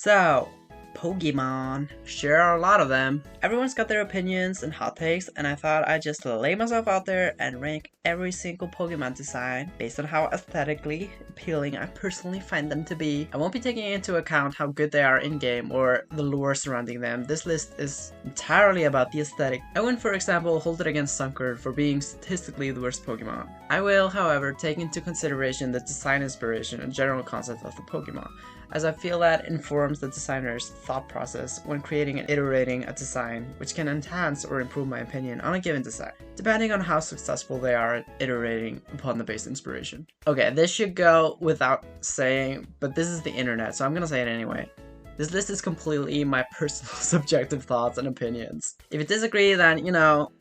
So, Pokemon. Sure are a lot of them. Everyone's got their opinions and hot takes, and I thought I'd just lay myself out there and rank every single Pokemon design based on how aesthetically appealing I personally find them to be. I won't be taking into account how good they are in-game or the lore surrounding them. This list is entirely about the aesthetic. I wouldn't, for example, hold it against Sunkern for being statistically the worst Pokemon. I will, however, take into consideration the design inspiration and general concept of the Pokemon, as I feel that informs the designer's thought process when creating and iterating a design, which can enhance or improve my opinion on a given design, depending on how successful they are at iterating upon the base inspiration. Okay, this should go without saying, but this is the internet, so I'm gonna say it anyway. This list is completely my personal subjective thoughts and opinions. If you disagree, then,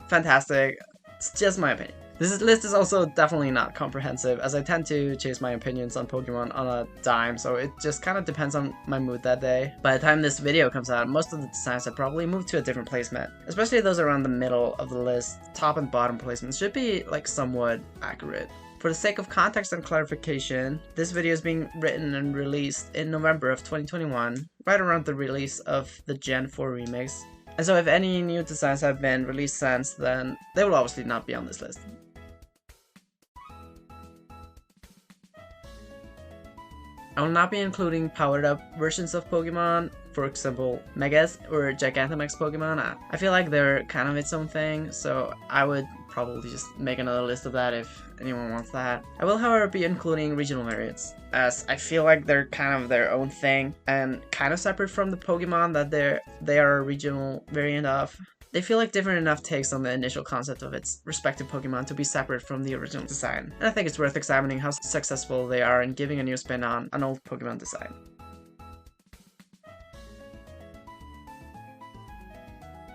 fantastic. It's just my opinion. This list is also definitely not comprehensive, as I tend to chase my opinions on Pokemon on a dime, so it just kind of depends on my mood that day. By the time this video comes out, most of the designs have probably moved to a different placement, especially those around the middle of the list. Top and bottom placements should be somewhat accurate. For the sake of context and clarification, this video is being written and released in November of 2021, right around the release of the Gen 4 remix. And so if any new designs have been released since then, they will obviously not be on this list. I will not be including powered up versions of Pokemon, for example, Megas or Gigantamax Pokemon. I feel like they're kind of its own thing, so I would probably just make another list of that if anyone wants that. I will, however, be including regional variants, as I feel like they're kind of their own thing and kind of separate from the Pokemon that they are a regional variant of. They feel like different enough takes on the initial concept of its respective Pokemon to be separate from the original design, and I think it's worth examining how successful they are in giving a new spin on an old Pokemon design.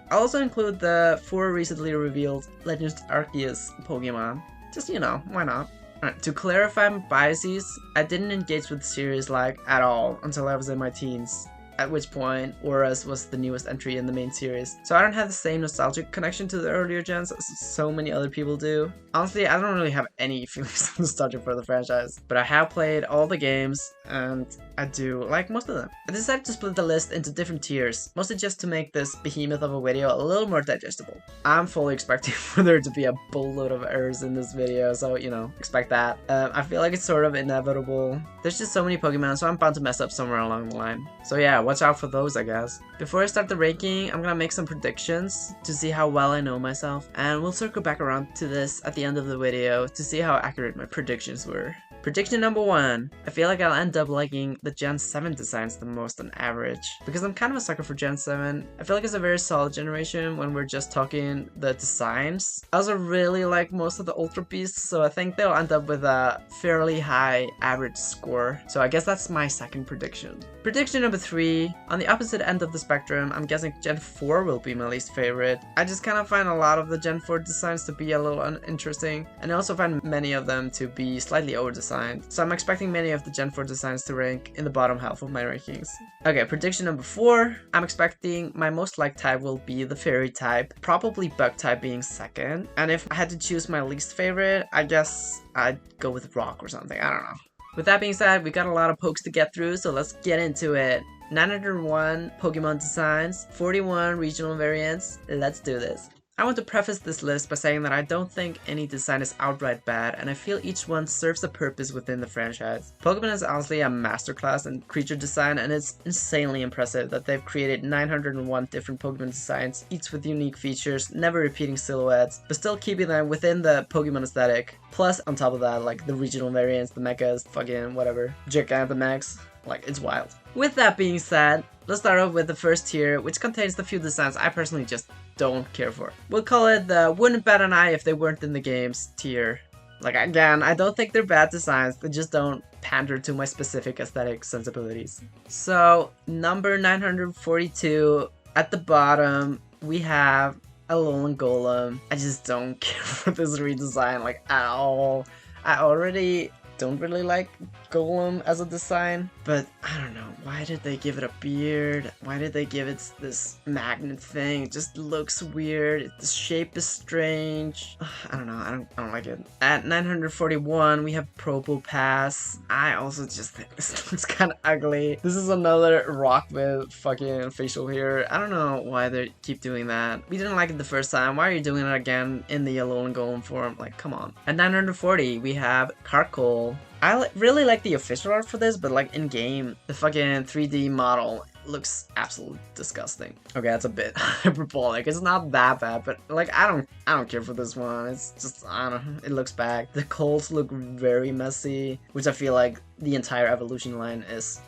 I'll also include the 4 recently revealed Legends Arceus Pokemon. Just, why not? Alright, to clarify my biases, I didn't engage with the series at all until I was in my teens, at which point Auras was the newest entry in the main series, so I don't have the same nostalgic connection to the earlier gens as so many other people do. Honestly, I don't really have any feelings of nostalgia for the franchise, but I have played all the games, and I do like most of them. I decided to split the list into different tiers, mostly just to make this behemoth of a video a little more digestible. I'm fully expecting for there to be a boatload of errors in this video, so, expect that. I feel like it's sort of inevitable. There's just so many Pokemon, so I'm bound to mess up somewhere along the line. So yeah, watch out for those, I guess. Before I start the ranking, I'm gonna make some predictions to see how well I know myself, and we'll circle back around to this at the end of the video to see how accurate my predictions were. Prediction number 1. I feel like I'll end up liking the Gen 7 designs the most on average, because I'm kind of a sucker for Gen 7. I feel like it's a very solid generation when we're just talking the designs. I also really like most of the Ultra Beasts, so I think they'll end up with a fairly high average score. So I guess that's my second prediction. Prediction number 3. On the opposite end of the spectrum, I'm guessing Gen 4 will be my least favorite. I just kind of find a lot of the Gen 4 designs to be a little uninteresting, and I also find many of them to be slightly over-designed. So I'm expecting many of the Gen 4 designs to rank in the bottom half of my rankings. Okay, prediction number 4. I'm expecting my most liked type will be the Fairy type, probably Bug type being second. And if I had to choose my least favorite, I guess I'd go with Rock or something, I don't know. With that being said, we got a lot of pokes to get through, so let's get into it. 901 Pokemon designs, 41 regional variants, let's do this. I want to preface this list by saying that I don't think any design is outright bad, and I feel each one serves a purpose within the franchise. Pokemon is honestly a masterclass in creature design, and it's insanely impressive that they've created 901 different Pokemon designs, each with unique features, never repeating silhouettes, but still keeping them within the Pokemon aesthetic. Plus, on top of that, the regional variants, the Megas, fucking whatever, Gigantamax, it's wild. With that being said, let's start off with the first tier, which contains the few designs I personally just don't care for. We'll call it the wouldn't bat an eye if they weren't in the games tier. Again, I don't think they're bad designs, they just don't pander to my specific aesthetic sensibilities. So, number 942, at the bottom, we have Alolan Golem. I just don't care for this redesign, at all. I already don't really like Golem as a design, but I don't know, why did they give it a beard? Why did they give it this magnet thing? It just looks weird. The shape is strange. I don't know, I don't like it. At 941, we have Probopass. I also just think this looks kind of ugly. This is another rock with fucking facial hair. I don't know why they keep doing that. We didn't like it the first time. Why are you doing it again in the yellow and golem form? Like, come on. At 940, we have Carkol. I really like the official art for this, but like in game, the fucking 3D model looks absolutely disgusting. Okay, that's a bit hyperbolic. It's not that bad, but like I don't care for this one. It's just, I don't know, it looks bad. The colds look very messy, which I feel like the entire evolution line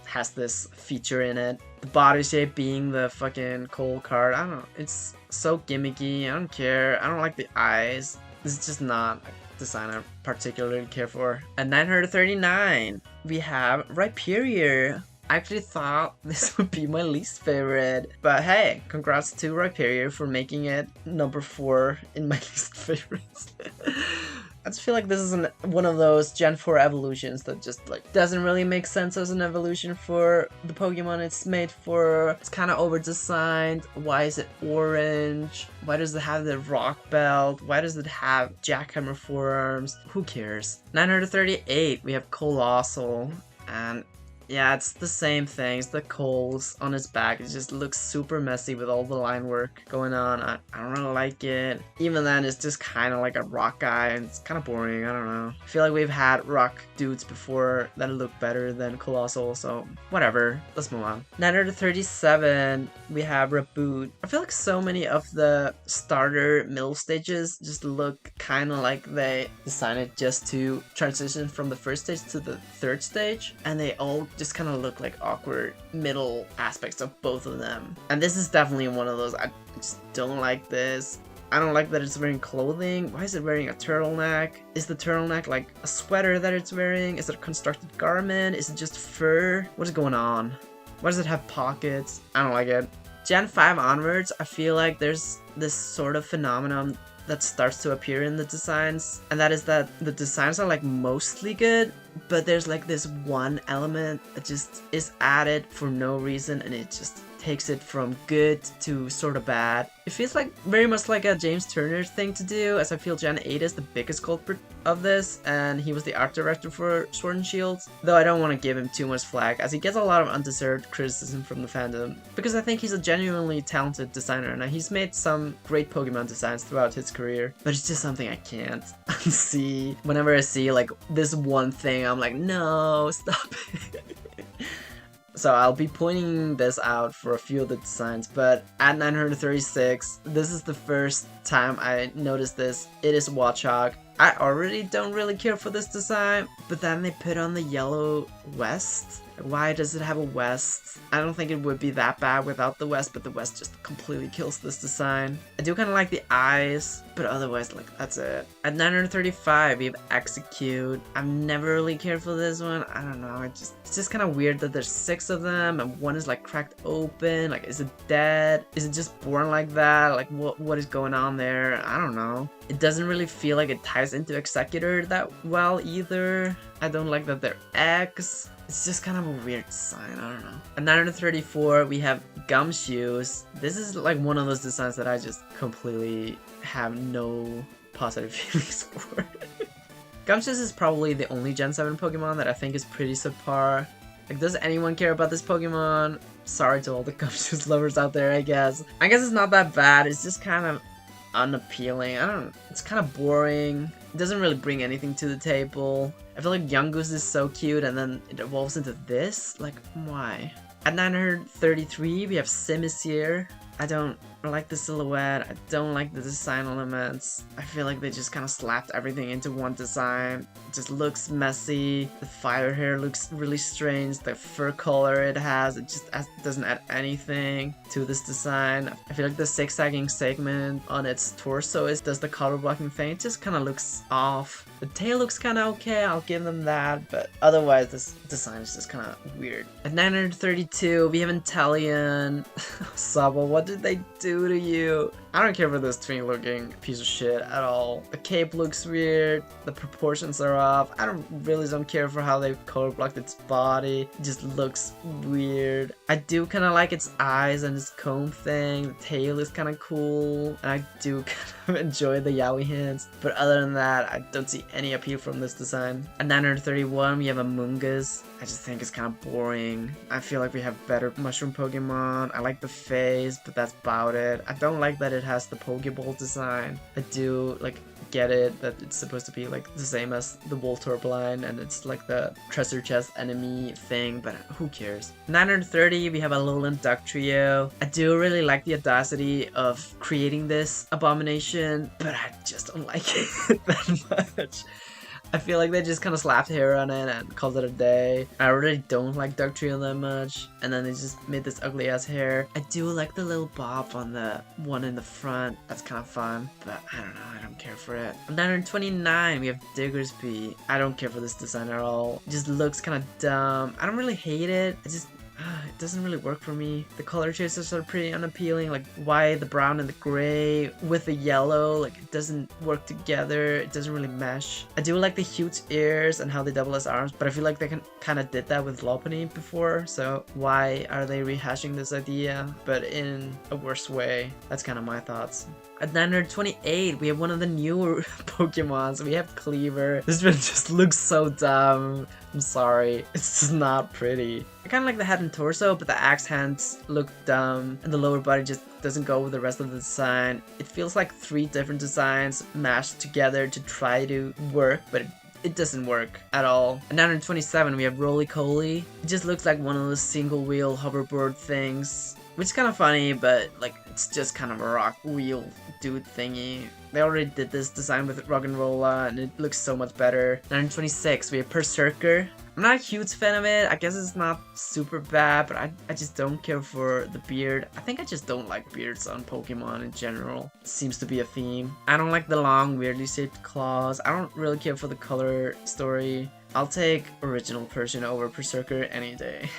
has this feature in it. The body shape being the fucking cold card, I don't know. It's so gimmicky. I don't care. I don't like the eyes. This is just not a design I particularly care for. At 939, we have Rhyperior. I actually thought this would be my least favorite, but hey, congrats to Rhyperior for making it number 4 in my least favorites. I just feel like this is one of those Gen 4 evolutions that just like doesn't really make sense as an evolution for the Pokemon it's made for. It's kind of over-designed. Why is it orange? Why does it have the rock belt? Why does it have jackhammer forearms? Who cares? 938, we have Colossal, and yeah, it's the same thing. It's the coals on its back. It just looks super messy with all the line work going on. I don't really like it. Even then, it's just kind of like a rock guy, and it's kind of boring. I don't know. I feel like we've had rock dudes before that look better than Colossal, so whatever. Let's move on. 937, we have Reboot. I feel like so many of the starter middle stages just look kind of like they designed it just to transition from the first stage to the third stage, and they all just kind of look like awkward middle aspects of both of them. And this is definitely one of those. I just don't like this. I don't like that it's wearing clothing. Why is it wearing a turtleneck? Is the turtleneck like a sweater that it's wearing? Is it a constructed garment? Is it just fur? What is going on? Why does it have pockets? I don't like it. Gen 5 onwards, I feel like there's this sort of phenomenon that starts to appear in the designs, and that is that the designs are like mostly good, but there's like this one element that just is added for no reason, and it just takes it from good to sort of bad. It feels like very much like a James Turner thing to do, as I feel Gen 8 is the biggest culprit of this, and he was the art director for Sword and Shield, though I don't want to give him too much flack, as he gets a lot of undeserved criticism from the fandom, because I think he's a genuinely talented designer, and he's made some great Pokemon designs throughout his career, but it's just something I can't unsee. Whenever I see like this one thing, I'm like, no, stop it. So I'll be pointing this out for a few of the designs, but at 936, this is the first time I noticed this. It is Watchog. I already don't really care for this design, but then they put on the yellow vest. Why does it have a vest? I don't think it would be that bad without the vest, but the vest just completely kills this design. I do kind of like the eyes, but otherwise, like, that's it. At 935, we have Execute. I've never really cared for this one. I don't know, it's just kind of weird that there's 6 of them, and one is like cracked open. Like, is it dead? Is it just born like that? Like, what is going on there? I don't know. It doesn't really feel like it ties into Executor that well either. I don't like that they're eggs. It's just kind of a weird design, I don't know. At 934, we have Gumshoes. This is like one of those designs that I just completely have no positive feelings for. Gumshoes is probably the only Gen 7 Pokemon that I think is pretty subpar. Like, does anyone care about this Pokemon? Sorry to all the Gumshoes lovers out there, I guess. I guess it's not that bad, it's just kind of unappealing. I don't know, it's kind of boring. It doesn't really bring anything to the table. I feel like Yungoos is so cute, and then it evolves into this? Like, why? At 933, we have Simisear. I don't like the silhouette, I don't like the design elements. I feel like they just kind of slapped everything into one design. It just looks messy. The fire hair looks really strange. The fur color it has, it just doesn't add anything to this design. I feel like the zigzagging segment on its torso does the color blocking thing. It just kind of looks off. The tail looks kind of okay, I'll give them that, but otherwise this design is just kind of weird. At 932, we have Inteleon. Sabo, what did they do to you? I don't care for this twink looking piece of shit at all. The cape looks weird, the proportions are off. I don't care for how they color blocked its body. It just looks weird. I do kind of like its eyes and its comb thing. The tail is kind of cool, and I do kind of enjoy the yaoi hints. But other than that, I don't see any appeal from this design. At 931, we have a Mungus. I just think it's kind of boring. I feel like we have better mushroom Pokemon. I like the face, but that's about it. I don't like that it has the Pokeball design. I do like get it that it's supposed to be like the same as the Voltorb line and it's like the treasure chest enemy thing, but who cares? 930, we have a Alolan Duck Trio. I do really like the audacity of creating this abomination, but I just don't like it that much. I feel like they just kind of slapped hair on it and called it a day. I really don't like Duck Trio that much. And then they just made this ugly ass hair. I do like the little bob on the one in the front. That's kind of fun. But I don't know. I don't care for it. 929, we have Diggersby. I don't care for this design at all. It just looks kind of dumb. I don't really hate it. It doesn't really work for me. The color choices are pretty unappealing, like white, the brown, and the gray with the yellow. Like it doesn't work together. It doesn't really mesh. I do like the huge ears and how they double as arms, but I feel like they kind of did that with Lopunny before. So why are they rehashing this idea, but in a worse way? That's kind of my thoughts. At 928, we have one of the newer Pokemons. We have Cleaver. This one just looks so dumb. I'm sorry. It's just not pretty. I kind of like the head and torso, but the axe hands look dumb, and the lower body just doesn't go with the rest of the design. It feels like 3 different designs mashed together to try to work, but it doesn't work at all. At 927, we have Roly-Coly. It just looks like one of those single-wheel hoverboard things, which is kind of funny, but like it's just kind of a rock wheel dude thingy. They already did this design with Roggenrola and it looks so much better. 926, we have Berserker. I'm not a huge fan of it. I guess it's not super bad, but I just don't care for the beard. I think I just don't like beards on Pokemon in general. It seems to be a theme. I don't like the long, weirdly shaped claws. I don't really care for the color story. I'll take original Persian over Berserker any day.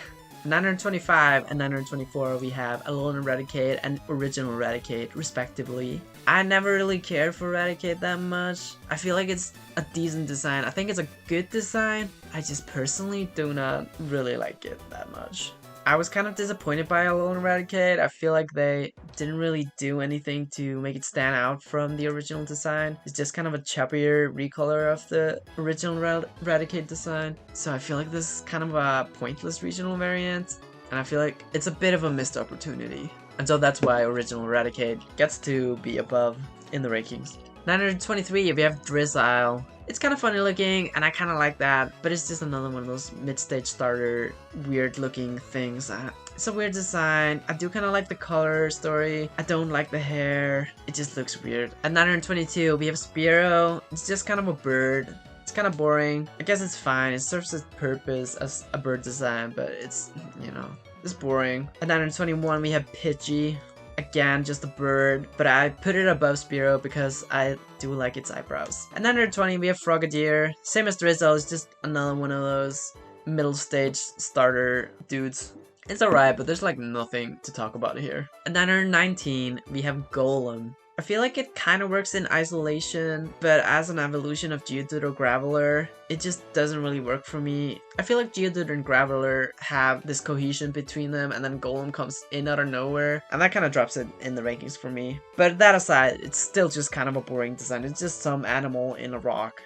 925 and 924, we have Alolan Eradicate and Original Eradicate, respectively. I never really cared for Eradicate that much. I feel like it's a decent design. I think it's a good design. I just personally do not really like it that much. I was kind of disappointed by Alolan Eradicate. I feel like they didn't really do anything to make it stand out from the original design. It's just kind of a chubbier recolor of the original Eradicate design. So I feel like this is kind of a pointless regional variant, and I feel like it's a bit of a missed opportunity. And so that's why Original Eradicate gets to be above in the rankings. 923, we have Drizzile. It's kind of funny looking, and I kind of like that, but it's just another one of those mid-stage starter, weird looking things. It's a weird design. I do kind of like the color story. I don't like the hair. It just looks weird. At 922, we have Spearow. It's just kind of a bird. It's kind of boring. I guess it's fine. It serves its purpose as a bird design, but it's, you know, it's boring. At 921, we have Pidgey. Again, just a bird, but I put it above Spearow because I do like its eyebrows. At 920, we have Frogadier. Same as Drizzle, it's just another one of those middle stage starter dudes. It's alright, but there's like nothing to talk about here. At 919, we have Golem. I feel like it kind of works in isolation, but as an evolution of Geodude or Graveler, it just doesn't really work for me. I feel like Geodude and Graveler have this cohesion between them, and then Golem comes in out of nowhere, and that kind of drops it in the rankings for me. But that aside, it's still just kind of a boring design. It's just some animal in a rock.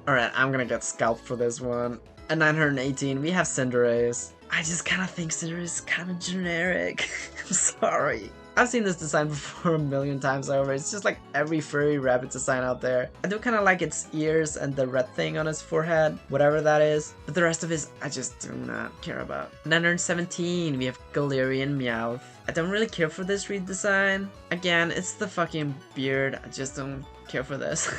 Alright, I'm gonna get scalped for this one. At 918, we have Cinderace. I just kind of think Cinderace is kind of generic. I'm sorry. I've seen this design before a million times over. It's just like every furry rabbit design out there. I do kind of like its ears and the red thing on its forehead, whatever that is. But the rest of it, I just do not care about. 917, we have Galarian Meowth. I don't really care for this redesign. Again, it's the fucking beard. I just don't care for this.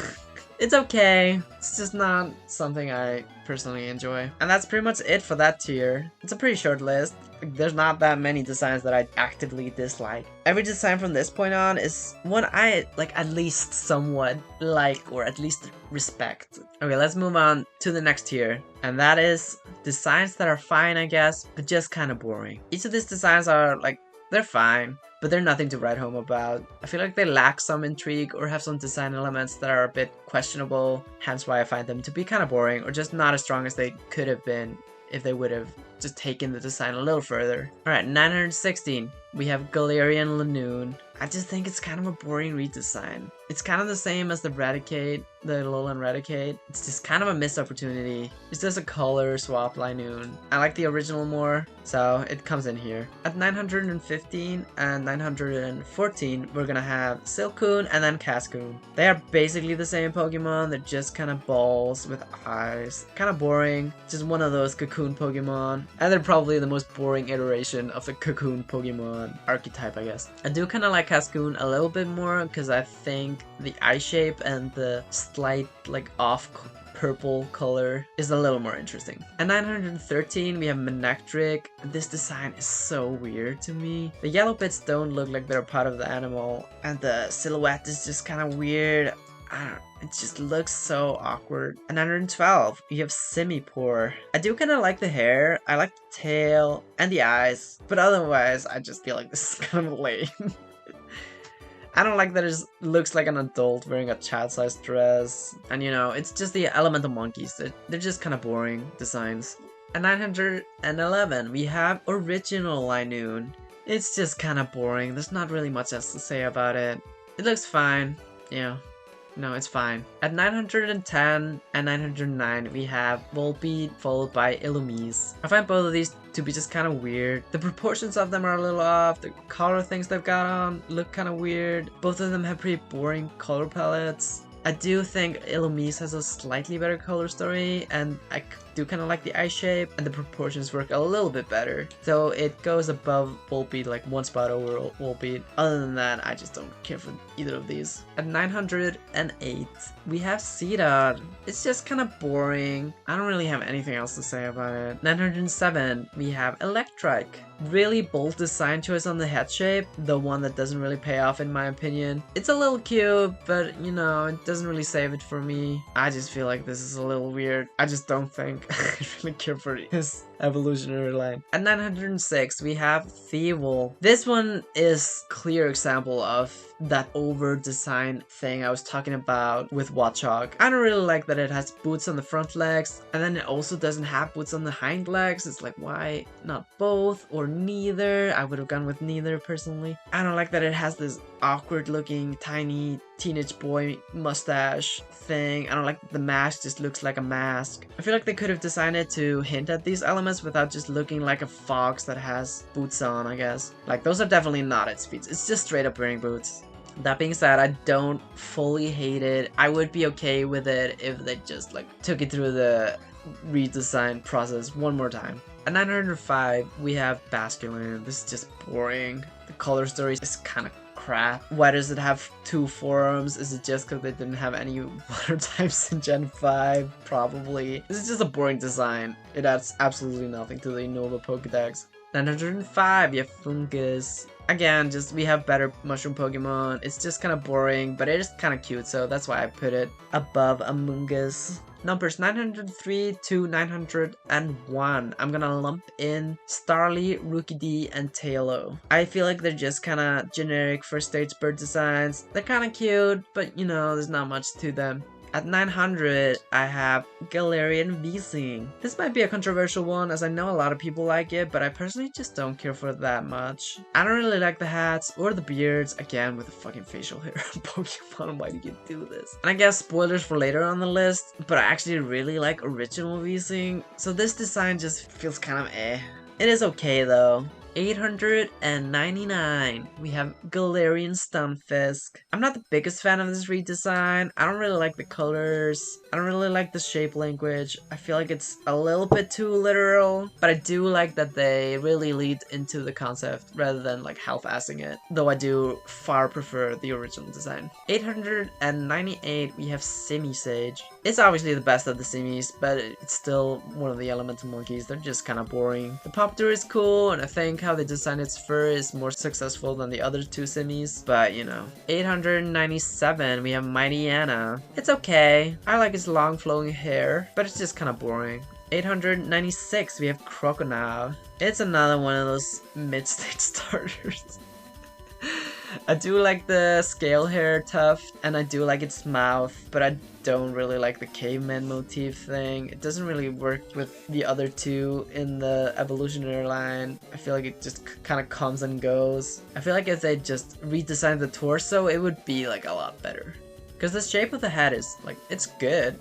It's okay. It's just not something I personally enjoy. And that's pretty much it for that tier. It's a pretty short list. There's not that many designs that I actively dislike. Every design from this point on is one I like at least somewhat like or at least respect. Okay, let's move on to the next tier. And that is designs that are fine, I guess, but just kind of boring. Each of these designs are like, they're fine. but they're nothing to write home about. I feel like they lack some intrigue or have some design elements that are a bit questionable, hence why I find them to be kind of boring or just not as strong as they could have been if they would have just taken the design a little further. Alright, 916. We have Galarian Lanoon. I just think it's kind of a boring redesign. It's kind of the same as the Raticate, the Alolan Raticate. It's just kind of a missed opportunity. It's just a color swap Linoon. I like the original more, so it comes in here. At 915 and 914, we're gonna have Silcoon and then Cascoon. They are basically the same Pokemon, they're just kind of balls with eyes. Kind of boring, just one of those Cocoon Pokemon. And they're probably the most boring iteration of the Cocoon Pokemon archetype, I guess. I do kind of like Cascoon a little bit more because I think the eye shape and the slight like off purple color is a little more interesting. At 913 we have Manectric. This design is so weird to me. The yellow bits don't look like they're part of the animal and the silhouette is just kind of weird. I don't know, it just looks so awkward. At 912, you have Simipour. I do kind of like the hair, I like the tail, and the eyes, but otherwise, I just feel like this is kind of lame. I don't like that it looks like an adult wearing a child-sized dress, and you know, it's just the elemental monkeys. They're just kind of boring designs. At 911, we have Original Linoon. It's just kind of boring, there's not really much else to say about it. It looks fine, yeah. No, it's fine. At 910 and 909, we have Volbeat followed by Illumise. I find both of these to be just kind of weird. The proportions of them are a little off. The color things they've got on look kind of weird. Both of them have pretty boring color palettes. I do think Illumise has a slightly better color story, and I do kind of like the eye shape, and the proportions work a little bit better. So it goes above Volbeat, like one spot over Volbeat. Other than that, I just don't care for either of these. At 908, we have Seedot. It's just kind of boring. I don't really have anything else to say about it. 907, we have Electrike. Really bold design choice on the head shape, the one that doesn't really pay off in my opinion. It's a little cute, but you know, it doesn't really save it for me. I just feel like this is a little weird. I just don't think I really care for his evolutionary line. At 906, we have Thievul. This one is clear example of that over design thing I was talking about with Watchog. I don't really like that it has boots on the front legs, and then it also doesn't have boots on the hind legs. It's like, why not both or neither? I would have gone with neither personally. I don't like that it has this awkward looking tiny teenage boy mustache thing. I don't like the mask just looks like a mask. I feel like they could have designed it to hint at these elements without just looking like a fox that has boots on, I guess. Like, those are definitely not its feet. It's just straight up wearing boots. That being said, I don't fully hate it. I would be okay with it if they just like took it through the redesign process one more time. At 905, we have Basculin. This is just boring. The color story is kind of crap. Why does it have two forms? Is it just because they didn't have any water types in Gen 5? Probably. This is just a boring design. It adds absolutely nothing to the Unova Pokedex. 905, you have Fungus. Again, just we have better mushroom Pokemon. It's just kind of boring, but it is kind of cute, so that's why I put it above Among Us. Numbers 903 to 901. I'm gonna lump in Starly, Rookidee, and Tailo. I feel like they're just kind of generic first stage bird designs. They're kind of cute, but you know, there's not much to them. At 900, I have Galarian Weezing. This might be a controversial one, as I know a lot of people like it, but I personally just don't care for it that much. I don't really like the hats or the beards, again with the fucking facial hair on Pokemon. Why do you do this? And I guess spoilers for later on the list, but I actually really like original Weezing, so this design just feels kind of eh. It is okay though. 899, we have Galarian Stunfisk. I'm not the biggest fan of this redesign. I don't really like the colors. I don't really like the shape language. I feel like it's a little bit too literal, but I do like that they really lead into the concept rather than like half-assing it, though I do far prefer the original design. 898, we have Simisage. It's obviously the best of the Simis, but it's still one of the elemental monkeys. They're just kind of boring. The Poptor is cool, and I think how they designed its fur is more successful than the other two Simis, but you know. 897, we have Mightyena. It's okay. I like its long flowing hair, but it's just kind of boring. 896, we have Crocodile. It's another one of those mid-stage starters. I do like the scale hair tuft, and I do like its mouth, but I don't really like the caveman motif thing. It doesn't really work with the other two in the evolutionary line. I feel like it just kind of comes and goes. I feel like if they just redesigned the torso, it would be like a lot better. Because the shape of the head is like, it's good.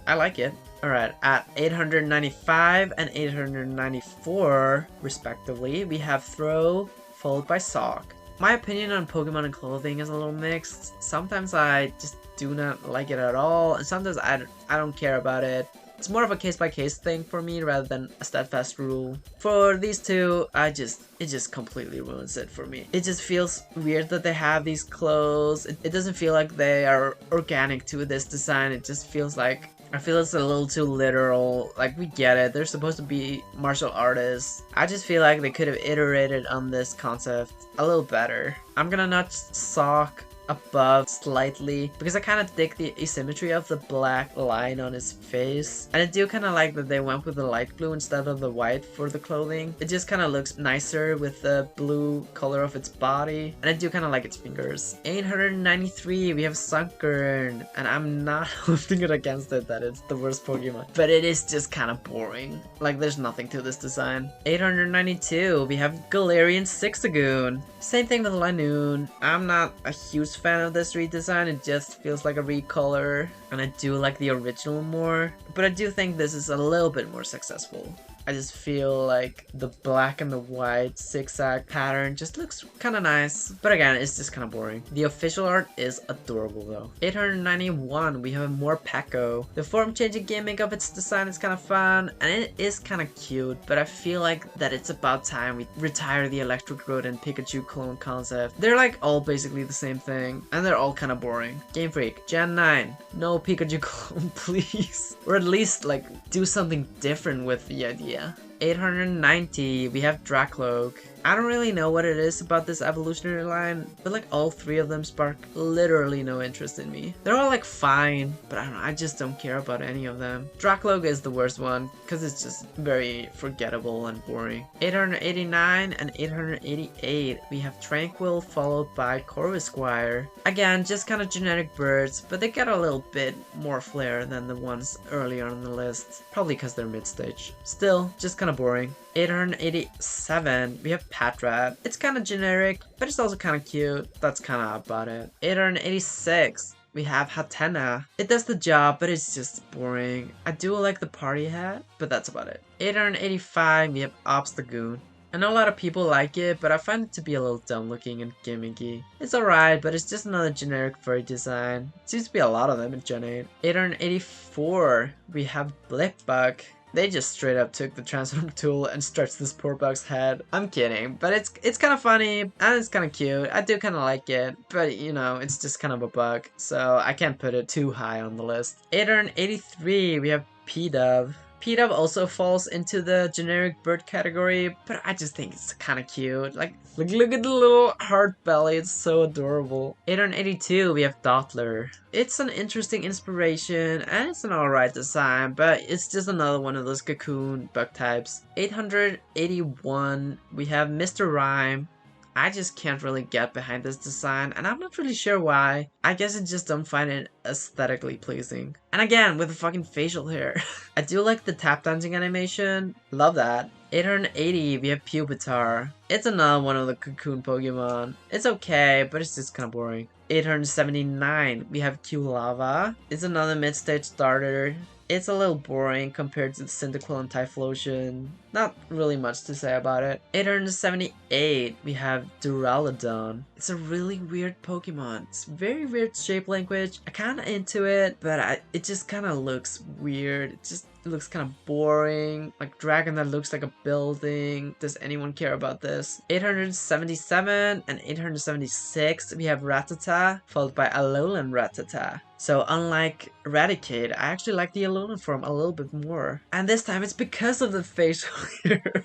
I like it. Alright, at 895 and 894, respectively, we have Throw, followed by Sock. My opinion on Pokemon and clothing is a little mixed. Sometimes I just do not like it at all, and sometimes I don't care about it. It's more of a case-by-case thing for me rather than a steadfast rule. For these two, it just completely ruins it for me. It just feels weird that they have these clothes. It doesn't feel like they are organic to this design. It just feels like, I feel it's a little too literal. Like, we get it, they're supposed to be martial artists. I just feel like they could have iterated on this concept a little better. I'm gonna notch Sock above slightly because I kind of dig the asymmetry of the black line on his face, and I do kind of like that they went with the light blue instead of the white for the clothing. It just kind of looks nicer with the blue color of its body, and I do kind of like its fingers. 893, we have Sunkern, and I'm not holding it against it that it's the worst Pokemon, but it is just kind of boring. Like, there's nothing to this design. 892, we have Galarian Sixagoon. Same thing with Lanoon. I'm not a huge fan of this redesign. It just feels like a recolor, and I do like the original more, but I do think this is a little bit more successful. I just feel like the black and the white zigzag pattern just looks kind of nice, but again, it's just kind of boring. The official art is adorable though. 891, we have a Morpeko. The form changing gimmick of its design is kind of fun, and it is kind of cute, but I feel like that it's about time we retire the Electric Rodent Pikachu clone concept. They're like all basically the same thing, and they're all kind of boring. Game Freak, Gen 9, no Pikachu clone please. Or at least like do something different with the idea. 890, we have Dracloak. I don't really know what it is about this evolutionary line, but like all three of them spark literally no interest in me. They're all like fine, but I don't know, I just don't care about any of them. Dracloak is the worst one because it's just very forgettable and boring. 889 and 888, we have Tranquil followed by Corvisquire. Again, just kind of generic birds, but they get a little bit more flair than the ones earlier on the list, probably because they're mid-stage. Still, just kind of boring. 887, we have Patrat. It's kind of generic, but it's also kind of cute. That's kind of about it. 886, we have Hatena. It does the job, but it's just boring. I do like the party hat, but that's about it. 885, we have Obstagoon. I know a lot of people like it, but I find it to be a little dumb looking and gimmicky. It's alright, but it's just another generic furry design. It seems to be a lot of them in Gen 8. 884, we have Blipbug. They just straight up took the transform tool and stretched this poor bug's head. I'm kidding, but it's kind of funny and it's kind of cute. I do kind of like it, but you know, it's just kind of a bug, so I can't put it too high on the list. 883, we have P-Dove. P-Dove also falls into the generic bird category, but I just think it's kind of cute. Like, look at the little heart belly, it's so adorable. 882, we have Dottler. It's an interesting inspiration, and it's an alright design, but it's just another one of those cocoon bug types. 881, we have Mr. Rhyme. I just can't really get behind this design, and I'm not really sure why. I guess I just don't find it aesthetically pleasing. And again, with the fucking facial hair. I do like the tap dancing animation. Love that. 880, we have Pupitar. It's another one of the cocoon Pokemon. It's okay, but it's just kind of boring. 879, we have Qlava. It's another mid-stage starter. It's a little boring compared to the Cyndaquil and Typhlosion. Not really much to say about it. 878, we have Duraludon. It's a really weird Pokemon. It's very weird shape language. I'm kind of into it, but it just kind of looks weird. It looks kind of boring. Like dragon that looks like a building. Does anyone care about this? 877 and 876, we have Rattata, followed by Alolan Rattata. So unlike Eradicate, I actually like the Alolan form a little bit more. And this time it's because of the facial hair.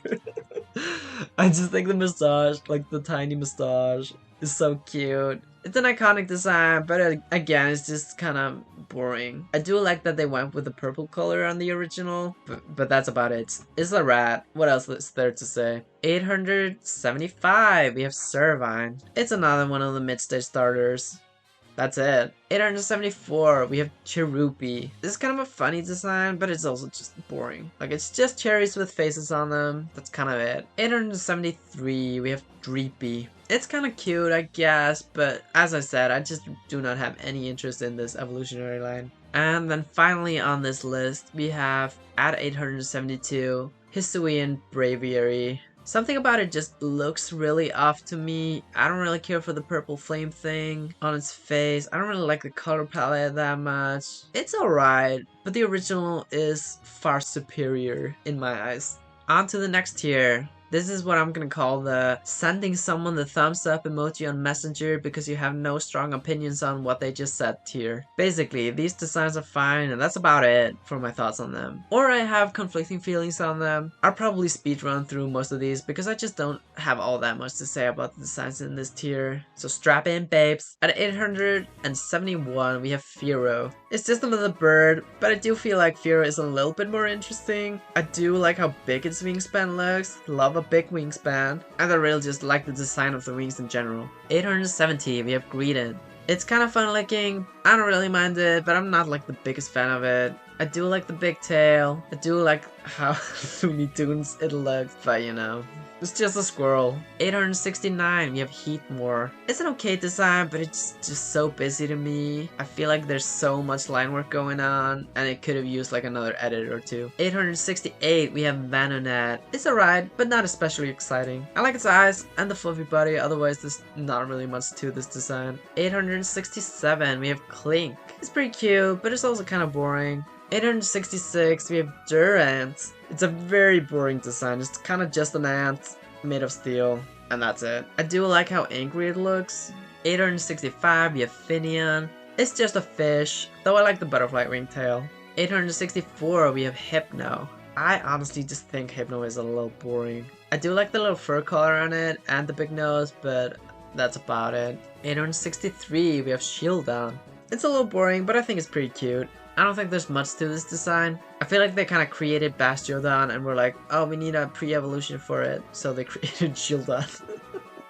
I just think the mustache, like the tiny mustache, is so cute. It's an iconic design, but again, it's just kind of boring. I do like that they went with the purple color on the original, but that's about it. It's a rat. What else is there to say? 875, we have Servine. It's another one of the mid-stage starters. That's it. 874, we have Cherubi. This is kind of a funny design, but it's also just boring. Like, it's just cherries with faces on them. That's kind of it. 873, we have Dreepy. It's kind of cute, I guess, but as I said, I just do not have any interest in this evolutionary line. And then finally on this list, we have, at 872, Hisuian Braviary. Something about it just looks really off to me. I don't really care for the purple flame thing on its face. I don't really like the color palette that much. It's alright, but the original is far superior in my eyes. On to the next tier. This is what I'm gonna call the sending someone the thumbs up emoji on Messenger because you have no strong opinions on what they just said tier. Basically, these designs are fine and that's about it for my thoughts on them. Or I have conflicting feelings on them. I'll probably speedrun through most of these because I just don't have all that much to say about the designs in this tier. So strap in, babes. At 871, we have Firo. It's just another bird, but I do feel like Firo is a little bit more interesting. I do like how big its wingspan looks. Love a big wingspan, and I really just like the design of the wings in general. 870, we have Greedent. It's kind of fun looking. I don't really mind it, but I'm not like the biggest fan of it. I do like the big tail. I do like how Looney Tunes it looks, but you know, it's just a squirrel. 869, we have Heatmore. It's an okay design, but it's just so busy to me. I feel like there's so much line work going on, and it could have used like another edit or two. 868, we have Venonat. It's alright, but not especially exciting. I like its eyes and the fluffy body, otherwise there's not really much to this design. 867, we have Clink. It's pretty cute, but it's also kind of boring. 866, we have Durant. It's a very boring design. It's kind of just an ant made of steel, and that's it. I do like how angry it looks. 865, we have Finian. It's just a fish, though I like the butterfly wingtail. 864, we have Hypno. I honestly just think Hypno is a little boring. I do like the little fur color on it and the big nose, but that's about it. 863, we have Shieldon. It's a little boring, but I think it's pretty cute. I don't think there's much to this design. I feel like they kind of created Bastiodon and were like, oh, we need a pre-evolution for it, so they created Shieldon.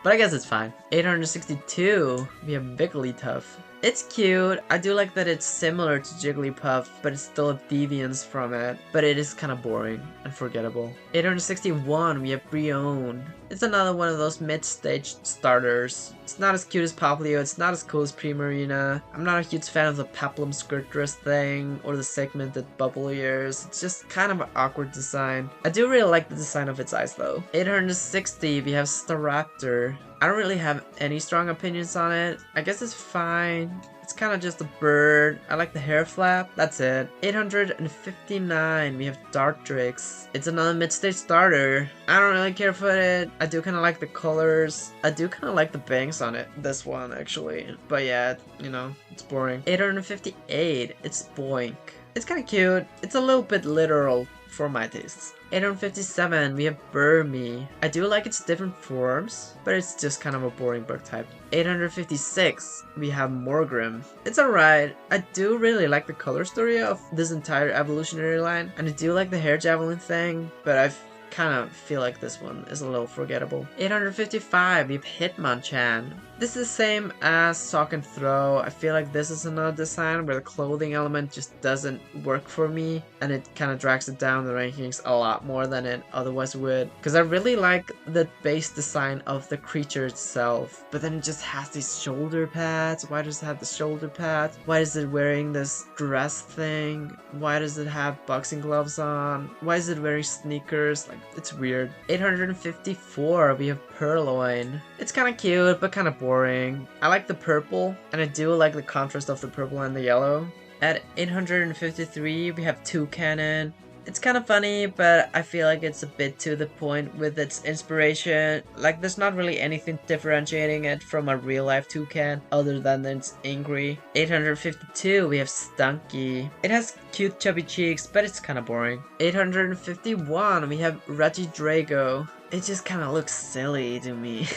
But I guess it's fine. 862, we have Wigglytuff. It's cute. I do like that it's similar to Jigglypuff, but it's still a deviance from it. But it is kind of boring and forgettable. 861, we have Brion. It's another one of those mid-stage starters. It's not as cute as Poplio, it's not as cool as Primarina. I'm not a huge fan of the peplum skirt dress thing, or the segmented bubble ears. It's just kind of an awkward design. I do really like the design of its eyes though. 860, we have Staraptor. I don't really have any strong opinions on it. I guess it's fine. It's kind of just a bird. I like the hair flap. That's it. 859, we have Dartrix. It's another mid-stage starter. I don't really care for it. I do kind of like the colors. I do kind of like the bangs on it. This one, actually. But yeah, you know, it's boring. 858, it's Boink. It's kind of cute. It's a little bit literal for my tastes. 857, we have Burmy. I do like its different forms, but it's just kind of a boring bug type. 856, we have Morgrim. It's alright. I do really like the color story of this entire evolutionary line, and I do like the hair javelin thing, but I kind of feel like this one is a little forgettable. 855, we have Hitmonchan. This is the same as Sock and Throw. I feel like this is another design where the clothing element just doesn't work for me, and it kind of drags it down the rankings a lot more than it otherwise would. Because I really like the base design of the creature itself, but then it just has these shoulder pads. Why does it have the shoulder pads? Why is it wearing this dress thing? Why does it have boxing gloves on? Why is it wearing sneakers? Like, it's weird. 854, we have Purloin. It's kind of cute, but kind of boring. I like the purple, and I do like the contrast of the purple and the yellow. At 853, we have Toucanon. It's kind of funny, but I feel like it's a bit to the point with its inspiration. Like, there's not really anything differentiating it from a real-life toucan other than it's angry. 852, we have Stunky. It has cute chubby cheeks, but it's kind of boring. 851, we have Regidrago. It just kind of looks silly to me.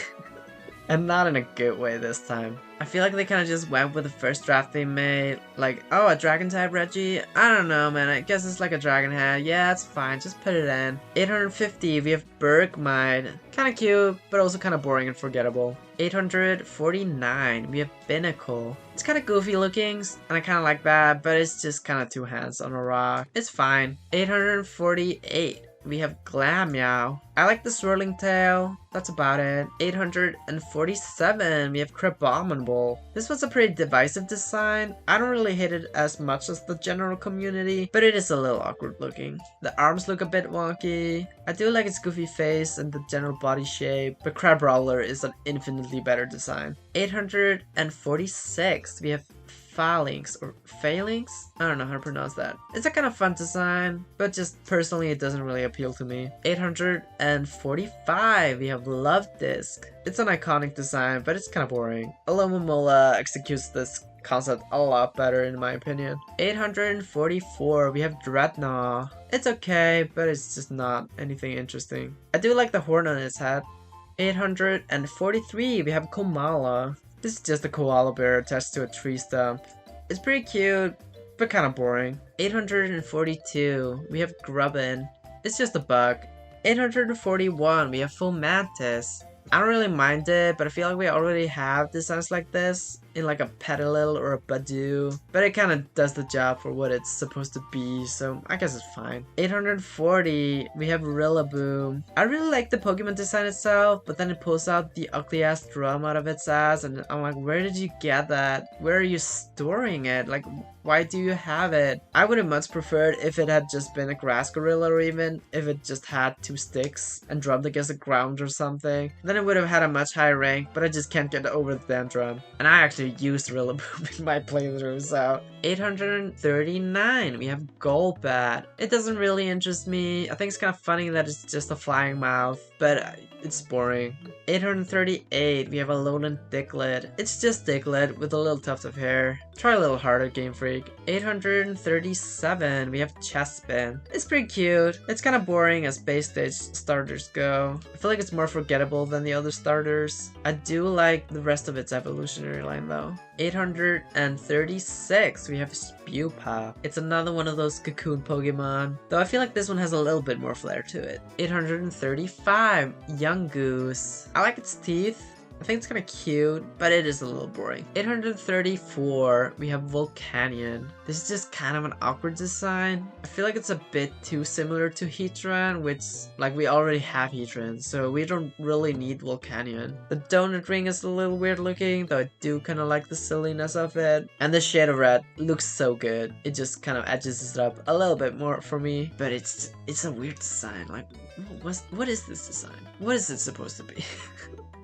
And not in a good way this time. I feel like they kind of just went with the first draft they made. Like, oh, a dragon type Reggie? I don't know, man. I guess it's like a dragon head. Yeah, it's fine. Just put it in. 850, we have Bergmite. Kind of cute, but also kind of boring and forgettable. 849, we have Binnacle. It's kind of goofy looking, and I kind of like that, but it's just kind of two hands on a rock. It's fine. 848. We have Glammeow. I like the swirling tail. That's about it. 847. We have Crabominable. This was a pretty divisive design. I don't really hate it as much as the general community, but it is a little awkward looking. The arms look a bit wonky. I do like its goofy face and the general body shape, but Crabrawler is an infinitely better design. 846. We have Phalanx or Phalanx? I don't know how to pronounce that. It's a kind of fun design, but just personally it doesn't really appeal to me. 845, we have Love Disc. It's an iconic design, but it's kind of boring. Alomomola executes this concept a lot better in my opinion. 844, we have Dreadnought. It's okay, but it's just not anything interesting. I do like the horn on its head. 843, we have Komala. This is just a koala bear attached to a tree stump. It's pretty cute, but kind of boring. 842, we have Grubbin. It's just a bug. 841, we have Full Mantis. I don't really mind it, but I feel like we already have designs like this in like a Petilil or a Badoo, but it kind of does the job for what it's supposed to be, so I guess it's fine. 840, we have Rillaboom. I really like the Pokemon design itself, but then it pulls out the ugly ass drum out of its ass, and I'm like, where did you get that? Where are you storing it? Like, why do you have it? I would have much preferred if it had just been a grass gorilla, or even if it just had 2 sticks and drummed against the ground or something. Then it would have had a much higher rank, but I just can't get over the damn drum. And I actually used Rillaboom in my playthrough, so 839, we have Golbat. It doesn't really interest me. I think it's kind of funny that it's just a flying mouth, but it's boring. 838, we have a Lowland Diglett. It's just Diglett with a little tuft of hair. Try a little harder, Game Freak. 837, we have Chespin. It's pretty cute. It's kind of boring as base stage starters go. I feel like it's more forgettable than the other starters. I do like the rest of its evolutionary line though. 836, we have Spewpop. It's another one of those cocoon Pokemon, though I feel like this one has a little bit more flair to it. 835, Young Goose. I like its teeth. I think it's kind of cute, but it is a little boring. 834, we have Volcanion. This is just kind of an awkward design. I feel like it's a bit too similar to Heatran, which, like, we already have Heatran, so we don't really need Volcanion. The donut ring is a little weird looking, though I do kind of like the silliness of it. And the shade of red looks so good. It just kind of edges it up a little bit more for me, but it's a weird design. Like, what is this design? What is it supposed to be?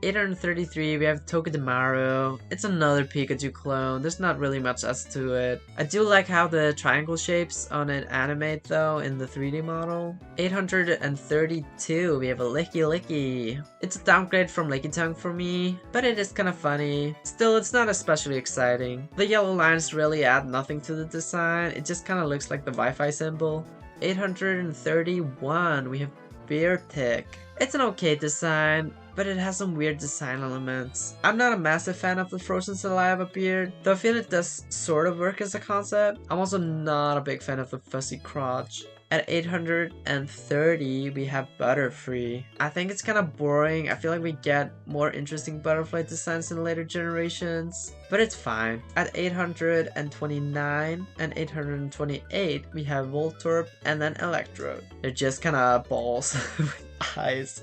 833, we have Togedemaru. It's another Pikachu clone. There's not really much else to it. I do like how the triangle shapes on it animate though in the 3D model. 832, we have a Licky. It's a downgrade from Lickitung for me, but it is kind of funny. Still, it's not especially exciting. The yellow lines really add nothing to the design. It just kind of looks like the Wi-Fi symbol. 831, we have Beartic. It's an okay design, but it has some weird design elements. I'm not a massive fan of the frozen saliva beard, though I feel it does sort of work as a concept. I'm also not a big fan of the fuzzy crotch. At 830, we have Butterfree. I think it's kind of boring. I feel like we get more interesting butterfly designs in later generations, but it's fine. At 829 and 828, we have Voltorb and then Electrode. They're just kind of balls with eyes.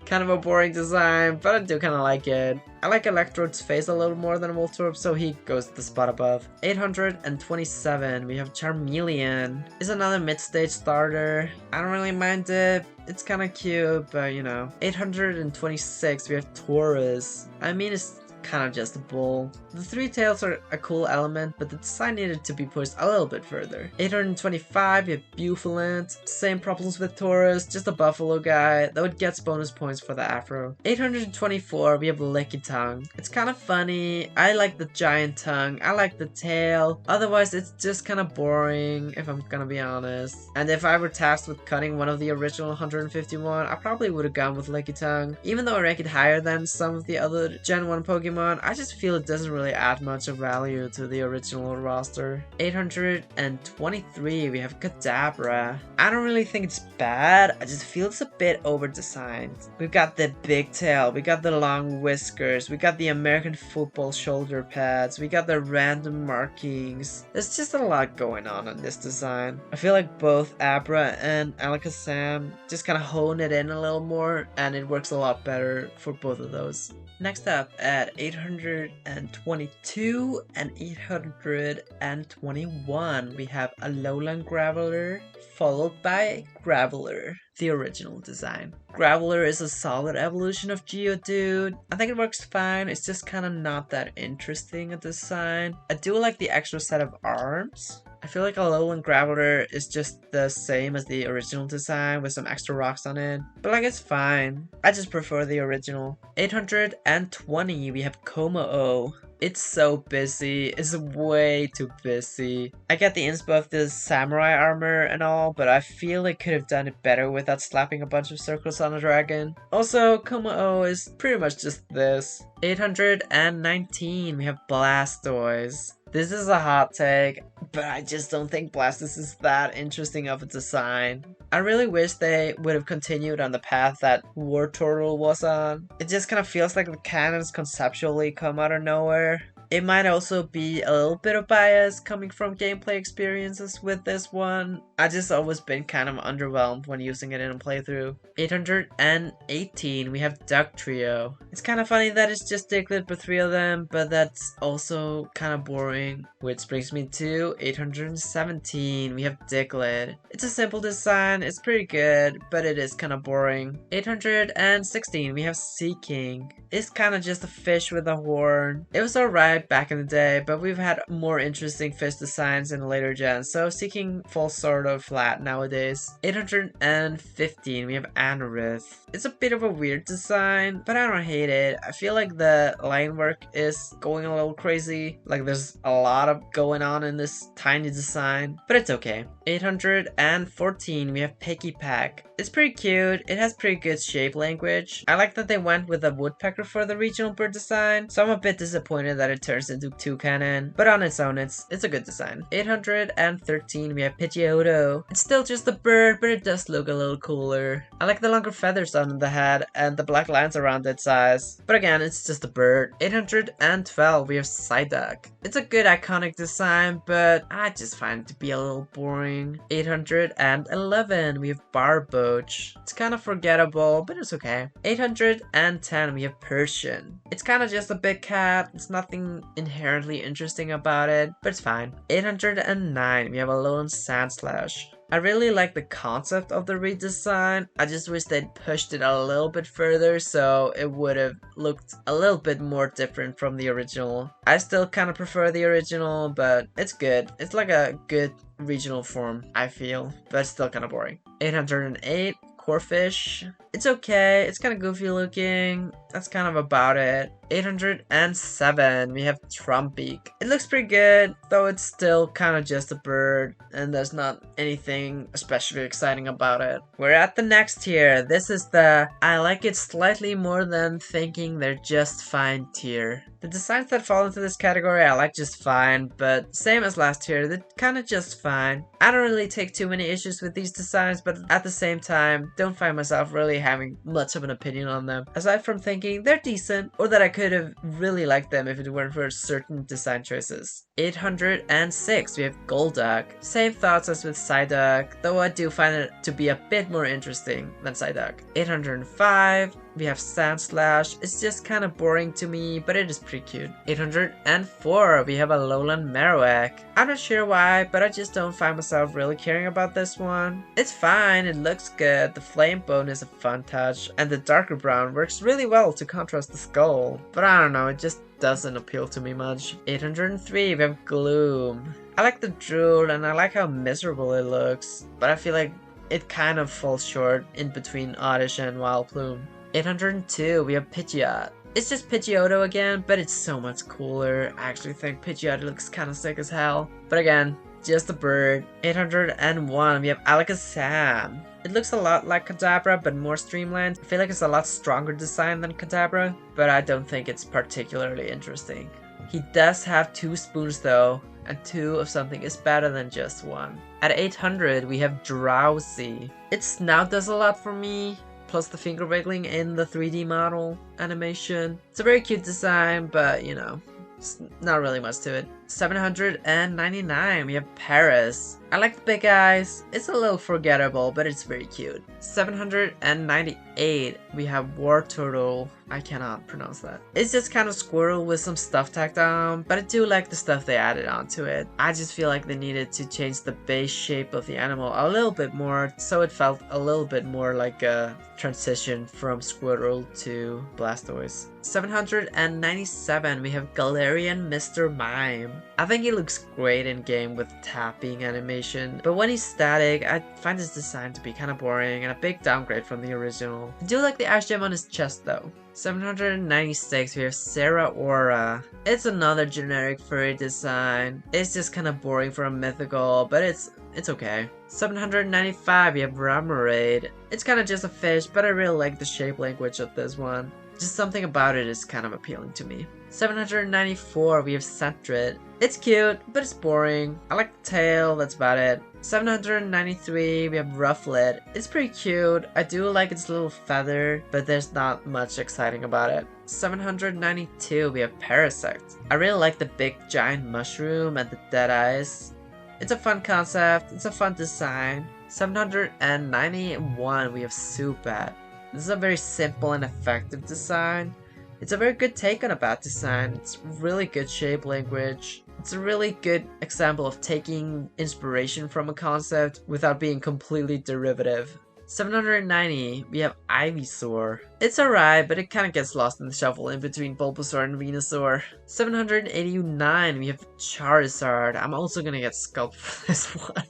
Kind of a boring design, but I do kind of like it. I like Electrode's face a little more than Voltorb, so he goes to the spot above. 827, we have Charmeleon. It's another mid-stage starter. I don't really mind it. It's kind of cute, but you know. 826, we have Taurus. I mean, it's kind of just a bull. The three tails are a cool element, but the design needed to be pushed a little bit further. 825, we have Buffalant. Same problems with Taurus, just a buffalo guy, though it gets bonus points for the afro. 824, we have Licky Tongue. It's kind of funny. I like the giant tongue. I like the tail. Otherwise, it's just kind of boring, if I'm gonna be honest. And if I were tasked with cutting one of the original 151, I probably would have gone with Licky Tongue. Even though I rank it higher than some of the other Gen 1 Pokemon, I just feel it doesn't really add much of value to the original roster. 823, we have Kadabra. I don't really think it's bad, I just feel it's a bit over-designed. We've got the big tail, we got the long whiskers, we got the American football shoulder pads, we got the random markings. There's just a lot going on in this design. I feel like both Abra and Alakazam just kind of hone it in a little more, and it works a lot better for both of those. Next up, at 822 and 821, we have Alolan Graveler, followed by Graveler, the original design. Graveler is a solid evolution of Geodude. I think it works fine, it's just kind of not that interesting a design. I do like the extra set of arms. I feel like Alolan Graveler is just the same as the original design with some extra rocks on it, but like it's fine. I just prefer the original. 820, we have Kommo-o. It's so busy, it's way too busy. I get the inspo of this samurai armor and all, but I feel it could have done it better without slapping a bunch of circles on a dragon. Also, Kommo-o is pretty much just this. 819, we have Blastoise. This is a hot take, but I just don't think Blastoise is that interesting of a design. I really wish they would have continued on the path that Wartortle was on. It just kind of feels like the canons conceptually come out of nowhere. It might also be a little bit of bias coming from gameplay experiences with this one. I just always been kind of underwhelmed when using it in a playthrough. 818, we have Dugtrio. It's kind of funny that it's just Diglett with 3 of them, but that's also kind of boring. Which brings me to 817, we have Diglett. It's a simple design, it's pretty good, but it is kind of boring. 816, we have Seaking. It's kind of just a fish with a horn. It was alright back in the day, but we've had more interesting fish designs in the later gens, so Seaking falls sort of flat nowadays. 815, we have Anorith. It's a bit of a weird design, but I don't hate it. I feel like the line work is going a little crazy, like there's a lot of going on in this tiny design, but it's okay. 814, we have Pikipek. It's pretty cute, it has pretty good shape language. I like that they went with a woodpecker for the regional bird design, so I'm a bit disappointed that it turns into toucanon, but on its own it's a good design. 813, we have Pidgeotto. It's still just a bird, but it does look a little cooler. I like the longer feathers on the head and the black lines around its eyes, but again, it's just a bird. 812, we have Psyduck. It's a good iconic design, but I just find it to be a little boring. 811, we have Barboach. It's kind of forgettable, but it's okay. 810, we have Persian. It's kind of just a big cat. It's nothing inherently interesting about it, but it's fine. 809, we have Alolan Sandslash. I really like the concept of the redesign. I just wish they'd pushed it a little bit further so it would have looked a little bit more different from the original. I still kind of prefer the original, but it's good. It's like a good regional form, I feel, but it's still kind of boring. 808, Corphish. It's okay, it's kind of goofy looking. That's kind of about it. 807, we have Trumbeak. It looks pretty good, though it's still kind of just a bird, and there's not anything especially exciting about it. We're at the next tier. This is the I like it slightly more than thinking they're just fine tier. The designs that fall into this category I like just fine, but same as last tier, they're kind of just fine. I don't really take too many issues with these designs, but at the same time, don't find myself really having much of an opinion on them, aside from thinking they're decent, or that I could have really liked them if it weren't for certain design choices. 806, we have Golduck. Same thoughts as with Psyduck, though I do find it to be a bit more interesting than Psyduck. 805, we have Sand Slash. It's just kind of boring to me, but it is pretty cute. 804, we have a Lowland Marowak. I'm not sure why, but I just don't find myself really caring about this one. It's fine, it looks good, the flame bone is a fun touch, and the darker brown works really well to contrast the skull. But I don't know, it just doesn't appeal to me much. 803, we have Gloom. I like the drool and I like how miserable it looks, but I feel like it kind of falls short in between Oddish and Wildplume. 802, we have Pidgeot. It's just Pidgeotto again, but it's so much cooler. I actually think Pidgeot looks kind of sick as hell. But again, just a bird. 801, we have Alakazam. It looks a lot like Kadabra, but more streamlined. I feel like it's a lot stronger design than Kadabra, but I don't think it's particularly interesting. He does have 2 spoons though, and 2 of something is better than just 1. At 800, we have Drowsy. Its snout does a lot for me, plus the finger wiggling in the 3D model animation. It's a very cute design, but you know, it's not really much to it. 799, we have Paris. I like the big eyes. It's a little forgettable, but it's very cute. 798, we have Wartortle. I cannot pronounce that. It's just kind of squirrel with some stuff tacked on, but I do like the stuff they added onto it. I just feel like they needed to change the base shape of the animal a little bit more, so it felt a little bit more like a transition from Squirtle to Blastoise. 797, we have Galarian Mr. Mime. I think he looks great in game with tapping animation, but when he's static, I find his design to be kind of boring and a big downgrade from the original. I do like the ash gem on his chest though. 796, we have Sarah Aura. It's another generic furry design. It's just kind of boring for a mythical, but it's okay. 795, we have Remoraid. It's kind of just a fish, but I really like the shape language of this one. Just something about it is kind of appealing to me. 794, we have Sentret. It's cute, but it's boring. I like the tail, that's about it. 793, we have Rufflet. It's pretty cute. I do like its little feather, but there's not much exciting about it. 792, we have Parasect. I really like the big giant mushroom and the dead eyes. It's a fun concept, it's a fun design. 791, we have Zubat. This is a very simple and effective design. It's a very good take on a bad design. It's really good shape language. It's a really good example of taking inspiration from a concept without being completely derivative. 790, we have Ivysaur. It's alright, but it kind of gets lost in the shuffle in between Bulbasaur and Venusaur. 789, we have Charizard. I'm also gonna get scalped for this one.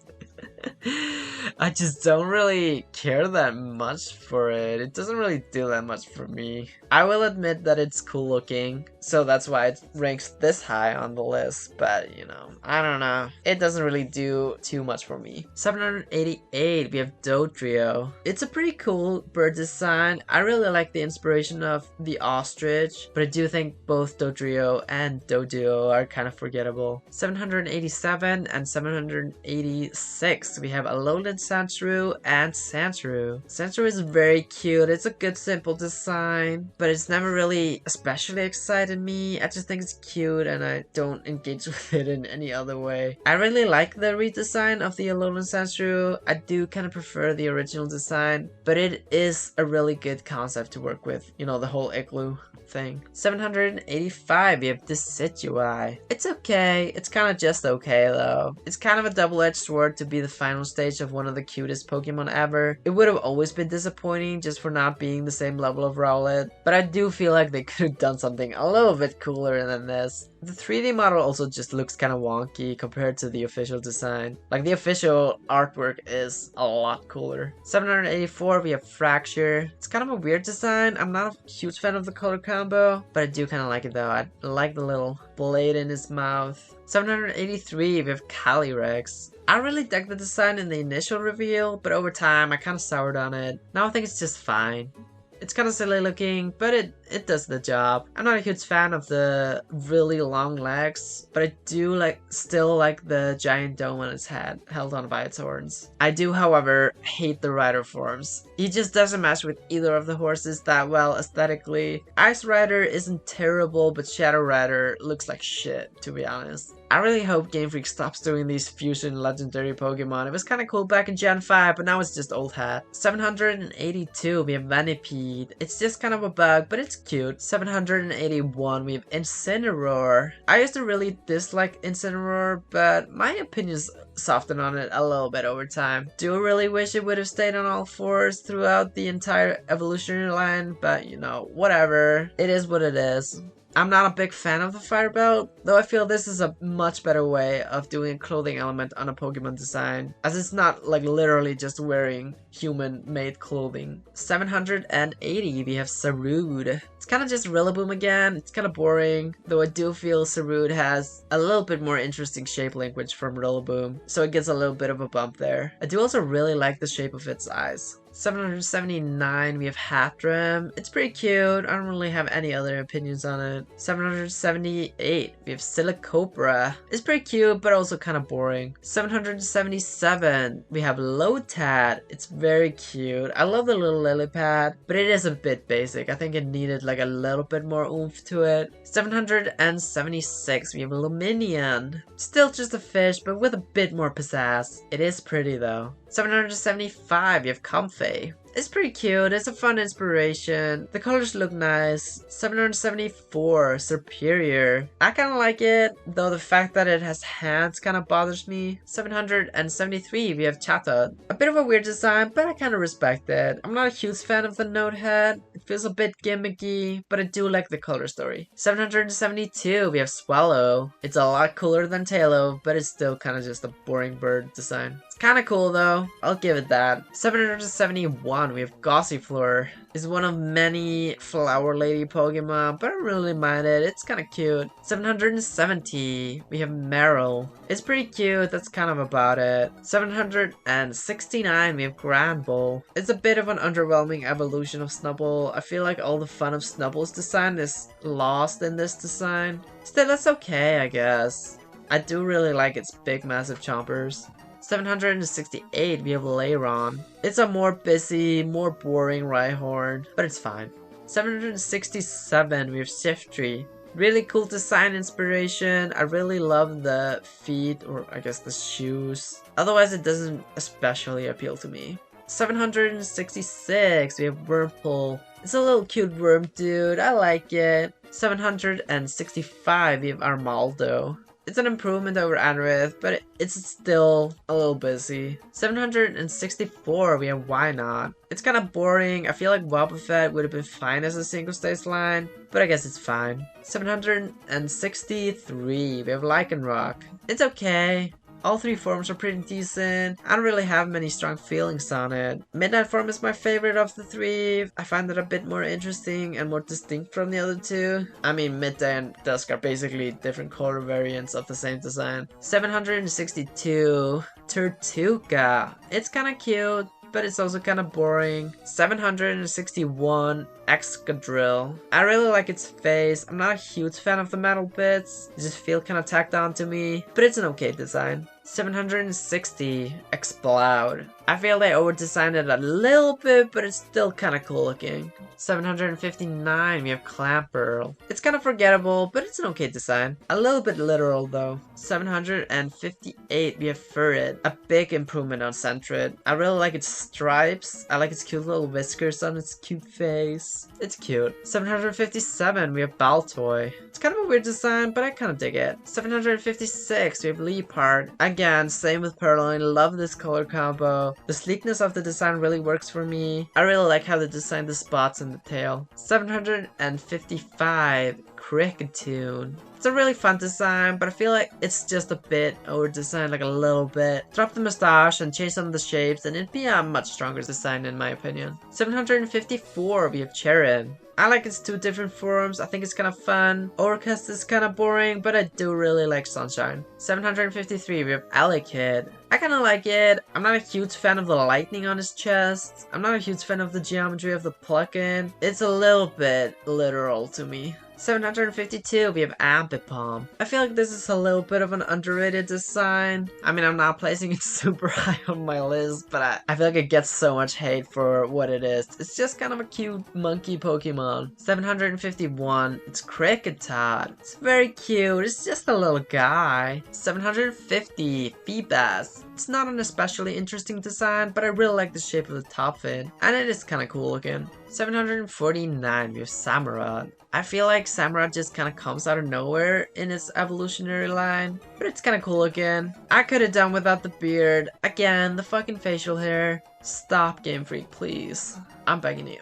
I just don't really care that much for it. It doesn't really do that much for me. I will admit that it's cool looking, so that's why it ranks this high on the list, but you know, I don't know. It doesn't really do too much for me. 788, we have Dodrio. It's a pretty cool bird design. I really like the inspiration of the ostrich, but I do think both Dodrio and Doduo are kind of forgettable. 787 and 786, we have Alolan Sandshrew and Sandshrew. Sandshrew is very cute. It's a good simple design, but it's never really especially excited me. I just think it's cute and I don't engage with it in any other way. I really like the redesign of the Alolan Sandshrew. I do kind of prefer the original design, but it is a really good concept to work with. You know, the whole igloo thing. 785, we have Decidueye. It's okay. It's kind of just okay though. It's kind of a double-edged sword to be the final stage of one of the cutest Pokemon ever. It would have always been disappointing just for not being the same level of Rowlet, but I do feel like they could have done something a little bit cooler than this. The 3D model also just looks kind of wonky compared to the official design. Like, the official artwork is a lot cooler. 784, we have Fracture. It's kind of a weird design. I'm not a huge fan of the color combo, but I do kind of like it though. I like the little blade in his mouth. 783, we have Calyrex. I really dug the design in the initial reveal, but over time I kind of soured on it. Now I think it's just fine. It's kind of silly looking, but it does the job. I'm not a huge fan of the really long legs, but I do still like the giant dome on its head, held on by its horns. I do, however, hate the rider forms. He just doesn't match with either of the horses that well aesthetically. Ice Rider isn't terrible, but Shadow Rider looks like shit, to be honest. I really hope Game Freak stops doing these fusion legendary Pokemon. It was kind of cool back in Gen 5, but now it's just old hat. 782, we have Venipede. It's just kind of a bug, but it's cute. 781, we have Incineroar. I used to really dislike Incineroar, but my opinions softened on it a little bit over time. Do really wish it would have stayed on all fours throughout the entire evolutionary line, but you know, whatever. It is what it is. I'm not a big fan of the fire belt, though I feel this is a much better way of doing a clothing element on a Pokemon design, as it's not like literally just wearing human-made clothing. 780, we have Sarude. It's kind of just Rillaboom again. It's kind of boring, though I do feel Sarude has a little bit more interesting shape language from Rillaboom, so it gets a little bit of a bump there. I do also really like the shape of its eyes. 779, we have Hattrem. It's pretty cute. I don't really have any other opinions on it. 778, we have Silicopra. It's pretty cute, but also kind of boring. 777, we have Lotad. It's very cute. I love the little lily pad, but it is a bit basic. I think it needed like a little bit more oomph to it. 776, we have Luminion. Still just a fish, but with a bit more pizzazz. It is pretty though. 775, you have Comfey. It's pretty cute, it's a fun inspiration, the colors look nice. 774, Superior. I kinda like it, though the fact that it has hands kinda bothers me. 773, we have Chatot. A bit of a weird design, but I kinda respect it. I'm not a huge fan of the note head, it feels a bit gimmicky, but I do like the color story. 772, we have Swallow. It's a lot cooler than Tailo, but it's still kinda just a boring bird design. It's kinda cool though, I'll give it that. 771, we have Gossifleur. It's one of many flower lady Pokemon, but I don't really mind it. It's kind of cute. 770, we have Meryl. It's pretty cute, that's kind of about it. 769, we have Granbull. It's a bit of an underwhelming evolution of Snubbull. I feel like all the fun of Snubbull's design is lost in this design. Still, that's okay, I guess. I do really like its big, massive chompers. 768, we have Lairon. It's a more busy, more boring Rhyhorn, but it's fine. 767, we have Shiftry. Really cool design inspiration. I really love the feet, or I guess the shoes. Otherwise, it doesn't especially appeal to me. 766, we have Wurmple. It's a little cute worm dude, I like it. 765, we have Armaldo. It's an improvement over Anorith, but it's still a little busy. 764, we have Why Not. It's kind of boring. I feel like Wobbuffet would have been fine as a single stage line, but I guess it's fine. 763, we have Lycanroc. It's okay. All three forms are pretty decent. I don't really have many strong feelings on it. Midnight form is my favorite of the three. I find it a bit more interesting and more distinct from the other two. I mean, Midday and Dusk are basically different color variants of the same design. 762, Turtuga. It's kind of cute, but it's also kind of boring. 761, Excadrill. I really like its face. I'm not a huge fan of the metal bits. They just feel kind of tacked on to me, but it's an okay design. 760, Exploud. I feel they over-designed it a little bit, but it's still kind of cool looking. 759, we have Clamperl. It's kind of forgettable, but it's an okay design. A little bit literal though. 758, we have Furret. A big improvement on Sentret. I really like its stripes. I like its cute little whiskers on its cute face. It's cute. 757, we have Baltoy. It's kind of a weird design, but I kind of dig it. 756, we have Leopard. Again, same with Purloin. Love this color combo. The sleekness of the design really works for me. I really like how they designed the spots in the tail. 755, Kricketune. It's a really fun design, but I feel like it's just a bit over-designed, like a little bit. Drop the mustache and change some of the shapes, and it'd be a much stronger design in my opinion. 754, we have Cherin. I like its two different forms. I think it's kind of fun. Overcast is kind of boring, but I do really like Sunshine. 753, we have Elekid. I kind of like it. I'm not a huge fan of the lightning on his chest. I'm not a huge fan of the geometry of the plugin. It's a little bit literal to me. 752, we have Ambipom. I feel like this is a little bit of an underrated design. I mean, I'm not placing it super high on my list, but I feel like it gets so much hate for what it is. It's just kind of a cute monkey Pokemon. 751, it's Kricketot. It's very cute, it's just a little guy. 750, Feebas. It's not an especially interesting design, but I really like the shape of the top fin, and it is kind of cool looking. 749, we have Samurott. I feel like Samurott just kind of comes out of nowhere in its evolutionary line, but it's kind of cool looking. I could have done without the beard. Again, the fucking facial hair. Stop, Game Freak, please. I'm begging you.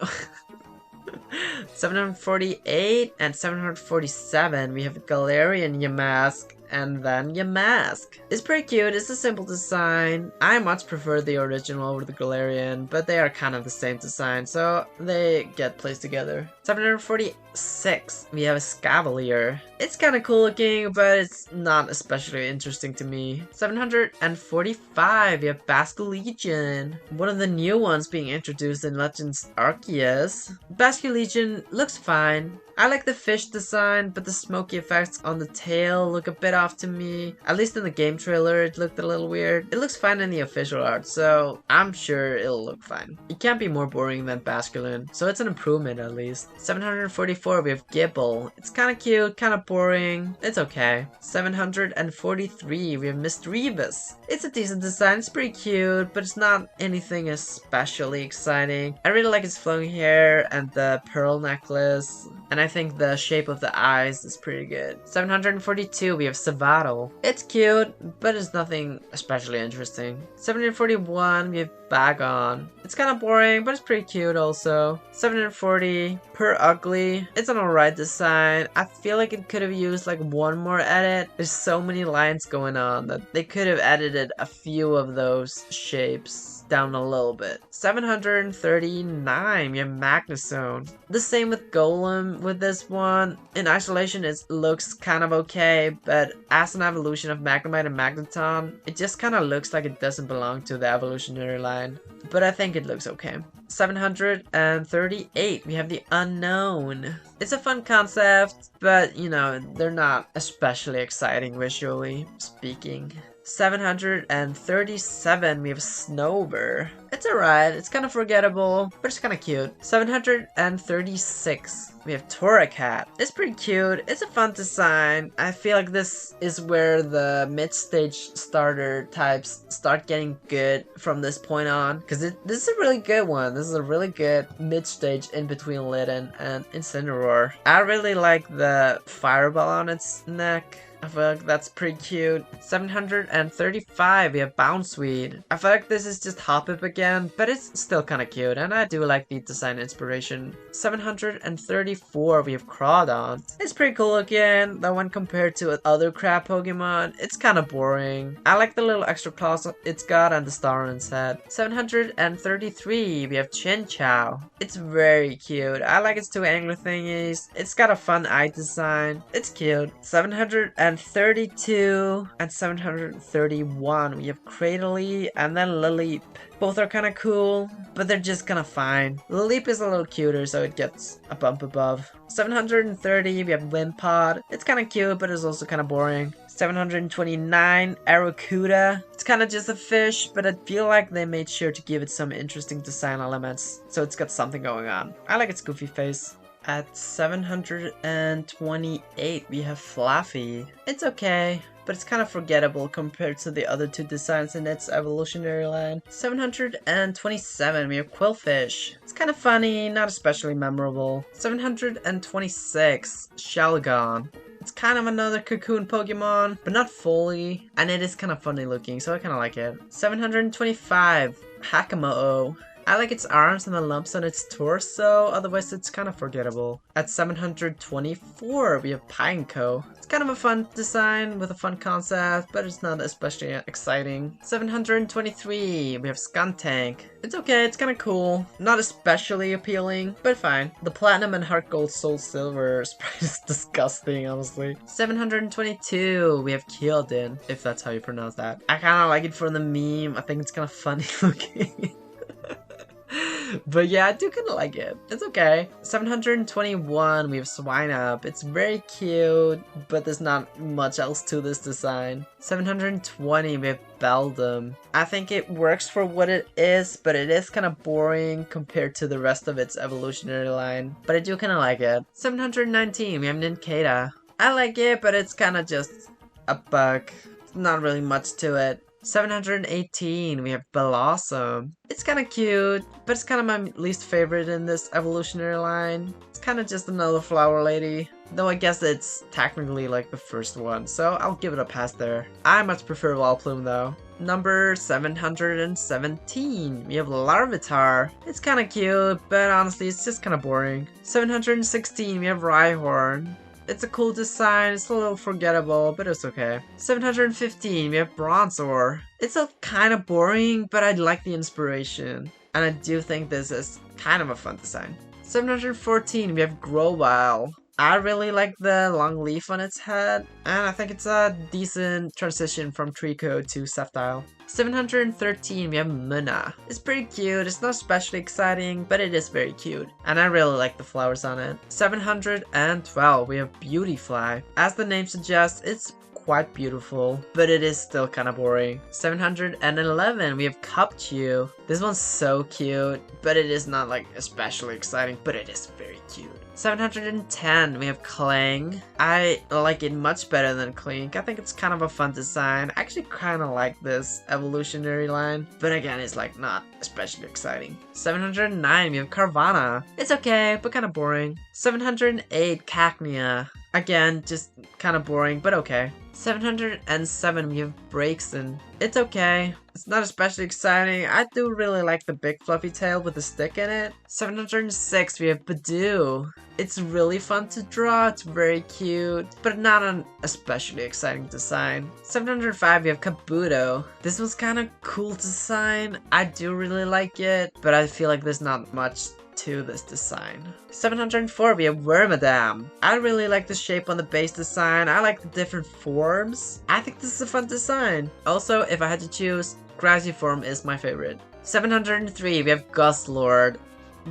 748 and 747, we have Galarian Yamask. And then Yamask. It's pretty cute, it's a simple design. I much prefer the original over the Galarian, but they are kind of the same design, so they get placed together. 746, we have a Scavalier. It's kind of cool looking, but it's not especially interesting to me. 745, we have Basculegion. One of the new ones being introduced in Legends Arceus. Basculegion looks fine. I like the fish design, but the smoky effects on the tail look a bit off to me. At least in the game trailer, it looked a little weird. It looks fine in the official art, so I'm sure it'll look fine. It can't be more boring than Basculin, so it's an improvement at least. 744, we have Gibble. It's kind of cute, kind of boring. It's okay. 743, we have Misdreavus. It's a decent design, it's pretty cute, but it's not anything especially exciting. I really like its flowing hair and the pearl necklace. And I think the shape of the eyes is pretty good. 742, we have Savato. It's cute, but it's nothing especially interesting. 741, we have Bagon. It's kind of boring, but it's pretty cute also. 740, Per Ugly. It's an alright design. I feel like it could have used like one more edit. There's so many lines going on that they could have edited a few of those shapes down a little bit. 739, we have Magnezone. The same with Golem with this one. In isolation, it looks kind of okay, but as an evolution of Magnemite and Magneton, it just kind of looks like it doesn't belong to the evolutionary line. But I think it looks okay. 738, we have the Unknown. It's a fun concept, but you know, they're not especially exciting visually speaking. 737, we have Snover. It's alright, it's kind of forgettable, but it's kind of cute. 736, we have Torracat. It's pretty cute, it's a fun design. I feel like this is where the mid-stage starter types start getting good from this point on, because this is a really good one. This is a really good mid-stage in between Litten and Incineroar. I really like the fireball on its neck. I feel like that's pretty cute. 735, we have Bounsweed. I feel like this is just Hoppip again, but it's still kind of cute, and I do like the design inspiration. 734, we have Crawdon. It's pretty cool again, though when compared to other crab Pokemon, it's kind of boring. I like the little extra claws it's got and the star on its head. 733, we have Chinchou. It's very cute. I like its two angler thingies. It's got a fun eye design. It's cute. 732 and 731, we have Cradily and then Lileep. Both are kind of cool, but they're just kind of fine. Lileep is a little cuter, so it gets a bump above. 730, we have Wimpod. It's kind of cute, but it's also kind of boring. 729, Arrokuda. It's kind of just a fish, but I feel like they made sure to give it some interesting design elements, so it's got something going on. I like its goofy face. At 728, we have Fluffy. It's okay, but it's kind of forgettable compared to the other two designs in its evolutionary line. 727, we have Quillfish. It's kind of funny, not especially memorable. 726, Shelgon. It's kind of another cocoon Pokemon, but not fully, and it is kind of funny looking, so I kind of like it. 725, Hakamo-o. I like its arms and the lumps on its torso, otherwise it's kind of forgettable. At 724, we have Pineco. It's kind of a fun design with a fun concept, but it's not especially exciting. 723, we have Skuntank. It's okay, it's kind of cool. Not especially appealing, but fine. The Platinum and Heart Gold Soul Silver sprite is disgusting, honestly. 722, we have Kyodin, if that's how you pronounce that. I kind of like it for the meme. I think it's kind of funny looking. But yeah, I do kind of like it. It's okay. 721, we have Swine Up. It's very cute, but there's not much else to this design. 720, we have Beldum. I think it works for what it is, but it is kind of boring compared to the rest of its evolutionary line. But I do kind of like it. 719, we have Non-commital. I like it, but it's kind of just a bug. Not really much to it. 718, we have Blossom. It's kind of cute, but it's kind of my least favorite in this evolutionary line. It's kind of just another flower lady. Though I guess it's technically like the first one, so I'll give it a pass there. I much prefer Wildplume though. Number 717, we have Larvitar. It's kind of cute, but honestly it's just kind of boring. 716, we have Rhyhorn. It's a cool design, it's a little forgettable, but it's okay. 715, we have Bronzor. It's a kind of boring, but I like the inspiration. And I do think this is kind of a fun design. 714, we have Grovyle. I really like the long leaf on its head, and I think it's a decent transition from Trico to Sceptile. 713, we have Munna. It's pretty cute, it's not especially exciting, but it is very cute, and I really like the flowers on it. 712, we have Beautyfly. As the name suggests, it's quite beautiful, but it is still kind of boring. 711, we have Cupchew. This one's so cute, but it is not like especially exciting, but it is very cute. 710, we have Clang. I like it much better than Clink. I think it's kind of a fun design. I actually kind of like this evolutionary line, but again, it's like not especially exciting. 709, we have Carvana. It's okay, but kind of boring. 708, Cacnea. Again, just kind of boring, but okay. 707, we have Braixen. It's okay. It's not especially exciting. I do really like the big fluffy tail with the stick in it. 706, we have Badoo. It's really fun to draw. It's very cute, but not an especially exciting design. 705, we have Kabuto. This was kind of cool design. I do really like it, but I feel like there's not much to this design. 704, we have Wormadam. I really like the shape on the base design. I like the different forms. I think this is a fun design. Also, if I had to choose, Grassy form is my favorite. 703, we have Guzzlord.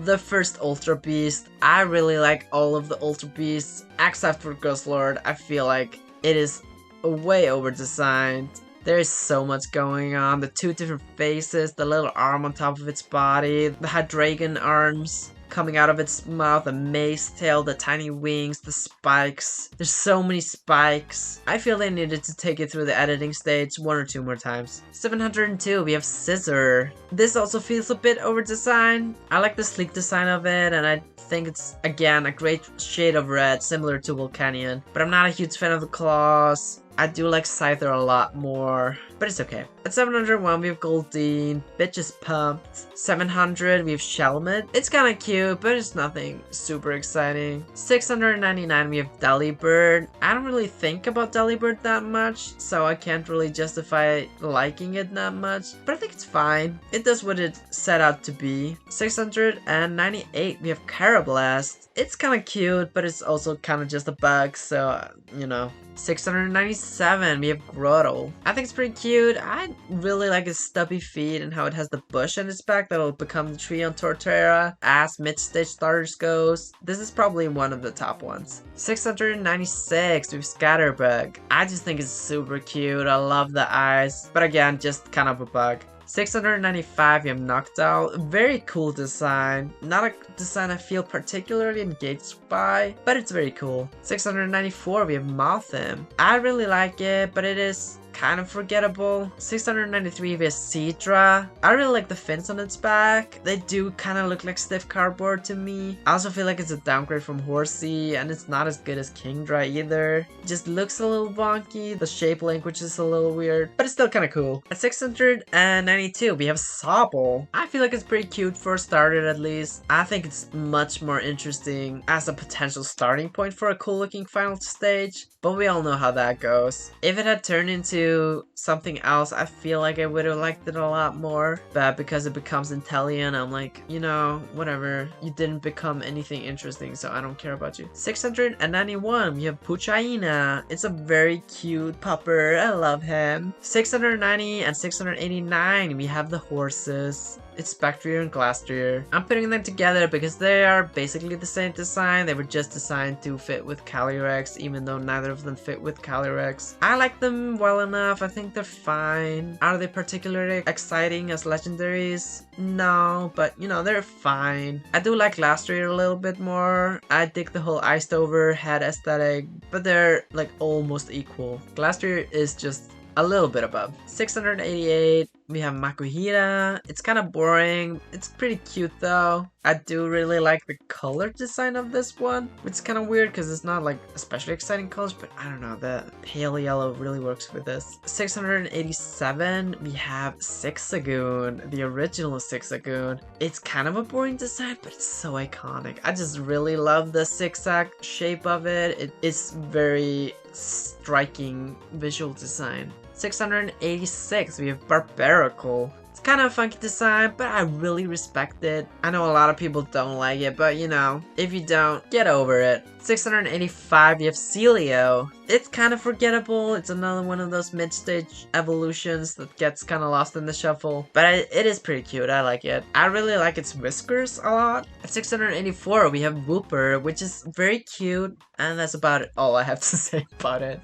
The first Ultra Beast. I really like all of the Ultra Beasts, except for Guzzlord. I feel like it is way over designed. There is so much going on. The two different faces, the little arm on top of its body, the Hydreigon arms coming out of its mouth, the mace tail, the tiny wings, the spikes. There's so many spikes. I feel they needed to take it through the editing stage 1 or 2 more times. 702, we have Scissor. This also feels a bit over designed. I like the sleek design of it, and I think it's, again, a great shade of red, similar to Volcanion. But I'm not a huge fan of the claws. I do like Scyther a lot more, but it's okay. At 701, we have Goldeen. Bitch is pumped. 700, we have Shelmet. It's kind of cute, but it's nothing super exciting. 699, we have Delibird. I don't really think about Delibird that much, so I can't really justify liking it that much, but I think it's fine. It does what it set out to be. 698, we have Carablast. It's kind of cute, but it's also kind of just a bug, so, you know. 697, we have Grotto. I think it's pretty cute. I really like its stubby feet and how it has the bush on its back that'll become the tree on Torterra as mid-stage starters goes. This is probably one of the top ones. 696, we have Scatterbug. I just think it's super cute. I love the eyes, but again, just kind of a bug. 695, we have Noctowl. Very cool design. Not a design I feel particularly engaged by, but it's very cool. 694, we have Mothim. I really like it, but it is kind of forgettable. 693, we have Seadra. I really like the fins on its back. They do kind of look like stiff cardboard to me. I also feel like it's a downgrade from Horsey, and it's not as good as Kingdra either. It just looks a little wonky. The shape language is a little weird, but it's still kind of cool. At 692, we have Sobble. I feel like it's pretty cute for a starter at least. I think it's much more interesting as a potential starting point for a cool looking final stage, but we all know how that goes. If it had turned into something else, I feel like I would have liked it a lot more, but because it becomes Inteleon, I'm like, you know, whatever. You didn't become anything interesting, so I don't care about you. 691, we have Puchaina. It's a very cute pupper. I love him. 690 and 689, we have the horses. It's Spectrier and Glastrier. I'm putting them together because they are basically the same design. They were just designed to fit with Calyrex, even though neither of them fit with Calyrex. I like them well enough. I think they're fine. Are they particularly exciting as legendaries? No, but you know, they're fine. I do like Glastrier a little bit more. I dig the whole iced over head aesthetic, but they're like almost equal. Glastrier is just a little bit above. 688, we have Makuhita. It's kind of boring. It's pretty cute though. I do really like the color design of this one, which is kind of weird because it's not like especially exciting colors, but I don't know, the pale yellow really works with this. 687, we have Zigzagoon, the original Zigzagoon. It's kind of a boring design, but it's so iconic. I just really love the zigzag shape of it. It's very striking visual design. 686, we have Barbaracle. It's kind of a funky design, but I really respect it. I know a lot of people don't like it, but you know, if you don't, get over it. 685, you have Celio. It's kind of forgettable. It's another one of those mid-stage evolutions that gets kind of lost in the shuffle, but it is pretty cute. I like it. I really like its whiskers a lot. At 684, we have Wooper, which is very cute, and that's about all I have to say about it.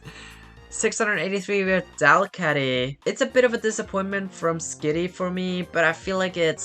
683, we have Delcatty. It's a bit of a disappointment from Skitty for me, but I feel like it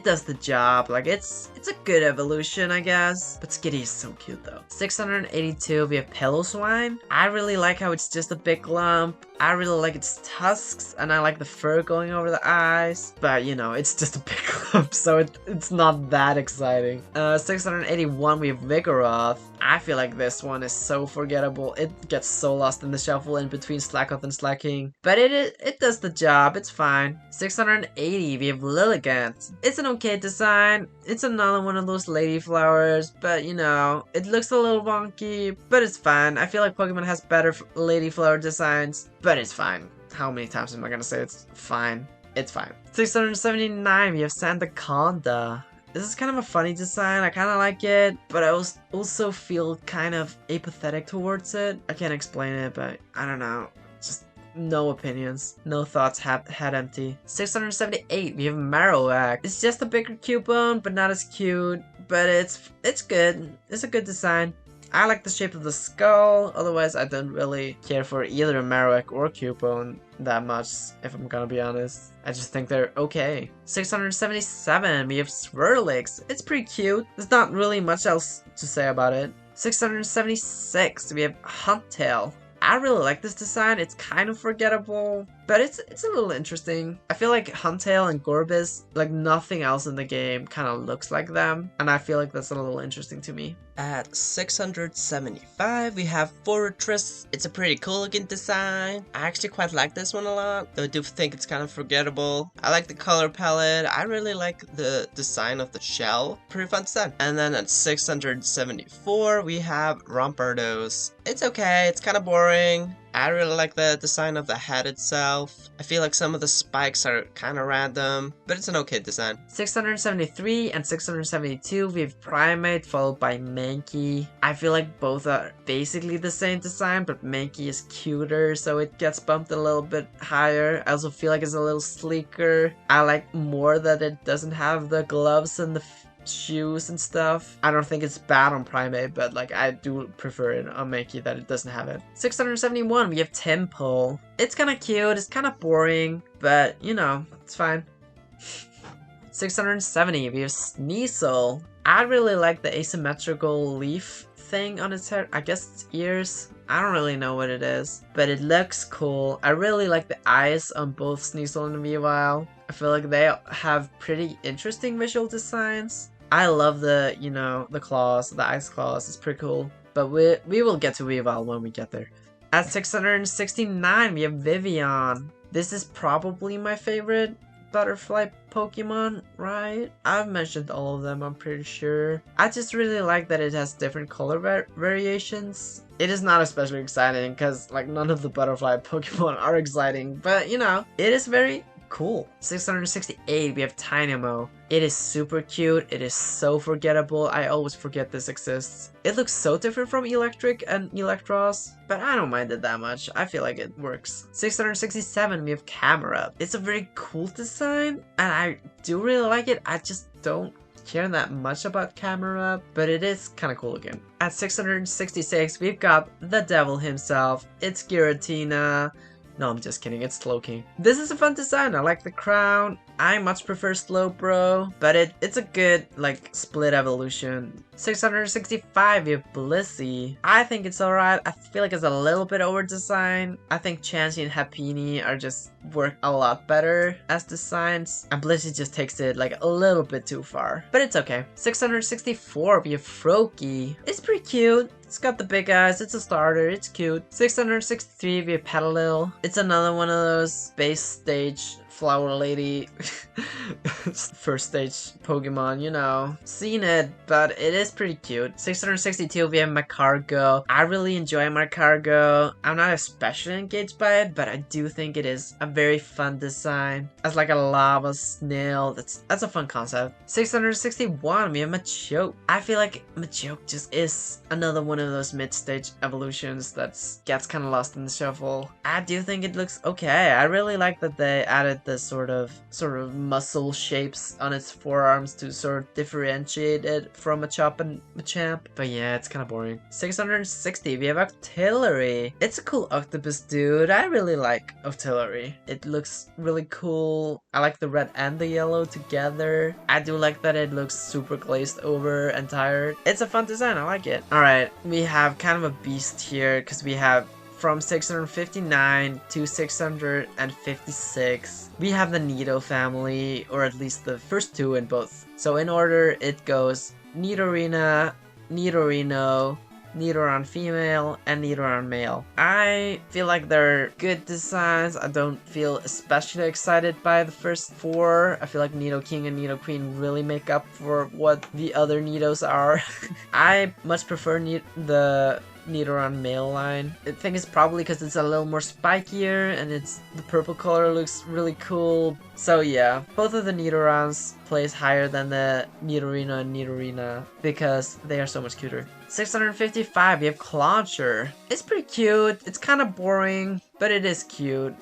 does the job. Like it's a good evolution, I guess. But Skitty is so cute though. 682, we have Piloswine. I really like how it's just a big lump. I really like its tusks, and I like the fur going over the eyes. But you know, it's just a big lump, so it's not that exciting. 681, we have Vigoroth. I feel like this one is so forgettable. It gets so lost in the shuffle in between Slackoth and Slacking. But it does the job, it's fine. 680, we have Lilligant. It's an okay design. It's another one of those lady flowers, but you know, it looks a little wonky, but it's fine. I feel like Pokemon has better lady flower designs, but it's fine. How many times am I gonna say it's fine? It's fine. 679, we have Sandaconda. This is kind of a funny design. I kind of like it, but I also feel kind of apathetic towards it. I can't explain it, but I don't know. Just no opinions. No thoughts, head empty. 678, we have Marowak. It's just a bigger Cubone, but not as cute. But it's good. It's a good design. I like the shape of the skull, otherwise I don't really care for either Marowak or Cubone that much, if I'm gonna be honest. I just think they're okay. 677, we have Swirlix. It's pretty cute. There's not really much else to say about it. 676, we have Huntail. I really like this design. It's kind of forgettable, but it's a little interesting. I feel like Huntail and Gorbis, like nothing else in the game kind of looks like them, and I feel like that's a little interesting to me. At 675, we have Fortress. It's a pretty cool looking design. I actually quite like this one a lot, though I do think it's kind of forgettable. I like the color palette. I really like the design of the shell. Pretty fun design. And then at 674, we have Rampardos. It's okay. It's kind of boring. I really like the design of the head itself. I feel like some of the spikes are kind of random, but it's an okay design. 673 and 672, we have Primate followed by Mankey. I feel like both are basically the same design, but Mankey is cuter, so it gets bumped a little bit higher. I also feel like it's a little sleeker. I like more that it doesn't have the gloves and the shoes and stuff. I don't think it's bad on Primate, but like I do prefer it on Mankey that it doesn't have it. 671, we have Temple. It's kind of cute, it's kind of boring, but you know, it's fine. 670, we have Sneasel. I really like the asymmetrical leaf thing on its head. I guess it's ears. I don't really know what it is, but it looks cool. I really like the eyes on both Sneasel and Weavile. I feel like they have pretty interesting visual designs. I love the, you know, the claws, the ice claws. It's pretty cool. But we will get to Weavile when we get there. At 669, we have Vivian. This is probably my favorite butterfly Pokemon, right? I've mentioned all of them, I'm pretty sure. I just really like that it has different color variations. It is not especially exciting because like none of the butterfly Pokemon are exciting, but you know, it is very Cool. 668, we have Tynamo. It is super cute. It is so forgettable. I always forget this exists. It looks so different from Electric and Electros, but I don't mind it that much. I feel like it works. 667, we have Camera. It's a very cool design, and I do really like it. I just don't care that much about Camera, but it is kind of cool looking. At 666, we've got the devil himself. It's Giratina. No, I'm just kidding, it's Slowking. This is a fun design, I like the crown. I much prefer Slowbro, but it's a good, like, split evolution. 665, we have Blissey. I think it's alright. I feel like it's a little bit over-designed. I think Chansey and Happiny are just work a lot better as designs. And Blissey just takes it, like, a little bit too far. But it's okay. 664, we have Froakie. It's pretty cute. It's got the big eyes, it's a starter, it's cute. 663, we have Petalil. It's another one of those base stage flower lady first stage Pokemon, you know. Seen it, but it is pretty cute. 662, we have Macargo. I really enjoy Macargo. I'm not especially engaged by it, but I do think it is a very fun design. As like a lava snail, that's a fun concept. 661, we have Machoke. I feel like Machoke just is another one of those mid-stage evolutions that gets kind of lost in the shuffle. I do think it looks okay. I really like that they added the sort of muscle shapes on its forearms to sort of differentiate it from Machop and Machamp. But yeah, it's kind of boring. 660, we have Octillery. It's a cool octopus dude. I really like Octillery. It looks really cool. I like the red and the yellow together. I do like that it looks super glazed over and tired. It's a fun design. I like it. Alright, we have kind of a beast here because we have from 659 to 656, we have the Nido family, or at least the first two in both. So in order, it goes Nidorina, Nidorino, Nidoran female, and Nidoran male. I feel like they're good designs. I don't feel especially excited by the first four. I feel like Nidoking and Nidoqueen really make up for what the other Nidos are. I much prefer the Nidoran male line. I think it's probably because it's a little more spikier and the purple color looks really cool. So yeah, both of the Nidorans place higher than the Nidorino and Nidorina because they are so much cuter. 655, we have Clauncher. It's pretty cute. It's kind of boring, but it is cute.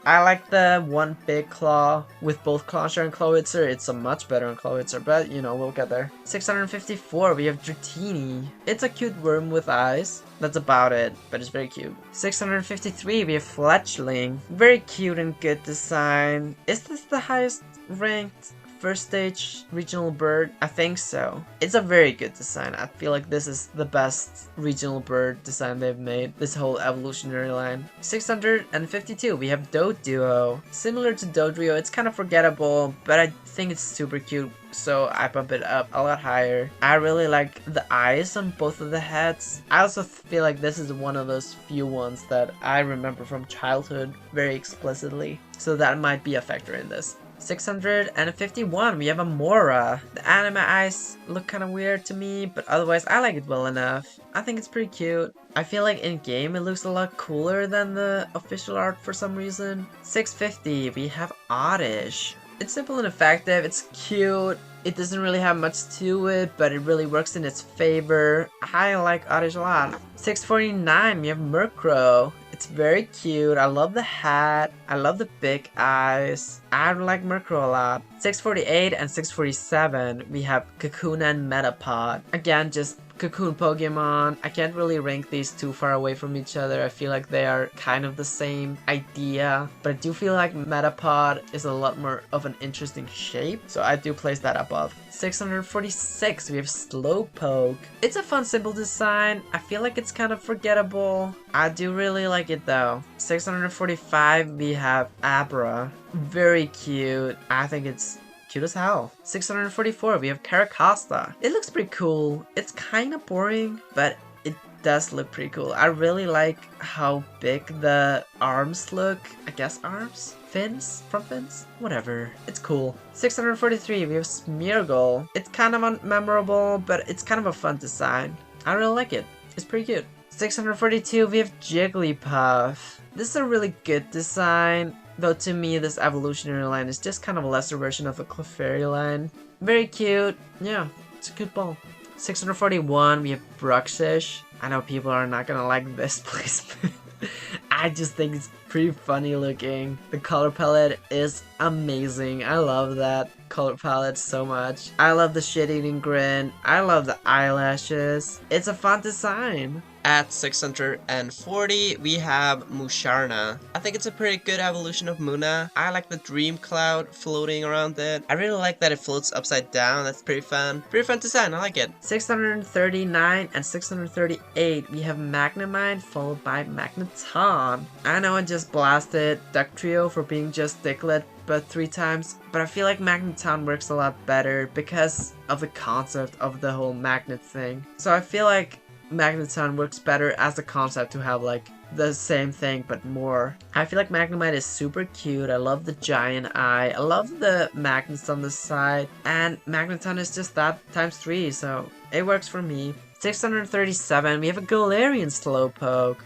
I like the one big claw with both Clauncher and Clawitzer. It's a much better on Clawitzer, but you know, we'll get there. 654, we have Dratini. It's a cute worm with eyes. That's about it, but it's very cute. 653, we have Fletchling. Very cute and good design. Is this the highest ranked first stage regional bird? I think so. It's a very good design. I feel like this is the best regional bird design they've made, this whole evolutionary line. 652, we have Doduo. Similar to Dodrio, it's kind of forgettable, but I think it's super cute, so I bump it up a lot higher. I really like the eyes on both of the heads. I also feel like this is one of those few ones that I remember from childhood very explicitly, so that might be a factor in this. 651, we have Amora. The anime eyes look kind of weird to me, but otherwise I like it well enough. I think it's pretty cute. I feel like in game it looks a lot cooler than the official art for some reason. 650, we have Oddish. It's simple and effective, it's cute. It doesn't really have much to it, but it really works in its favor. I like Oddish a lot. 649, we have Murkrow. It's very cute. I love the hat. I love the big eyes. I like Murkrow a lot. 648 and 647, we have Kakuna and Metapod. Again, just Cocoon Pokemon. I can't really rank these too far away from each other. I feel like they are kind of the same idea, but I do feel like Metapod is a lot more of an interesting shape, so I do place that above. 646, we have Slowpoke. It's a fun, simple design. I feel like it's kind of forgettable. I do really like it though. 645, we have Abra. Very cute. I think it's cute as hell. 644, we have Caracosta. It looks pretty cool. It's kind of boring, but it does look pretty cool. I really like how big the arms look. I guess arms? Fins? Front fins? Whatever. It's cool. 643, we have Smeargle. It's kind of unmemorable, but it's kind of a fun design. I really like it. It's pretty cute. 642, we have Jigglypuff. This is a really good design. Though to me, this evolutionary line is just kind of a lesser version of the Clefairy line. Very cute. Yeah, it's a cute ball. 641, we have Bruxish. I know people are not gonna like this placement. I just think it's pretty funny looking. The color palette is amazing. I love that color palette so much. I love the shit-eating grin. I love the eyelashes. It's a fun design. At 640, we have Musharna. I think it's a pretty good evolution of Muna. I like the dream cloud floating around it. I really like that it floats upside down. That's pretty fun. Pretty fun design. I like it. 639 and 638, we have Magnemite followed by Magneton. I know I just blasted Ductrio for being just Diglett but 3 times, but I feel like Magneton works a lot better because of the concept of the whole magnet thing. So I feel like Magneton works better as a concept to have like the same thing but more. I feel like Magnemite is super cute. I love the giant eye. I love the magnets on the side, and Magneton is just that times 3, so it works for me. 637, we have a Galarian Slowpoke.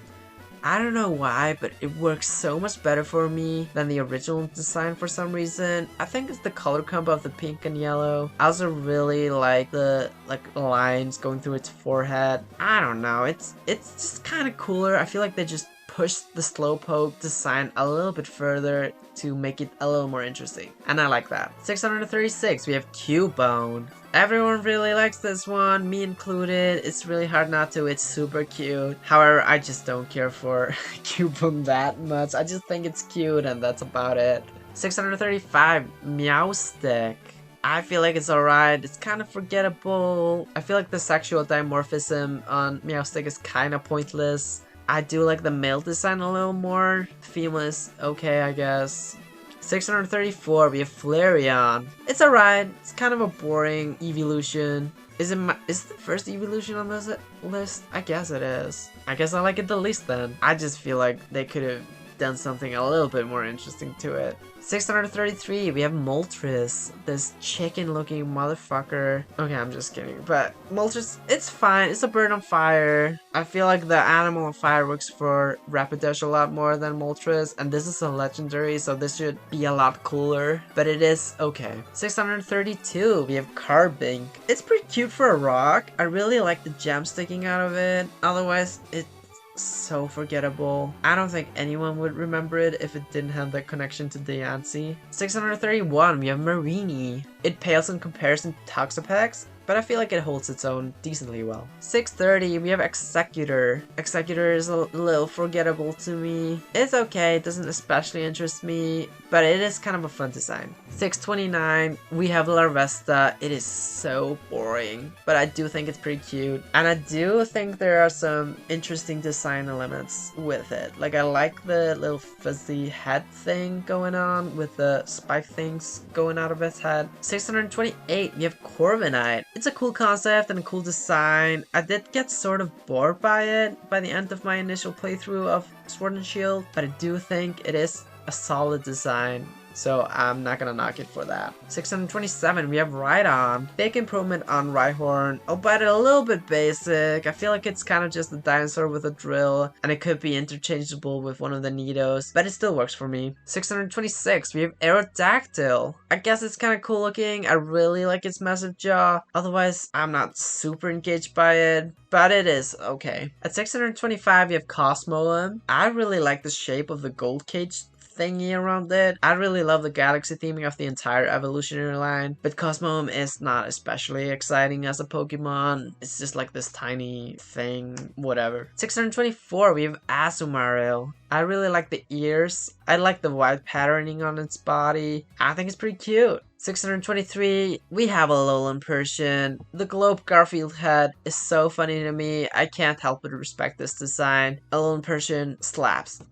I don't know why, but it works so much better for me than the original design for some reason. I think it's the color combo of the pink and yellow. I also really like the lines going through its forehead. I don't know, it's just kind of cooler. I feel like they just pushed the Slowpoke design a little bit further to make it a little more interesting, and I like that. 636, we have Cubone. Everyone really likes this one, me included. It's really hard not to, it's super cute. However, I just don't care for Cubone that much. I just think it's cute and that's about it. 635, Meowstick. I feel like it's alright, it's kind of forgettable. I feel like the sexual dimorphism on Meowstick is kind of pointless. I do like the male design a little more. Female is okay, I guess. 634, we have Flareon. It's alright. It's kind of a boring evolution. Is it the first evolution on this list? I guess it is. I guess I like it the least then. I just feel like they could have done something a little bit more interesting to it. 633, we have Moltres, this chicken-looking motherfucker. Okay, I'm just kidding, but Moltres, it's fine. It's a bird on fire. I feel like the animal on fire works for Rapidash a lot more than Moltres, and this is a legendary, so this should be a lot cooler, but it is okay. 632, we have Carbink. It's pretty cute for a rock. I really like the gem sticking out of it. Otherwise, it's so forgettable. I don't think anyone would remember it if it didn't have that connection to Diancie. 631, we have Marini. It pales in comparison to Toxapex, but I feel like it holds its own decently well. 630, we have Executor. Executor is a little forgettable to me. It's okay, it doesn't especially interest me, but it is kind of a fun design. 629, we have Larvesta. It is so boring, but I do think it's pretty cute. And I do think there are some interesting design elements with it. Like, I like the little fuzzy head thing going on with the spike things going out of its head. 628, we have Corviknight. It's a cool concept and a cool design. I did get sort of bored by it by the end of my initial playthrough of Sword and Shield, but I do think it is a solid design, so I'm not gonna knock it for that. 627, we have Rhydon. Big improvement on Rhyhorn, albeit a little bit basic. I feel like it's kind of just a dinosaur with a drill, and it could be interchangeable with one of the Nidos, but it still works for me. 626, we have Aerodactyl. I guess it's kind of cool looking. I really like its massive jaw. Otherwise, I'm not super engaged by it, but it is okay. At 625, we have Cosmoem. I really like the shape of the gold cage thingy around it. I really love the galaxy theming of the entire evolutionary line, but Cosmoem is not especially exciting as a Pokemon. It's just like this tiny thing, whatever. 624, we have Azumarill. I really like the ears. I like the white patterning on its body. I think it's pretty cute. 623, we have a Alolan Persian. The Globe Garfield head is so funny to me. I can't help but respect this design. Alolan Persian slaps.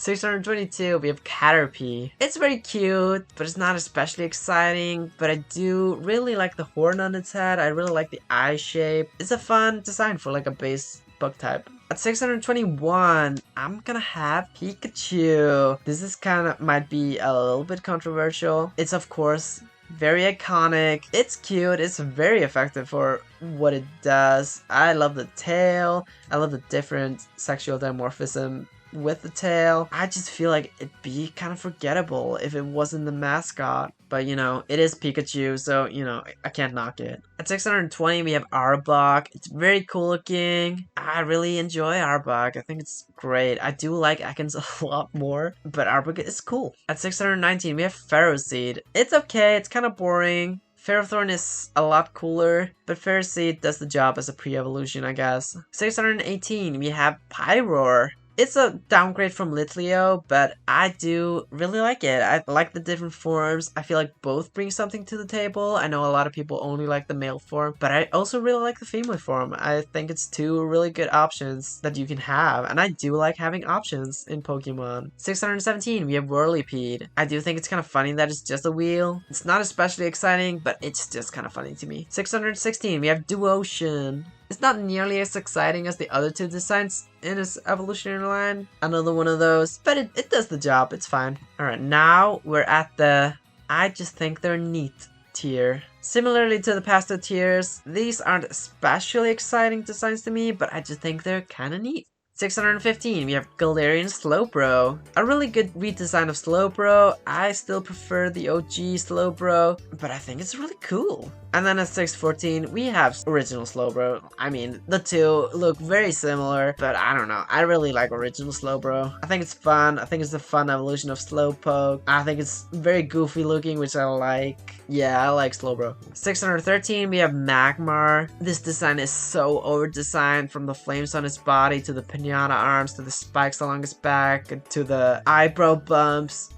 622, we have Caterpie. It's very cute, but it's not especially exciting. But I do really like the horn on its head. I really like the eye shape. It's a fun design for like a base bug type. At 621, I'm gonna have Pikachu. This is might be a little bit controversial. It's of course very iconic. It's cute. It's very effective for what it does. I love the tail. I love the different sexual dimorphism with the tail. I just feel like it'd be kind of forgettable if it wasn't the mascot. But, you know, it is Pikachu, so, you know, I can't knock it. At 620, we have Arbok. It's very cool looking. I really enjoy Arbok. I think it's great. I do like Ekans a lot more, but Arbok is cool. At 619, we have Ferroseed. It's okay. It's kind of boring. Ferrothorn is a lot cooler, but Ferroseed does the job as a pre-evolution, I guess. 618, we have Pyroar. It's a downgrade from Litleo, but I do really like it. I like the different forms. I feel like both bring something to the table. I know a lot of people only like the male form, but I also really like the female form. I think it's two really good options that you can have, and I do like having options in Pokemon. 617, we have Whirlipede. I do think it's kind of funny that it's just a wheel. It's not especially exciting, but it's just kind of funny to me. 616, we have Duocean. It's not nearly as exciting as the other two designs in its evolutionary line. Another one of those, but it does the job. It's fine. Alright, now we're at the I just think they're neat tier. Similarly to the past two tiers, these aren't especially exciting designs to me, but I just think they're kind of neat. 615, we have Galarian Slowbro. A really good redesign of Slowbro. I still prefer the OG Slowbro, but I think it's really cool. And then at 614, we have original Slowbro. I mean, the two look very similar, but I don't know. I really like original Slowbro. I think it's fun. I think it's a fun evolution of Slowpoke. I think it's very goofy looking, which I like. Yeah, I like Slowbro. 613, we have Magmar. This design is so over-designed, from the flames on its body to the pinata arms to the spikes along its back to the eyebrow bumps.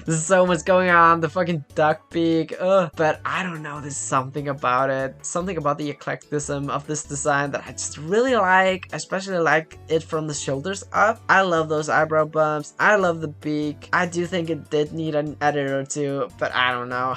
There's so much going on, the fucking duck beak, ugh. But I don't know, there's something about it. Something about the eclecticism of this design that I just really like. I especially like it from the shoulders up. I love those eyebrow bumps. I love the beak. I do think it did need an edit or two, but I don't know.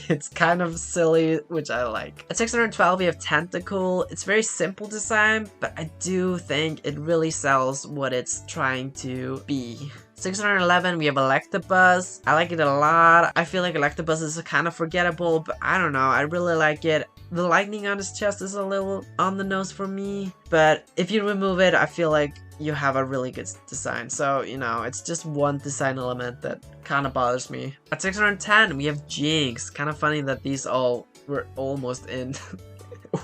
It's kind of silly, which I like. At 612, we have Tentacool. It's very simple design, but I do think it really sells what it's trying to be. 611, we have Electabuzz. I like it a lot. I feel like Electabuzz is kind of forgettable, but I don't know. I really like it. The lightning on his chest is a little on the nose for me, but if you remove it, I feel like you have a really good design. So, you know, it's just one design element that kind of bothers me. At 610, we have Jinx. Kind of funny that these all were almost in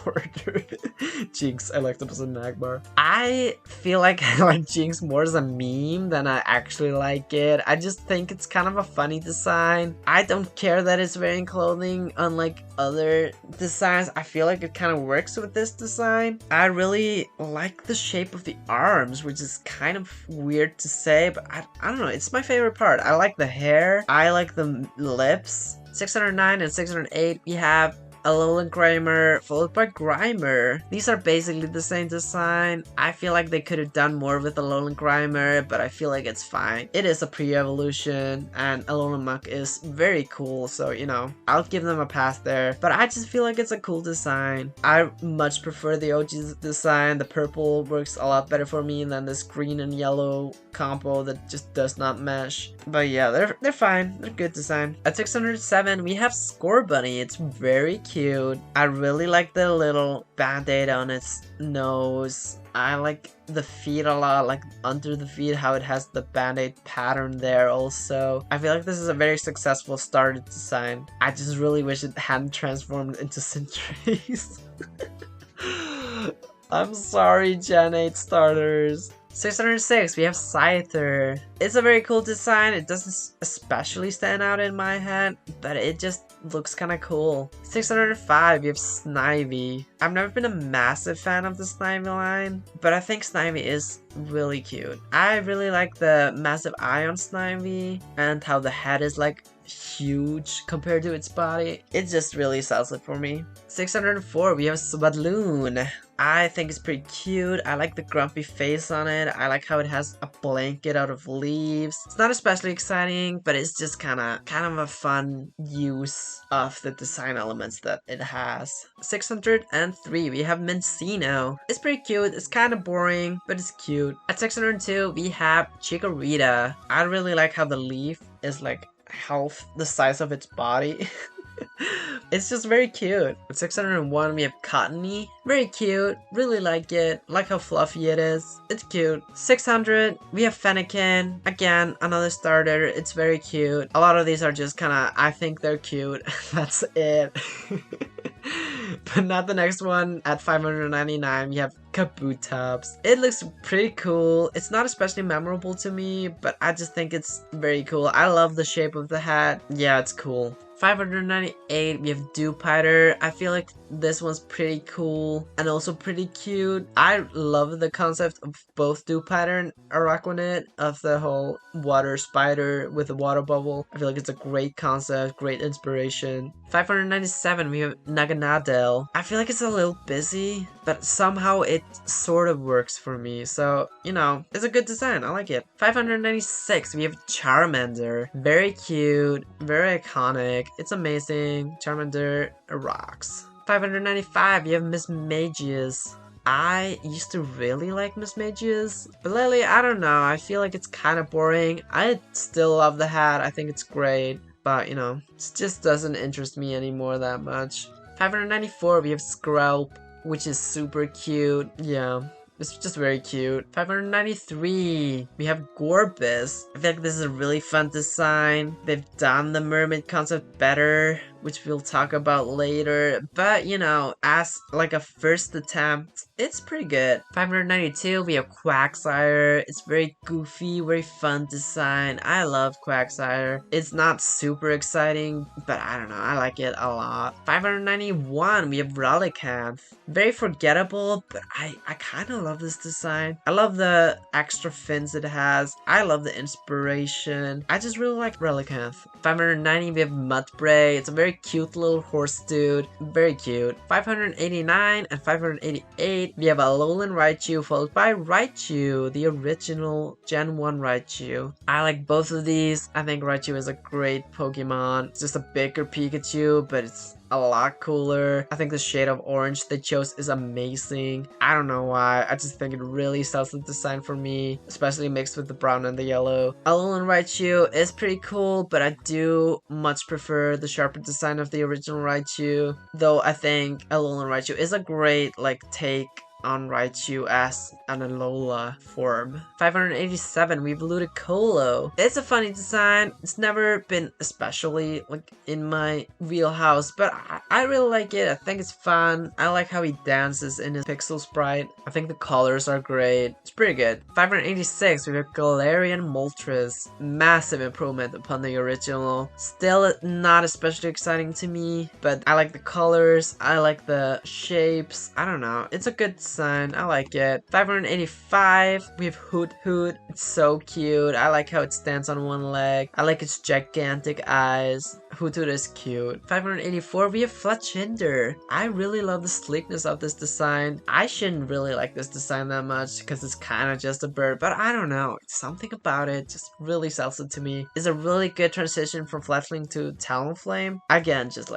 order. Jinx, Electabuzz, and Magmar. I feel like I like Jinx more as a meme than I actually like it. I just think it's kind of a funny design. I don't care that it's wearing clothing unlike other designs. I feel like it kind of works with this design. I really like the shape of the arms, which is kind of weird to say, but I don't know. It's my favorite part. I like the hair. I like the lips. 609 and 608, we have Alolan Grimer followed by Grimer. These are basically the same design. I feel like they could have done more with Alolan Grimer, but I feel like it's fine. It is a pre-evolution, and Alolan Muck is very cool, so, you know, I'll give them a pass there. But I just feel like it's a cool design. I much prefer the OG design. The purple works a lot better for me than this green and yellow combo that just does not mesh. But yeah, they're fine. They're good design. At 607, we have Scorbunny. It's very cute. I really like the little band-aid on its nose. I like the feet a lot, like under the feet, how it has the band-aid pattern there also. I feel like this is a very successful starter design. I just really wish it hadn't transformed into Cinderace. I'm sorry, Gen 8 starters. 606, we have Scyther. It's a very cool design. It doesn't especially stand out in my head, but it just looks kind of cool. 605, we have Snivy. I've never been a massive fan of the Snivy line, but I think Snivy is really cute. I really like the massive eye on Snivy and how the head is like huge compared to its body. It just really sells it for me. 604, we have Swadloon. I think it's pretty cute. I like the grumpy face on it. I like how it has a blanket out of leaves. It's not especially exciting, but it's just kind of a fun use of the design elements that it has. 603, we have Mencino. It's pretty cute. It's kind of boring, but it's cute. At 602, we have Chikorita. I really like how the leaf is like half the size of its body. It's just very cute. At 601, we have Cottony. Very cute. Really like it. Like how fluffy it is. It's cute. 600, we have Fennekin. Again, another starter. It's very cute. A lot of these are just kind of, I think they're cute. That's it. But not the next one. At 599, we have Kabutops. It looks pretty cool. It's not especially memorable to me, but I just think it's very cool. I love the shape of the hat. Yeah, it's cool. 598, we have Dewpider. I feel like this one's pretty cool and also pretty cute. I love the concept of both Dewpider and Araquanid, of the whole water spider with a water bubble. I feel like it's a great concept, great inspiration. 597, we have Naganadel. I feel like it's a little busy, but somehow it sort of works for me. So, you know, it's a good design. I like it. 596, we have Charmander. Very cute, very iconic. It's amazing. Charmander rocks. 595, you have Mismagius. I used to really like Mismagius, but lately, I don't know. I feel like it's kind of boring. I still love the hat. I think it's great, but you know, it just doesn't interest me anymore that much. 594, we have Skrelp, which is super cute. Yeah. It's just very cute. 593, we have Gorbis. I feel like this is a really fun design. They've done the mermaid concept better, which we'll talk about later. But, you know, as like a first attempt, it's pretty good. 592, we have Quagsire. It's very goofy, very fun design. I love Quagsire. It's not super exciting, but I don't know. I like it a lot. 591, we have Relicanth. Very forgettable, but I kind of love this design. I love the extra fins it has. I love the inspiration. I just really like Relicanth. 590, we have Mudbray. It's a very cute little horse dude. Very cute. 589 and 588, we have Alolan Raichu followed by Raichu, the original Gen 1 Raichu. I like both of these. I think Raichu is a great Pokemon. It's just a bigger Pikachu, but it's a lot cooler. I think the shade of orange they chose is amazing. I don't know why. I just think it really sells the design for me, especially mixed with the brown and the yellow. Alolan Raichu is pretty cool, but I do much prefer the sharper design of the original Raichu. Though I think Alolan Raichu is a great take on Raichu as an Alola form. 587, we have Ludicolo. It's a funny design. It's never been especially in my wheelhouse, but I really like it. I think it's fun. I like how he dances in his pixel sprite. I think the colors are great. It's pretty good. 586, we have Galarian Moltres. Massive improvement upon the original. Still not especially exciting to me, but I like the colors. I like the shapes. I don't know. It's a good design. I like it. 585, we have Hoot Hoot. It's so cute. I like how it stands on one leg. I like its gigantic eyes. Hoot Hoot is cute. 584, we have Fletchinder. I really love the sleekness of this design. I shouldn't really like this design that much because it's kind of just a bird, but I don't know. Something about it just really sells it to me. It's a really good transition from Fletchling to Talonflame. Again, just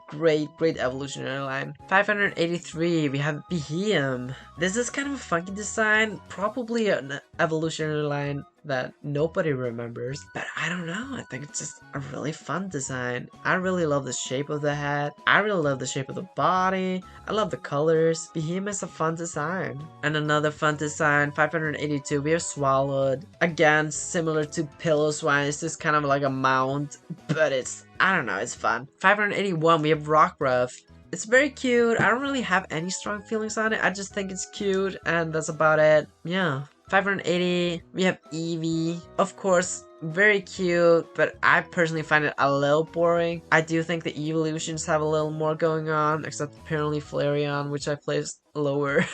great evolutionary line. 583, we have Beheeyem. This is kind of a funky design, probably an evolutionary line that nobody remembers, but I don't know. I think it's just a really fun design. I really love the shape of the hat. I really love the shape of the body. I love the colors. Beheeyem is a fun design. And another fun design, 582, we have Swallowed. Again, similar to Pillow-Swine, it's just kind of like a mount, but I don't know, it's fun. 581, we have Rockruff. It's very cute. I don't really have any strong feelings on it. I just think it's cute, and that's about it. Yeah. 580, we have Eevee. Of course, very cute, but I personally find it a little boring. I do think the evolutions have a little more going on, except apparently Flareon, which I placed lower.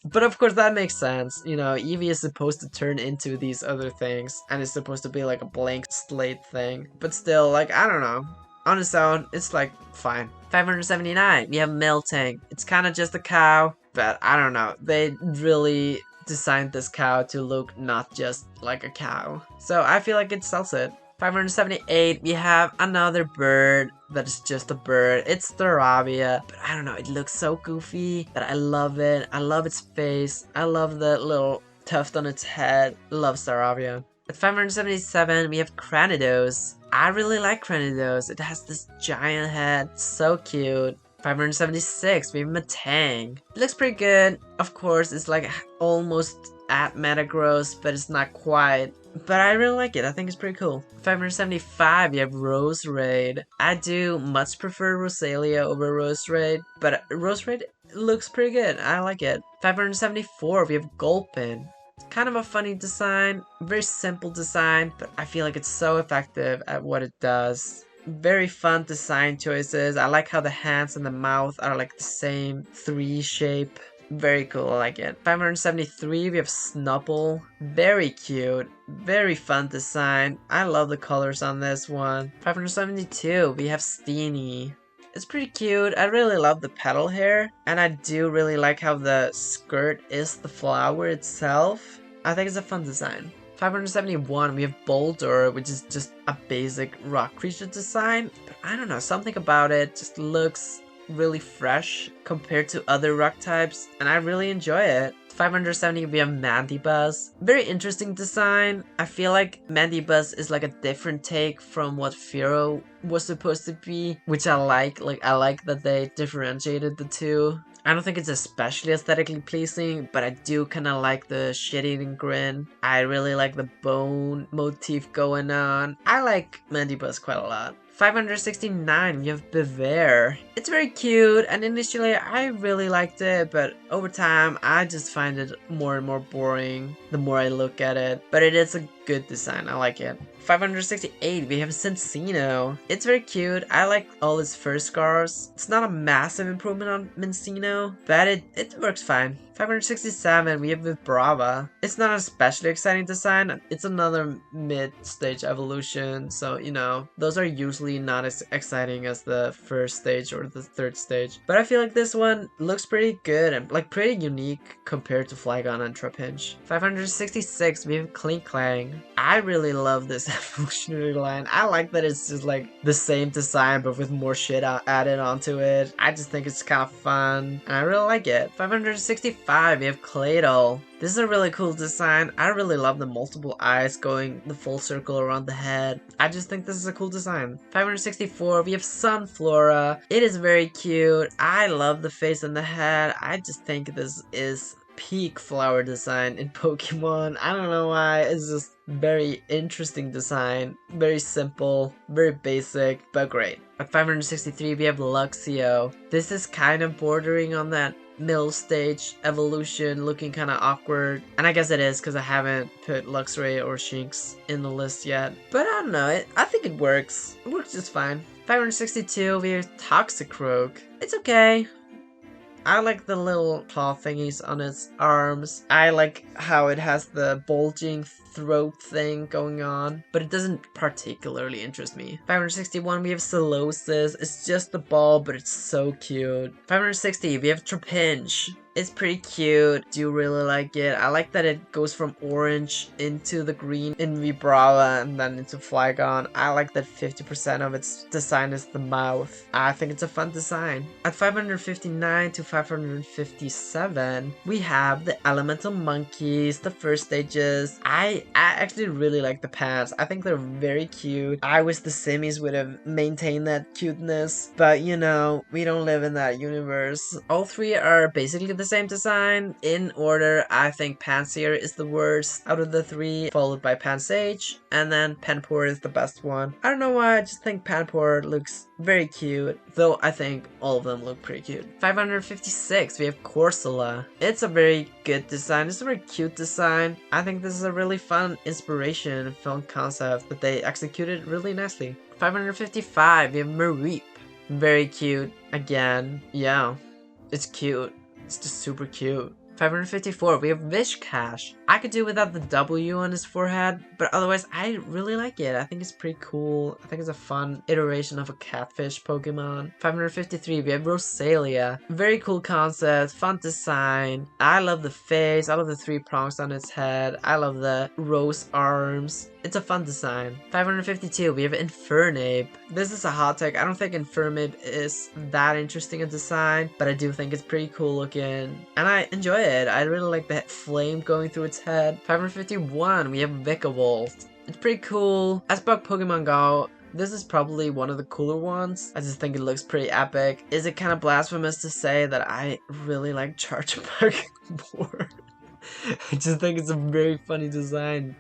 But of course that makes sense. You know, Eevee is supposed to turn into these other things, and it's supposed to be like a blank slate thing. But still, I don't know. On its own, it's fine. 579, we have Miltank. It's kind of just a cow, but I don't know. They really designed this cow to look not just like a cow. So I feel like it sells it. 578, we have another bird that is just a bird. It's Staravia, but I don't know, it looks so goofy that I love it. I love its face. I love the little tuft on its head. Love Staravia. At 577, we have Cranidos. I really like Cranidos. It has this giant head, so cute. 576, we have Matang. It looks pretty good. Of course, it's like almost at Metagross, but it's not quite. But I really like it. I think it's pretty cool. 575, you have Roserade. I do much prefer Rosalia over Roserade, but Roserade looks pretty good. I like it. 574, we have Gulpin. Kind of a funny design, very simple design, but I feel like it's so effective at what it does. Very fun design choices. I like how the hands and the mouth are like the same 3 shape. Very cool, I like it. 573, we have Snubble. Very cute. Very fun design. I love the colors on this one. 572, we have Steenie. It's pretty cute. I really love the petal hair, and I do really like how the skirt is the flower itself. I think it's a fun design. 571, we have Boulder, which is just a basic rock creature design, but I don't know, something about it just looks really fresh compared to other rock types, and I really enjoy it. 570, we have Mandibuzz. Very interesting design. I feel like Mandibuzz is like a different take from what Fearow was supposed to be, which I like. I like that they differentiated the two. I don't think it's especially aesthetically pleasing, but I do kind of like the shit-eating grin. I really like the bone motif going on. I like Mandibuzz quite a lot. 569, you have Bevair. It's very cute, and initially I really liked it, but over time I just find it more and more boring the more I look at it. But it is a good design, I like it. 568, we have Cincino. It's very cute. I like all its fur scars. It's not a massive improvement on Mincino, but it works fine. 567, we have Vibrava. It's not an especially exciting design. It's another mid-stage evolution, so you know, those are usually not as exciting as the first stage or the third stage. But I feel like this one looks pretty good and like pretty unique compared to Flygon and Trapinch. 566, we have Klinklang. I really love this evolutionary line. I like that it's just like the same design but with more shit added onto it. I just think it's kind of fun and I really like it. 565, we have Claydol. This is a really cool design. I really love the multiple eyes going the full circle around the head. I just think this is a cool design. 564, we have Sunflora. It is very cute. I love the face and the head. I just think this is peak flower design in Pokemon. I don't know why. It's just very interesting design. Very simple, very basic, but great. At 563, we have Luxio. This is kind of bordering on that middle stage evolution, looking kind of awkward, and I guess it is because I haven't put Luxray or Shinx in the list yet, but I don't know, I think it works just fine. 562, we have Toxicroak. It's okay. I like the little claw thingies on its arms. I like how it has the bulging throat thing going on, but it doesn't particularly interest me. 561, we have Solosis. It's just the ball, but it's so cute. 560, we have Trapinch. It's pretty cute. Do really like it. I like that it goes from orange into the green in Vibrava and then into Flygon. I like that 50% of its design is the mouth. I think it's a fun design. At 559 to 557, we have the Elemental Monkeys, the first stages. I actually really like the pants. I think they're very cute. I wish the Simmies would have maintained that cuteness, but you know, we don't live in that universe. All three are basically the same design. In order, I think Pansear is the worst out of the three, followed by Pansage, and then Panpour is the best one. I don't know why, I just think Panpour looks very cute, though I think all of them look pretty cute. 556, we have Corsola. It's a very good design. It's a very cute design. I think this is a really fun inspiration, fun concept that they executed really nicely. 555, we have Mareep. Very cute. Again, yeah, it's cute. It's just super cute. 554, we have Wishcash. I could do without the W on his forehead, but otherwise I really like it. I think it's pretty cool. I think it's a fun iteration of a catfish Pokemon. 553, we have Rosalia. Very cool concept, fun design. I love the face. I love the 3 prongs on its head. I love the rose arms. It's a fun design. 552, we have Infernape. This is a hot take. I don't think Infernape is that interesting a design, but I do think it's pretty cool looking. And I enjoy it. I really like the flame going through its head. 551, we have Vikavolt. It's pretty cool. As about Pokemon Go, this is probably one of the cooler ones. I just think it looks pretty epic. Is it kind of blasphemous to say that I really like Chargeback more? I just think it's a very funny design.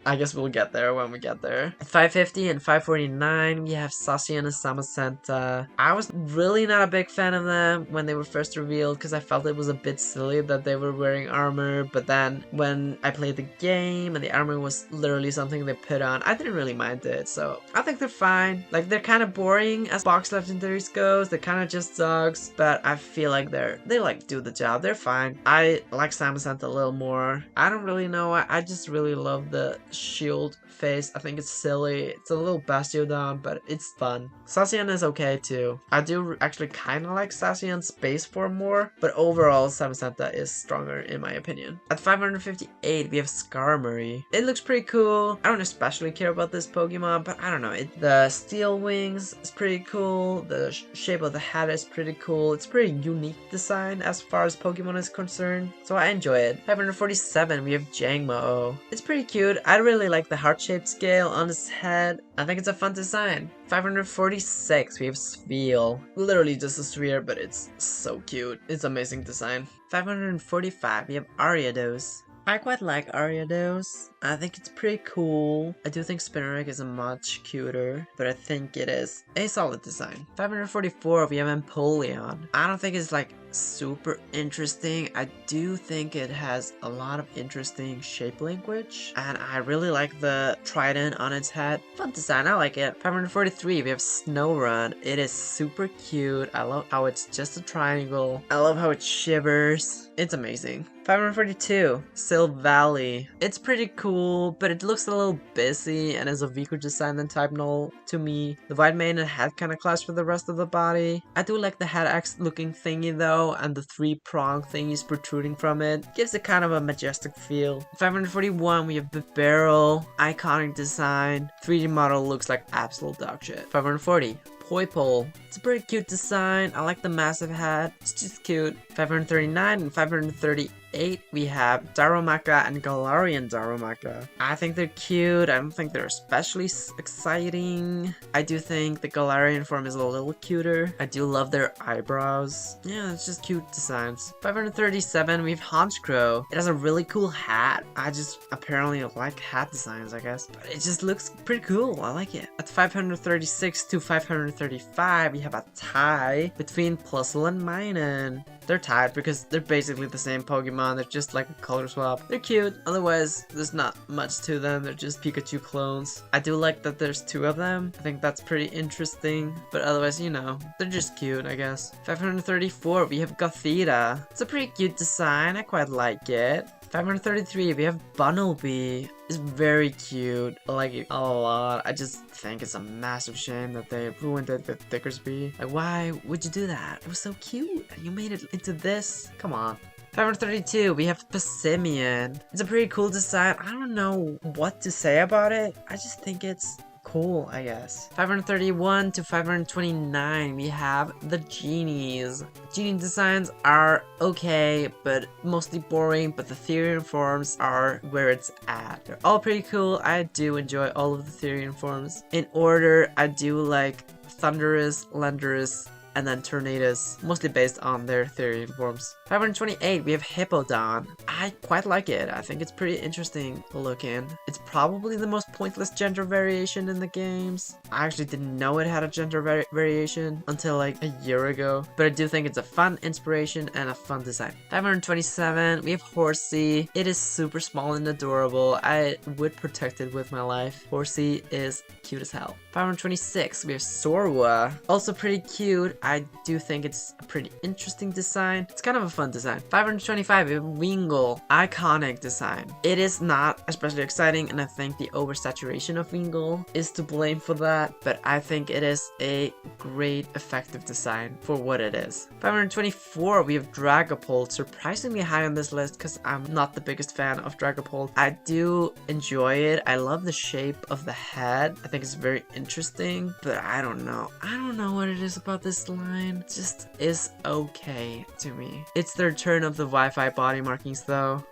I guess we'll get there when we get there. At 550 and 549, we have Zacian and Samacenta. I was really not a big fan of them when they were first revealed because I felt it was a bit silly that they were wearing armor, but then when I played the game and the armor was literally something they put on, I didn't really mind it, so I think they're fine. Like, they're kind of boring as box legendaries goes. They're kind of just dogs, but I feel like they like do the job. They're fine. I like Samacenta a little more. I don't really know. I just really love the shield face. I think it's silly. It's a little Bastiodon, but it's fun. Zacian is okay too. I do actually kind of like Zacian's base form more, but overall Samacenta is stronger in my opinion. At 558, we have Skarmory. It looks pretty cool. I don't especially care about this Pokemon, but I don't know. The steel wings is pretty cool. The shape of the head is pretty cool. It's pretty unique design as far as Pokemon is concerned, so I enjoy it. 547, we have Jangmo. It's pretty cute. I really like the heart-shaped scale on his head. I think it's a fun design. 546, we have Spheal. Literally just a sphere, but it's so cute. It's amazing design. 545, we have Ariados. I quite like Ariados. I think it's pretty cool. I do think Spinarak is a much cuter, but I think it is a solid design. 544, we have Empoleon. I don't think it's like super interesting. I do think it has a lot of interesting shape language, and I really like the trident on its head. Fun design, I like it. 543, we have Snorunt. It is super cute. I love how it's just a triangle. I love how it shivers. It's amazing. 542, Silvally. It's pretty cool, but it looks a little busy and is a weaker design than Type Null to me. The white mane and head kind of clash with the rest of the body. I do like the head axe looking thingy though, and the 3-prong thingies protruding from it. Gives it kind of a majestic feel. 541, we have the barrel. Iconic design. 3D model looks like absolute dog shit. 540. Poipole. It's a pretty cute design. I like the massive head. It's just cute. 539 and 538, we have Darumaka and Galarian Darumaka. I think they're cute. I don't think they're especially exciting. I do think the Galarian form is a little cuter. I do love their eyebrows. Yeah, it's just cute designs. 537, we have Honchkrow. It has a really cool hat. I just apparently like hat designs, I guess. But it just looks pretty cool. I like it. At 536 to 535, we have a tie between Plusle and Minun. They're tied because they're basically the same Pokemon. They're just like a color swap. They're cute. Otherwise, there's not much to them. They're just Pikachu clones. I do like that there's 2 of them. I think that's pretty interesting. But otherwise, you know, they're just cute, I guess. 534, we have Gothita. It's a pretty cute design. I quite like it. 533, we have Bunnelby. It's very cute. I like it a lot. I just think it's a massive shame that they ruined it with Dickersby. Like, why would you do that? It was so cute. You made it into this. Come on. 532, we have Passimian. It's a pretty cool design. I don't know what to say about it. I just think it's cool, I guess. 531 to 529, we have the Genies. Genie designs are okay, but mostly boring, but the Therian forms are where it's at. They're all pretty cool. I do enjoy all of the Therian forms. In order, I do like Thundurus, Landorus, and then Tornadus, mostly based on their Therian forms. 528, we have Hippowdon. I quite like it. I think it's pretty interesting looking. It's probably the most pointless gender variation in the games. I actually didn't know it had a gender variation until like a year ago, but I do think it's a fun inspiration and a fun design. 527, we have Horsey. It is super small and adorable. I would protect it with my life. Horsey is cute as hell. 526, we have Sorua. Also pretty cute. I do think it's a pretty interesting design. It's kind of a fun design. 525, Wingull. Iconic design. It is not especially exciting, and I think the oversaturation of Wingull is to blame for that, but I think it is a great effective design for what it is. 524, we have Dragapult. Surprisingly high on this list because I'm not the biggest fan of Dragapult. I do enjoy it. I love the shape of the head. I think it's very interesting, but I don't know. I don't know what it is about this line. It just is okay to me. It's the return of the Wi-Fi body markings though.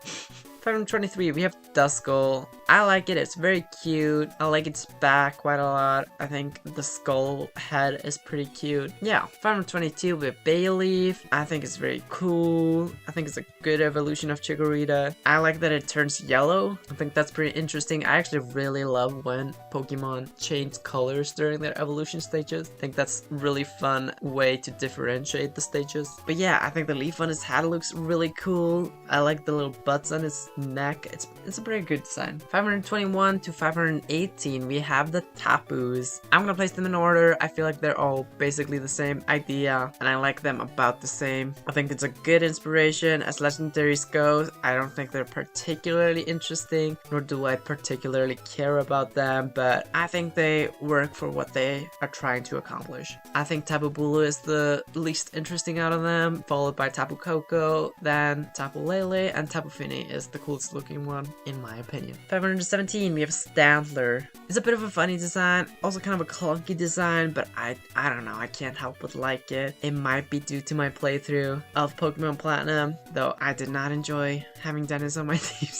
523, we have Duskull. I like it, it's very cute. I like its back quite a lot. I think the skull head is pretty cute. Yeah, 522 with Bayleaf. I think it's very cool. I think it's a good evolution of Chikorita. I like that it turns yellow. I think that's pretty interesting. I actually really love when Pokemon change colors during their evolution stages. I think that's a really fun way to differentiate the stages. But yeah, I think the leaf on his head looks really cool. I like the little butts on his neck. It's a pretty good design. 521 to 518, we have the Tapus. I'm gonna place them in order. I feel like they're all basically the same idea, and I like them about the same. I think it's a good inspiration. As legendaries go, I don't think they're particularly interesting, nor do I particularly care about them, but I think they work for what they are trying to accomplish. I think Tapu Bulu is the least interesting out of them, followed by Tapu Koko, then Tapu Lele, and Tapu Fini is the coolest looking one, in my opinion. 517, we have Stantler. It's a bit of a funny design, also kind of a clunky design, but I don't know, I can't help but like it. It might be due to my playthrough of Pokemon Platinum, though I did not enjoy having Dennis on my team,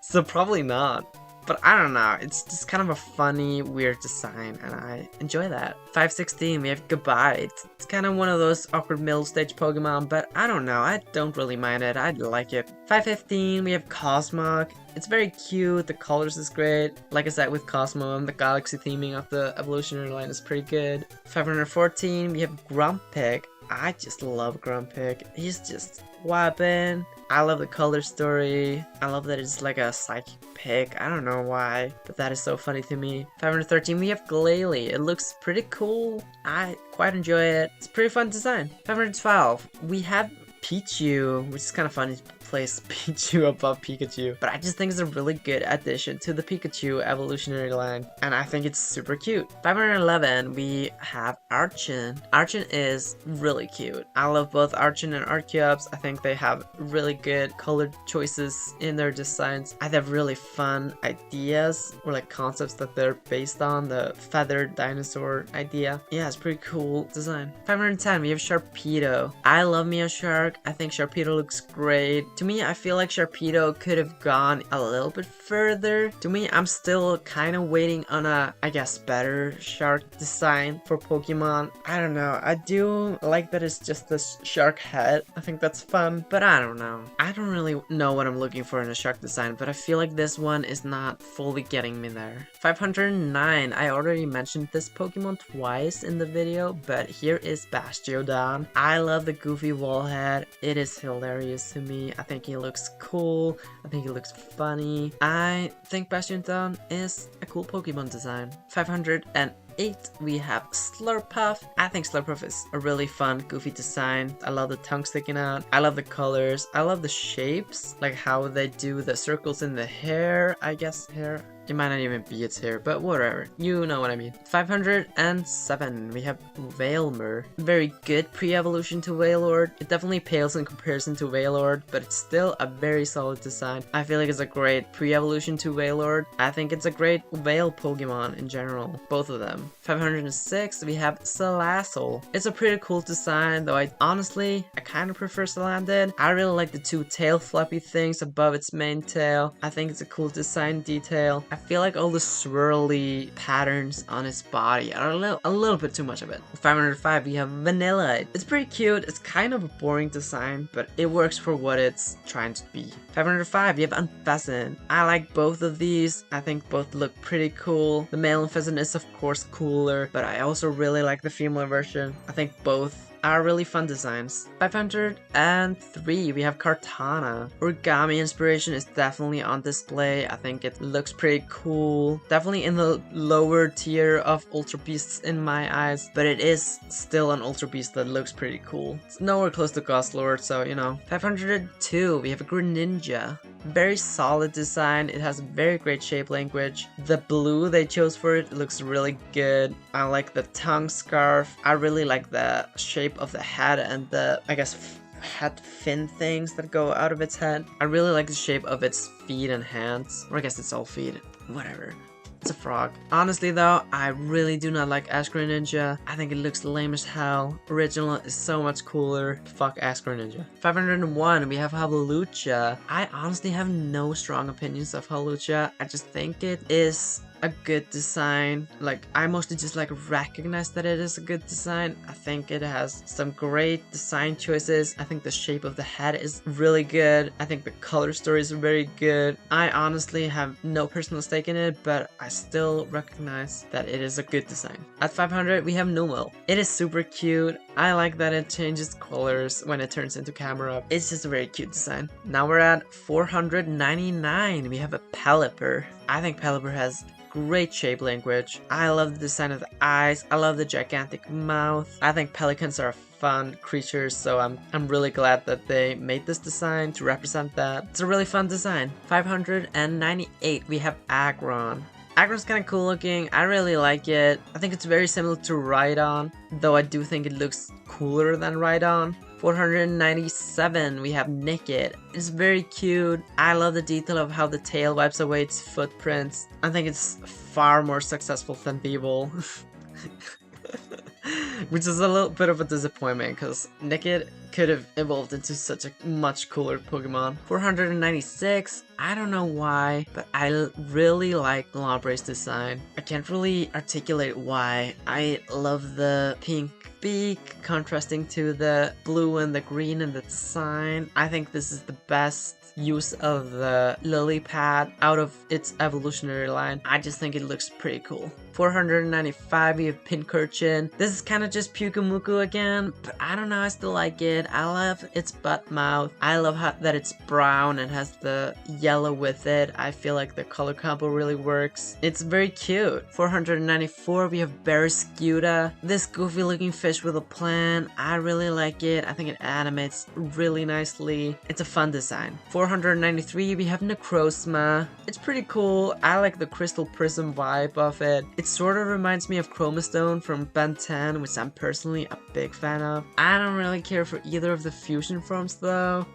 so probably not. But I don't know, it's just kind of a funny, weird design, and I enjoy that. 516, we have Goodbye. It's kind of one of those awkward middle stage Pokemon, but I don't know, I don't really mind it, I like it. 515, we have Cosmog. It's very cute, the colors is great. Like I said with Cosmo, the galaxy theming of the evolutionary line is pretty good. 514, we have Grumpig. I just love Grumpig. He's just weapon. I love the color story. I love that it's like a psychic pig. I don't know why, but that is so funny to me. 513, we have Glalie. It looks pretty cool. I quite enjoy it. It's a pretty fun design. 512, we have Pichu, which is kind of funny to place Pichu above Pikachu, but I just think it's a really good addition to the Pikachu evolutionary line, and I think it's super cute. 511, we have Archon. Archon is really cute. I love both Archon and Archeops. I think they have really good color choices in their designs. I have really fun ideas or like concepts that they're based on, the feathered dinosaur idea. Yeah, it's pretty cool design. 510, we have Sharpedo. I love Meowshark. I think Sharpedo looks great. To me, I feel like Sharpedo could have gone a little bit further. To me, I'm still kind of waiting on a, I guess, better shark design for Pokemon. I don't know. I do like that it's just this shark head. I think that's fun, but I don't know. I don't really know what I'm looking for in a shark design, but I feel like this one is not fully getting me there. 509. I already mentioned this Pokemon twice in the video, but here is Bastiodon. I love the goofy wall head. It is hilarious to me. I think he looks cool. I think he looks funny. I think Bastiodon is a cool Pokemon design. 508, we have Slurpuff. I think Slurpuff is a really fun, goofy design. I love the tongue sticking out. I love the colors. I love the shapes, like how they do the circles in the hair. I guess hair. It might not even be its hair, but whatever. You know what I mean. 507, we have Wailmer. Very good pre-evolution to Wailord. It definitely pales in comparison to Wailord, but it's still a very solid design. I feel like it's a great pre-evolution to Wailord. I think it's a great whale Pokemon in general, both of them. 506, we have Salazzle. It's a pretty cool design, though I kind of prefer Salandit. I really like the two tail flappy things above its main tail. I think it's a cool design detail. I feel like all the swirly patterns on its body are a little bit too much of it. 505, we have Vanillite. It's pretty cute. It's kind of a boring design, but it works for what it's trying to be. 505, you have Unfezant. I like both of these. I think both look pretty cool. The male Unfezant is of course cooler, but I also really like the female version. I think both are really fun designs. 503, we have Kartana. Origami inspiration is definitely on display. I think it looks pretty cool. Definitely in the lower tier of Ultra Beasts in my eyes, but it is still an Ultra Beast that looks pretty cool. It's nowhere close to Ghost Lord, so you know. 502, we have a Greninja. Very solid design. It has a very great shape language. The blue they chose for it looks really good. I like the tongue scarf. I really like the shape of the head and the, I guess, head fin things that go out of its head. I really like the shape of its feet and hands. Or I guess it's all feet. Whatever. It's a frog. Honestly though, I really do not like Ash Greninja. I think it looks lame as hell. Original is so much cooler. Fuck Ash Greninja. 501, we have Hawlucha. I honestly have no strong opinions of Hawlucha. I just think it is a good design. Like, I mostly just like recognize that it is a good design. I think it has some great design choices. I think the shape of the head is really good. I think the color story is very good. I honestly have no personal stake in it, but I still recognize that it is a good design. At 500, we have Numel. It is super cute. I like that it changes colors when it turns into camera. It's just a very cute design. Now we're at 499. We have a Pelipper. I think Pelipper has great shape language. I love the design of the eyes. I love the gigantic mouth. I think pelicans are fun creatures, so I'm really glad that they made this design to represent that. It's a really fun design. 598, we have Aggron. Aggron's kind of cool looking. I really like it. I think it's very similar to Rhydon, though I do think it looks cooler than Rhydon. 497, we have Nickit. It's very cute. I love the detail of how the tail wipes away its footprints. I think it's far more successful than Beeble. Which is a little bit of a disappointment because Nickit could have evolved into such a much cooler Pokemon. 496, I don't know why, but I really like Lombre's design. I can't really articulate why. I love the pink beak contrasting to the blue and the green in the design. I think this is the best use of the lily pad out of its evolutionary line. I just think it looks pretty cool. 495, we have Pincurchin. This is kind of just Pyukumuku again, but I don't know, I still like it. I love its butt mouth. I love that it's brown and has the yellow with it. I feel like the color combo really works. It's very cute. 494, we have Barraskewda. This goofy looking fish with a plant. I really like it. I think it animates really nicely. It's a fun design. 493, we have Necrozma. It's pretty cool. I like the crystal prism vibe of it. It sort of reminds me of Chromastone from Ben 10, which I'm personally a big fan of. I don't really care for either of the fusion forms though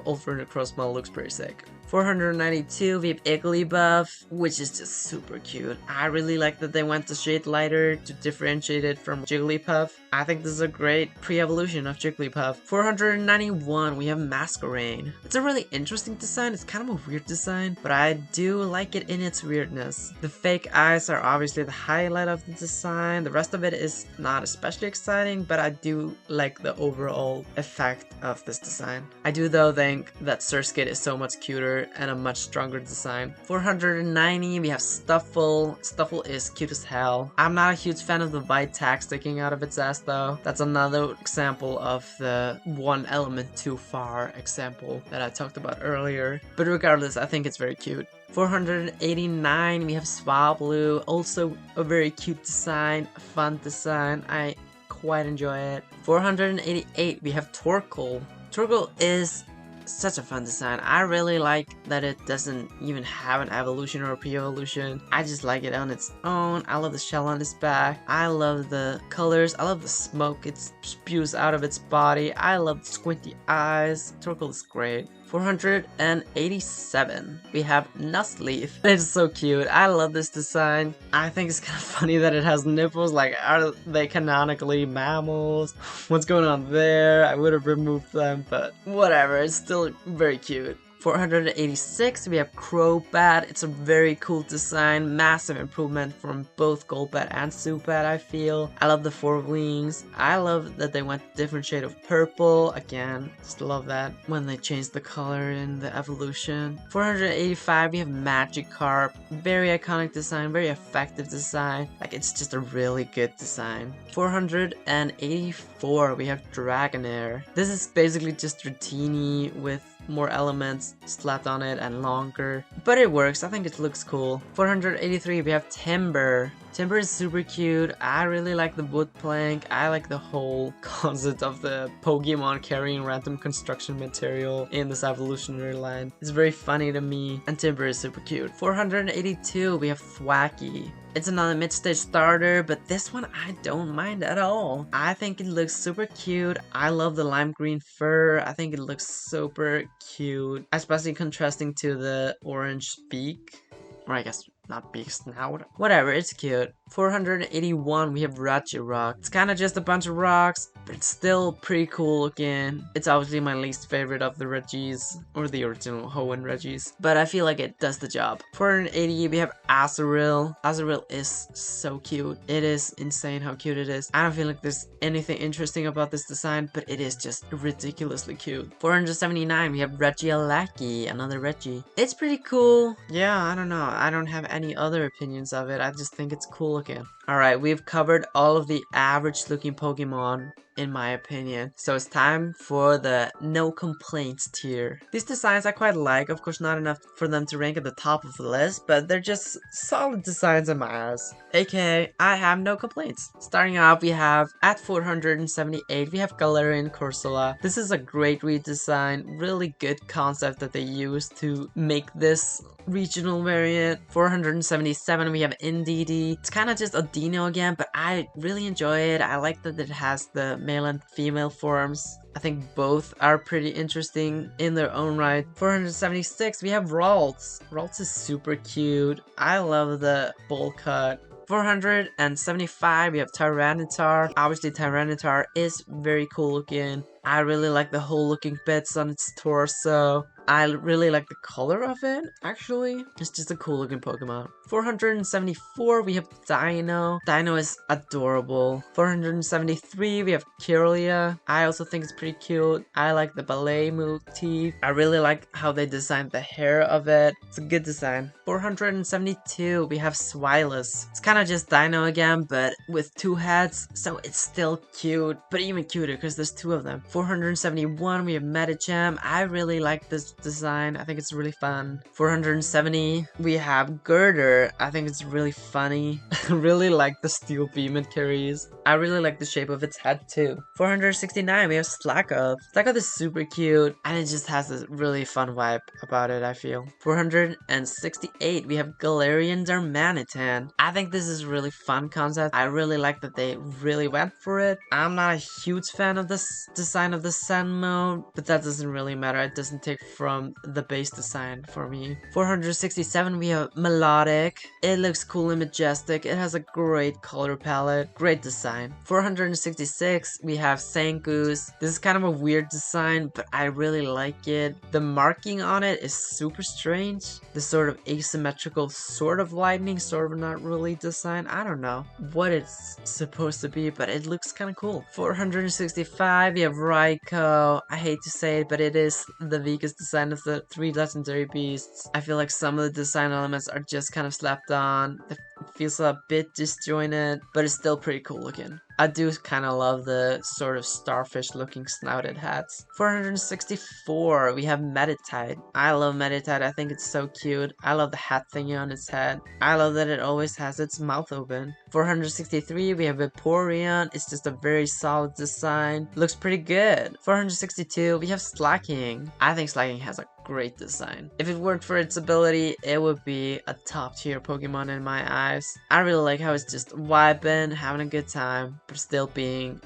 Ultra Necrozma looks pretty sick. 492, we have Igglybuff, which is just super cute. I really like that they went a shade lighter to differentiate it from Jigglypuff. I think this is a great pre-evolution of Jigglypuff. 491, we have Masquerain. It's a really interesting design. It's kind of a weird design, but I do like it in its weirdness. The fake eyes are obviously the highlight of the design. The rest of it is not especially exciting, but I do like the overall effect of this design. I do though think that Surskit is so much cuter and a much stronger design. 490, we have Stuffle. Stuffle is cute as hell. I'm not a huge fan of the white tag sticking out of its ass though. That's another example of the one element too far example that I talked about earlier. But regardless, I think it's very cute. 489, we have Swablu. Also a very cute design, a fun design. I quite enjoy it. 488, we have Torkoal. Torkoal is such a fun design. I really like that it doesn't even have an evolution or a pre-evolution. I just like it on its own. I love the shell on its back. I love the colors. I love the smoke it spews out of its body. I love the squinty eyes. Torkoal is great. 487, we have Nuzleaf. It's so cute. I love this design. I think it's kind of funny that it has nipples. Like, are they canonically mammals? What's going on there? I would have removed them, but whatever. It's still very cute. 486, we have Crobat. It's a very cool design, massive improvement from both Golbat and Zubat, I feel. I love the 4 wings. I love that they went different shade of purple. Again, just love that when they changed the color in the evolution. 485, we have Magikarp. Very iconic design, very effective design. Like, it's just a really good design. 484, we have Dragonair. This is basically just Dratini with more elements slapped on it and longer, but it works. I think it looks cool. 483, we have Timber. Timber is super cute. I really like the wood plank. I like the whole concept of the Pokemon carrying random construction material in this evolutionary line. It's very funny to me, and Timber is super cute. 482, we have Thwacky. It's another mid-stage starter, but this one I don't mind at all. I think it looks super cute. I love the lime green fur. I think it looks super cute, especially contrasting to the orange beak. Or I guess not beak, snout. Whatever, it's cute. 481, we have Regirock. It's kind of just a bunch of rocks, but it's still pretty cool looking. It's obviously my least favorite of the Regis, or the original Hoenn Regis, but I feel like it does the job. 480, we have Azurill. Azurill is so cute. It is insane how cute it is. I don't feel like there's anything interesting about this design, but it is just ridiculously cute. 479, we have Regieleki, another Reggie. It's pretty cool. Yeah, I don't know. I don't have any other opinions of it. I just think it's cool looking. Alright, we've covered all of the average looking Pokemon in my opinion. So it's time for the no complaints tier. These designs I quite like, of course not enough for them to rank at the top of the list, but they're just solid designs in my eyes. AKA, I have no complaints. Starting off, we have at 478, we have Galarian Corsola. This is a great redesign, really good concept that they used to make this regional variant. 477, we have Indeedee. It's kind of just a Dino again, but I really enjoy it. I like that it has the male and female forms. I think both are pretty interesting in their own right. 476, we have Ralts. Ralts is super cute. I love the bowl cut. 475, we have Tyranitar. Obviously Tyranitar is very cool looking. I really like the whole looking bits on its torso. I really like the color of it, actually. It's just a cool looking Pokemon. 474, we have Dino. Dino is adorable. 473, we have Kirlia. I also think it's pretty cute. I like the ballet motif. I really like how they designed the hair of it. It's a good design. 472, we have Swilus. It's kind of just Dino again, but with 2 heads, so it's still cute, but even cuter because there's 2 of them. 471, we have Medicham. I really like this design. I think it's really fun. 470, we have Girder. I think it's really funny. I really like the steel beam it carries. I really like the shape of its head too. 469, we have Slakoth. Slakoth is super cute, and it just has this really fun vibe about it, I feel. 468, we have Galarian Darmanitan. I think this is a really fun concept. I really like that they really went for it. I'm not a huge fan of this design of the Sun mode, but that doesn't really matter. It doesn't take from the base design for me. 467, we have Melodic. It looks cool and majestic. It has a great color palette. Great design. 466, we have Zangoose. This is kind of a weird design, but I really like it. The marking on it is super strange. The sort of asymmetrical sort of lightning, sort of not really design. I don't know what it's supposed to be, but it looks kind of cool. 465, we have Raikou. I hate to say it, but it is the weakest design of the 3 legendary beasts. I feel like some of the design elements are just kind of slapped on. It feels a bit disjointed, but it's still pretty cool looking. I do kind of love the sort of starfish looking snouted hats. 464, we have Meditite. I love Meditite. I think it's so cute. I love the hat thingy on its head. I love that it always has its mouth open. 463, we have Vaporeon. It's just a very solid design. Looks pretty good. 462, we have Slacking. I think Slacking has a great design. If it worked for its ability, it would be a top tier Pokemon in my eyes. I really like how it's just vibing, having a good time, but still being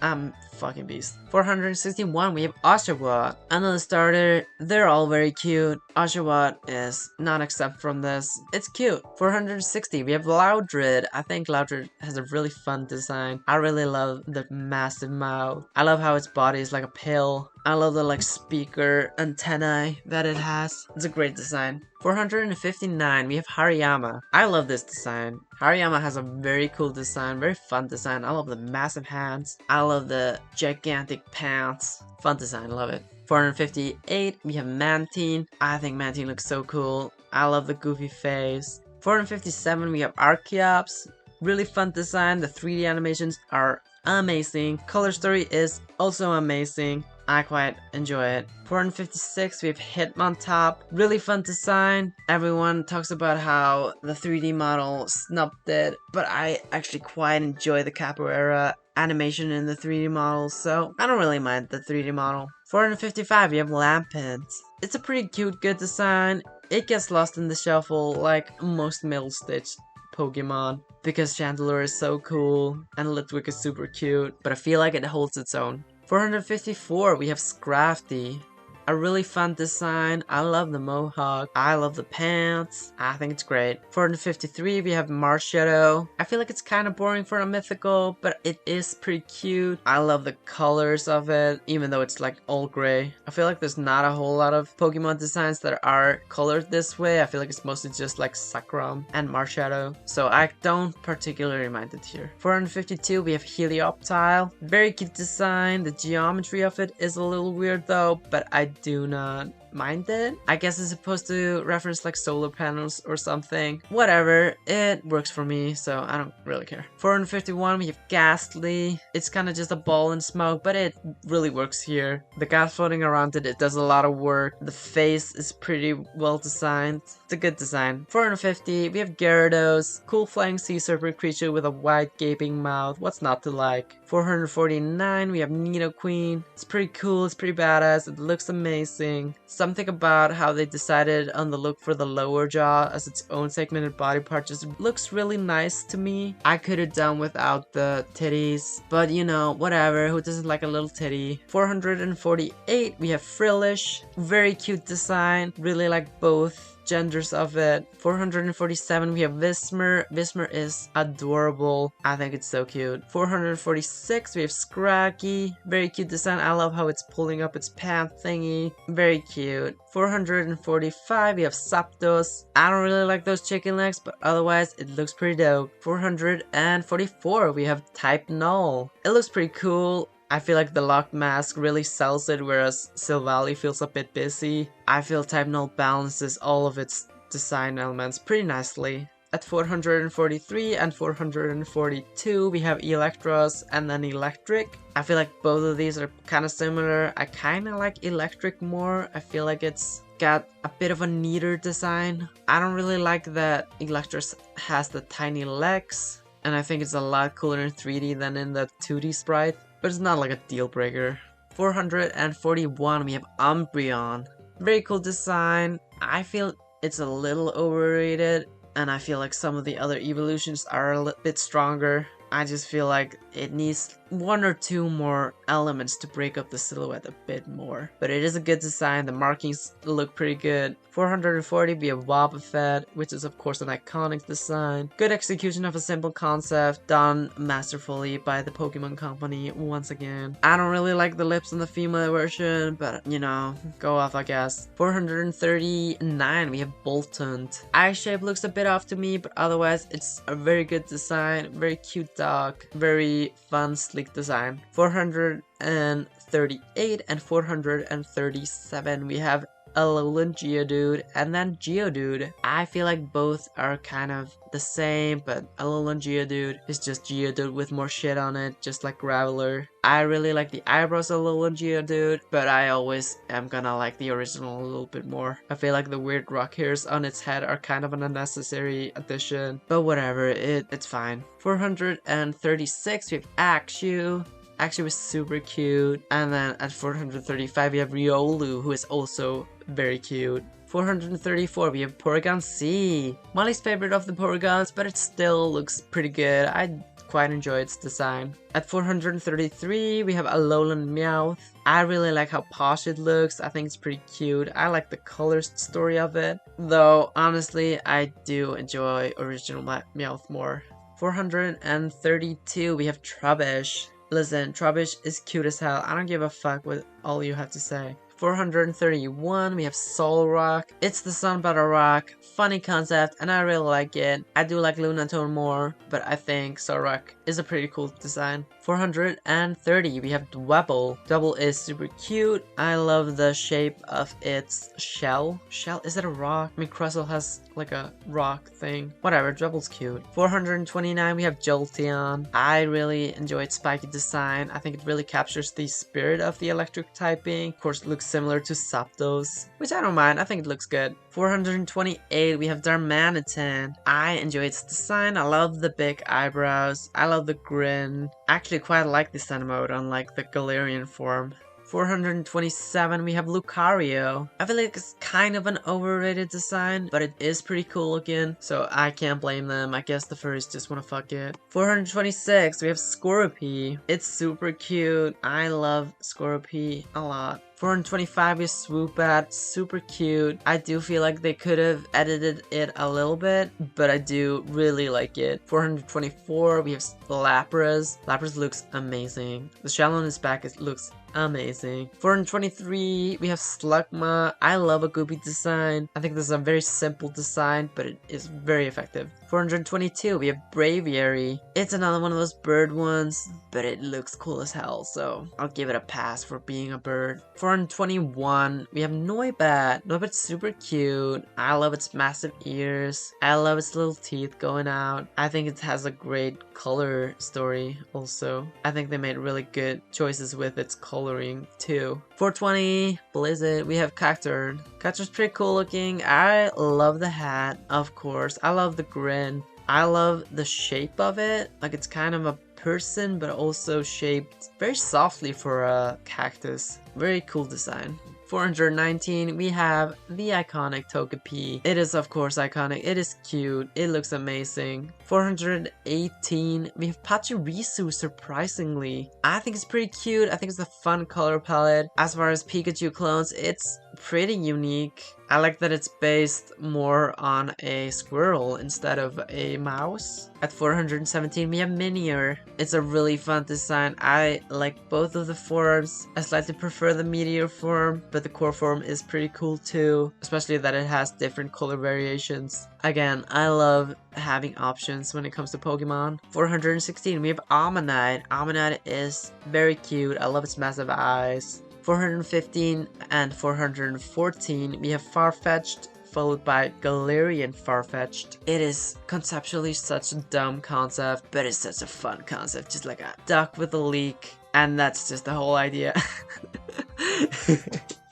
fucking beast. 461, we have Oshawott. Another starter. They're all very cute. Oshawott is not exempt from this. It's cute. 460, we have Loudred. I think Loudred has a really fun design. I really love the massive mouth. I love how its body is like a pill. I love the like speaker antennae that it has. It's a great design. 459, we have Hariyama. I love this design. Hariyama has a very cool design, very fun design. I love the massive hands. I love the gigantic pants. Fun design, love it. 458, we have Mantine. I think Mantine looks so cool. I love the goofy face. 457, we have Archeops. Really fun design. The 3D animations are amazing. Color story is also amazing. I quite enjoy it. 456, we have Hitmontop. Really fun design. Everyone talks about how the 3D model snubbed it, but I actually quite enjoy the capoeira animation in the 3D model, so I don't really mind the 3D model. 455, we have Lampent. It's a pretty cute, good design. It gets lost in the shuffle like most middle stitch Pokemon because Chandelure is so cool and Litwick is super cute, but I feel like it holds its own. 454, we have Scrafty. A really fun design. I love the mohawk. I love the pants. I think it's great. 453, we have Marshadow. I feel like it's kind of boring for a mythical, but it is pretty cute. I love the colors of it, even though it's like all gray. I feel like there's not a whole lot of Pokemon designs that are colored this way. I feel like it's mostly just like Sakram and Marshadow, so I don't particularly mind it here. 452, we have Helioptile. Very cute design. The geometry of it is a little weird though, but I do not mind it. I guess it's supposed to reference like solar panels or something. Whatever, it works for me, so I don't really care. 451, we have Ghastly. It's kind of just a ball and smoke, but it really works here. The gas floating around it, it does a lot of work. The face is pretty well designed. It's a good design. 450, we have Gyarados. Cool flying sea serpent creature with a wide gaping mouth. What's not to like? 449, we have Nidoqueen. It's pretty cool, it's pretty badass, it looks amazing. Something about how they decided on the look for the lower jaw as its own segmented body part just looks really nice to me. I could have done without the titties, but you know, whatever, who doesn't like a little titty? 448, we have Frillish. Very cute design, really like both genders of it. 447, we have Whismur. Whismur is adorable. I think it's so cute. 446, we have Scraggy. Very cute design. I love how it's pulling up its pant thingy. Very cute. 445, we have Zapdos. I don't really like those chicken legs, but otherwise it looks pretty dope. 444, we have Type Null. It looks pretty cool. I feel like the locked mask really sells it, whereas Silvally feels a bit busy. I feel Type Null balances all of its design elements pretty nicely. At 443 and 442, we have Electros and then Electric. I feel like both of these are kind of similar. I kind of like Electric more. I feel like it's got a bit of a neater design. I don't really like that Electros has the tiny legs, and I think it's a lot cooler in 3D than in the 2D sprite. But it's not like a deal breaker. 441, we have Umbreon. Very cool design. I feel it's a little overrated, and I feel like some of the other evolutions are a bit stronger. I just feel like it needs one or two more elements to break up the silhouette a bit more. But it is a good design, the markings look pretty good. 440, we have Wobbuffet, which is of course an iconic design. Good execution of a simple concept, done masterfully by the Pokemon Company once again. I don't really like the lips in the female version, but you know, go off I guess. 439, we have Boltund. Eye shape looks a bit off to me, but otherwise it's a very good design, very cute dog, very fun, sleek design. 438 and 437, we have Alolan Geodude and then Geodude. I feel like both are kind of the same, but Alolan Geodude is just Geodude with more shit on it, just like Graveler. I really like the eyebrows of Alolan Geodude, but I always am gonna like the original a little bit more. I feel like the weird rock hairs on its head are kind of an unnecessary addition, but whatever, it's fine. 436, we have Axew. Actually was super cute. And then at 435 we have Riolu, who is also very cute. 434 we have Porygon C. My least favorite of the Porygons, but it still looks pretty good. I quite enjoy its design. At 433 we have Alolan Meowth. I really like how posh it looks. I think it's pretty cute. I like the color story of it. Though honestly I do enjoy original Meowth more. 432 we have Trubbish. Listen, Trubbish is cute as hell. I don't give a fuck what all you have to say. 431, we have Soul Rock. It's the Sun Butter Rock. Funny concept, and I really like it. I do like Lunatone more, but I think Soul Rock is a pretty cool design. 430, we have Dwebble. Dwebble is super cute. I love the shape of its shell. Shell? Is it a rock? I mean, Crustle has like a rock thing. Whatever, Dwebble's cute. 429, we have Jolteon. I really enjoy its spiky design. I think it really captures the spirit of the electric typing. Of course, it looks similar to Zapdos, which I don't mind. I think it looks good. 428, we have Darmanitan. I enjoy its design. I love the big eyebrows. I love the grin. I actually quite like the Sun mode, unlike the Galarian form. 427, we have Lucario. I feel like it's kind of an overrated design, but it is pretty cool looking, so I can't blame them. I guess the furries just wanna fuck it. 426, we have Scorpy. It's super cute. I love Scorpy a lot. 425 is Swoopat, super cute. I do feel like they could have edited it a little bit, but I do really like it. 424, we have Lapras. Lapras looks amazing. The shell on his back looks amazing. 423, we have Slugma. I love a goopy design. I think this is a very simple design, but it is very effective. 422, we have Braviary. It's another one of those bird ones, but it looks cool as hell, so I'll give it a pass for being a bird. 421, we have Noibat. Noibat's super cute. I love its massive ears. I love its little teeth going out. I think it has a great color story also. I think they made really good choices with its coloring too. 420, Blizzard, we have Cacturne. Cacturne's pretty cool looking. I love the hat, of course. I love the grin. I love the shape of it. Like, it's kind of a person, but also shaped very softly for a cactus. Very cool design. 419, we have the iconic Togepi. It is of course iconic, it is cute, it looks amazing. 418, we have Pachirisu, surprisingly. I think it's pretty cute, I think it's a fun color palette. As far as Pikachu clones, it's pretty unique. I like that it's based more on a squirrel instead of a mouse. At 417, we have Minior. It's a really fun design. I like both of the forms. I slightly prefer the Meteor form, but the core form is pretty cool too, especially that it has different color variations. Again, I love having options when it comes to Pokemon. 416, we have Ammonite. Ammonite is very cute. I love its massive eyes. 415 and 414, we have Farfetch'd, followed by Galarian Farfetch'd. It is conceptually such a dumb concept, but it's such a fun concept, just like a duck with a leak, and that's just the whole idea.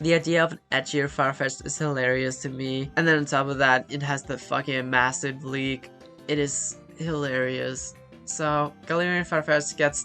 The idea of an edgier Farfetch'd is hilarious to me, and then on top of that, it has the fucking massive leak. It is hilarious. So Galarian Farfetch'd gets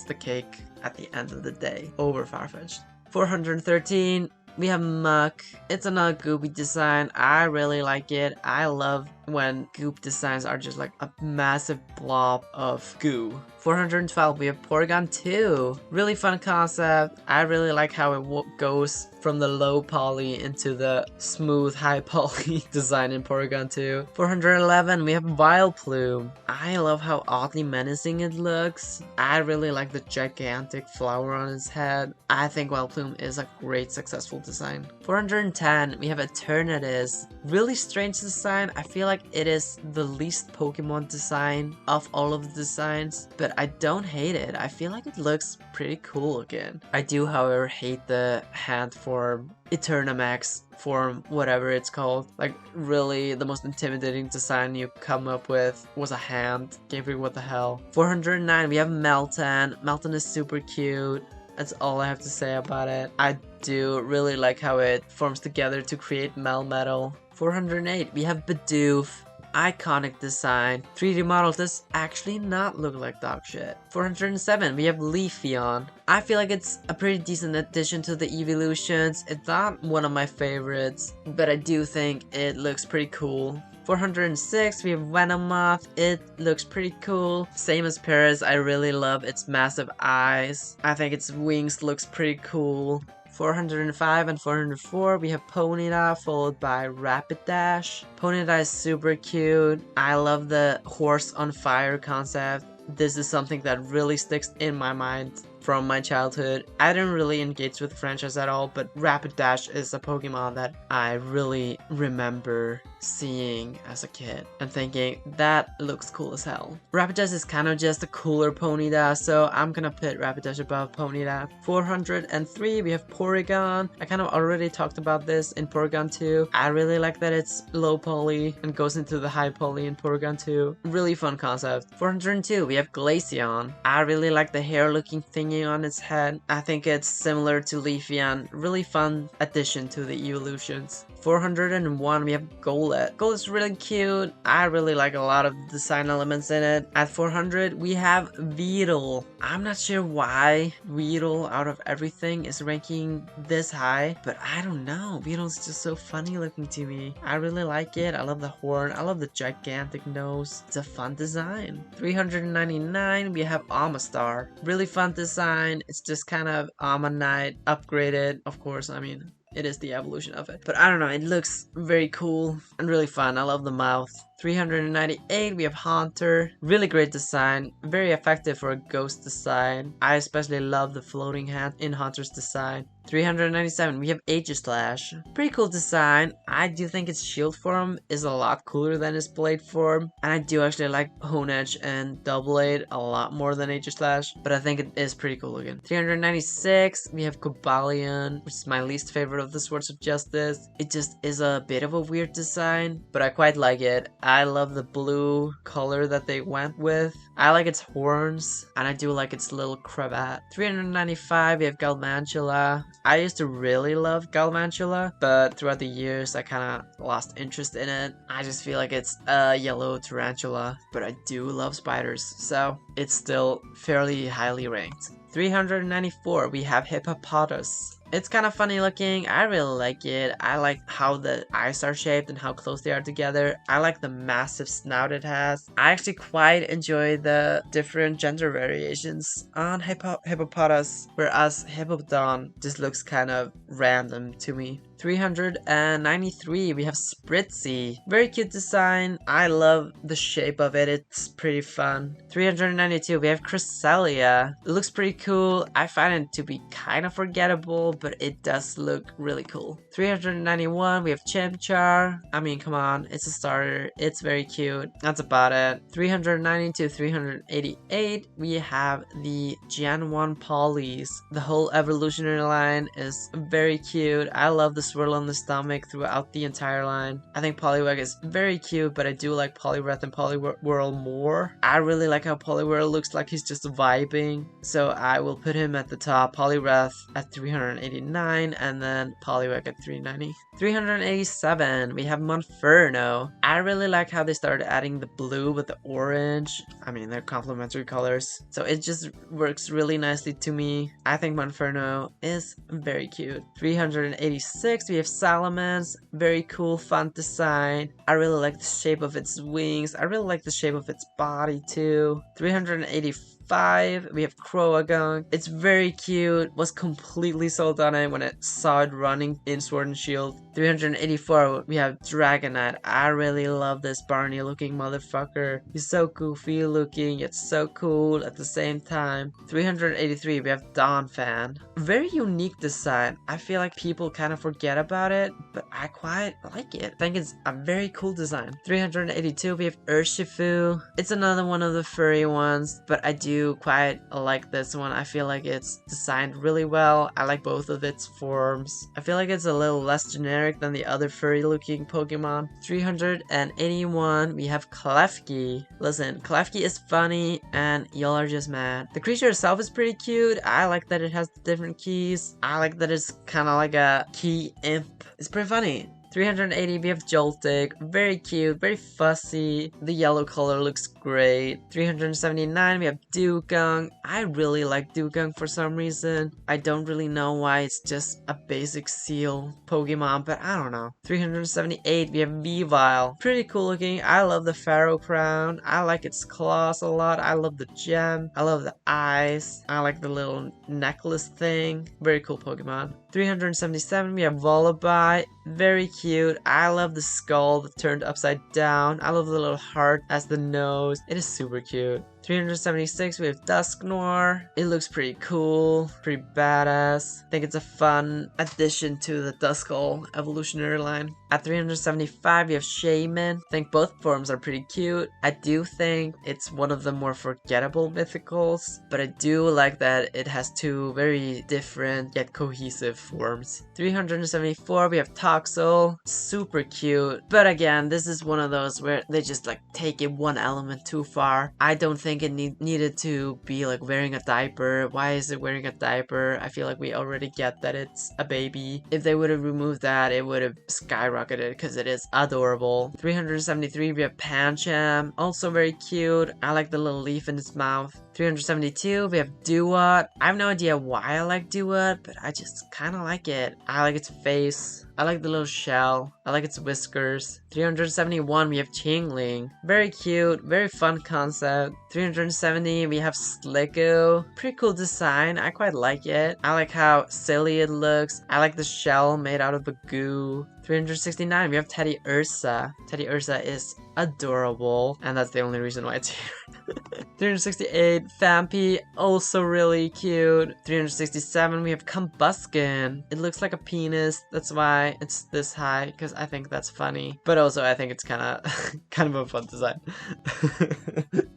the cake at the end of the day over Farfetch'd. 413, we have Muck. It's another goopy design. I really like it. I love when goop designs are just like a massive blob of goo. 412, we have Porygon 2. Really fun concept. I really like how it goes from the low poly into the smooth high poly design in Porygon 2. 411, we have Vileplume. I love how oddly menacing it looks. I really like the gigantic flower on its head. I think Vileplume is a great successful design. 410, we have Eternatus. Really strange design. I feel like it is the least Pokemon design of all of the designs, but I don't hate it. I feel like it looks pretty cool again. I do, however, hate the hand form, Eternamax form, whatever it's called. Like, really, the most intimidating design you come up with was a hand. Gabriel, what the hell? 409, we have Meltan. Meltan is super cute. That's all I have to say about it. I do really like how it forms together to create Melmetal. 408, we have Bidoof. Iconic design. 3D model does actually not look like dog shit. 407, we have Leafeon. I feel like it's a pretty decent addition to the evolutions. It's not one of my favorites, but I do think it looks pretty cool. 406, we have Venomoth. It looks pretty cool. Same as Paris, I really love its massive eyes. I think its wings looks pretty cool. 405 and 404, we have Ponyta, followed by Rapidash. Ponyta is super cute. I love the horse on fire concept. this is something that really sticks in my mind from my childhood. I didn't really engage with the franchise at all, but Rapidash is a Pokemon that I really remember seeing as a kid and thinking that looks cool as hell. Rapidash is kind of just a cooler Ponyta, so I'm gonna put Rapidash above Ponyta. 403, we have Porygon. I kind of already talked about this in Porygon 2. I really like that it's low poly and goes into the high poly in Porygon 2. Really fun concept. 402, we have Glaceon. I really like the hair looking thingy on its head. I think it's similar to Leafeon. Really fun addition to the evolutions. 401, we have Golett. Golett's really cute. I really like a lot of design elements in it. At 400, we have Weedle. I'm not sure why Weedle, out of everything, is ranking this high, but I don't know. Weedle's just so funny looking to me. I really like it. I love the horn. I love the gigantic nose. It's a fun design. 399, we have Amistar. Really fun design. It's just kind of Ammonite upgraded. Of course, I mean, it is the evolution of it. But I don't know, it looks very cool and really fun. I love the mouth. 398, we have Haunter. Really great design. Very effective for a ghost design. I especially love the floating hand in Haunter's design. 397, we have Aegislash. Pretty cool design. I do think its shield form is a lot cooler than its blade form. And I do actually like Honedge and Doublade a lot more than Aegislash. But I think it is pretty cool looking. 396, we have Cobalion, which is my least favorite of the Swords of Justice. It just is a bit of a weird design, but I quite like it. I love the blue color that they went with. I like its horns, and I do like its little cravat. 395, we have Galvantula. I used to really love Galvantula, but throughout the years, I kind of lost interest in it. I just feel like it's a yellow tarantula, but I do love spiders, so it's still fairly highly ranked. 394, we have Hippopotas. It's kind of funny looking. I really like it. I like how the eyes are shaped and how close they are together. I like the massive snout it has. I actually quite enjoy the different gender variations on Hippopotas, whereas Hippopodon just looks kind of random to me. 393, we have Spritzy. Very cute design. I love the shape of it. It's pretty fun. 392, we have Cresselia. It looks pretty cool. I find it to be kind of forgettable, but it does look really cool. 391, we have Chimchar. I mean, come on, it's a starter. It's very cute. That's about it. 392, 388, we have the Gen 1 Polys. The whole evolutionary line is very cute. I love the swirl on the stomach throughout the entire line. I think Poliwag is very cute, but I do like Poliwrath and Poliwhirl more. I really like how Poliwhirl looks like he's just vibing, so I will put him at the top. Poliwrath at 389, and then Poliwag at 390. 387, we have Monferno. I really like how they started adding the blue with the orange. I mean, they're complementary colors, so it just works really nicely to me. I think Monferno is very cute. 386, we have Salamence. Very cool, fun design. I really like the shape of its wings. I really like the shape of its body too. 385, we have Croagunk. It's very cute. Was completely sold on it when I saw it running in Sword and Shield. 384, we have Dragonite. I really love this Barney looking motherfucker. He's so goofy looking, yet so cool at the same time. 383, we have Donphan. Very unique design. I feel like people kind of forget about it, but I quite like it. I think it's a very cool design. 382, we have Urshifu. It's another one of the furry ones, but I do quite like this one. I feel like it's designed really well. I like both of its forms. I feel like it's a little less generic than the other furry looking Pokemon. 381, we have Klefki. Listen, Klefki is funny and y'all are just mad. The creature itself is pretty cute. I like that it has different keys. I like that it's kind of like a key imp. It's pretty funny. 380, we have Joltik. Very cute, very fussy. The yellow color looks great. 379, we have Dewgong. I really like Dewgong for some reason. I don't really know why. It's just a basic seal Pokemon, but I don't know. 378, we have Weavile. Pretty cool looking. I love the Pharaoh Crown. I like its claws a lot. I love the gem. I love the eyes. I like the little necklace thing. Very cool Pokemon. 377, we have Vullaby. Very cute. I love the skull turned upside down. I love the little heart as the nose. It is super cute. 376, we have Dusknoir. It looks pretty cool, pretty badass. I think it's a fun addition to the Duskull evolutionary line. At 375, we have Shaman. I think both forms are pretty cute. I do think it's one of the more forgettable mythicals, but I do like that it has two very different yet cohesive forms. 374, we have Toxel. Super cute, but again, this is one of those where they just like take it one element too far. I don't think it needed to be like wearing a diaper. Why is it wearing a diaper? I feel like we already get that it's a baby. If they would have removed that, it would have skyrocketed because it is adorable. 373, we have Pancham, also very cute. I like the little leaf in its mouth. 372, we have Duat. I have no idea why I like Duat, but I just kind of like it. I like its face. I like the little shell. I like its whiskers. 371, we have Chingling. Very cute, very fun concept. 370, we have Slicko. Pretty cool design. I quite like it. I like how silly it looks. I like the shell made out of the goo. 369, we have Teddy Ursa. Teddy Ursa is adorable, and that's the only reason why it's here. 368, Fampi, also really cute. 367, we have Combuskin. It looks like a penis, that's why it's this high, because I think that's funny. But also, I think it's kind of a fun design.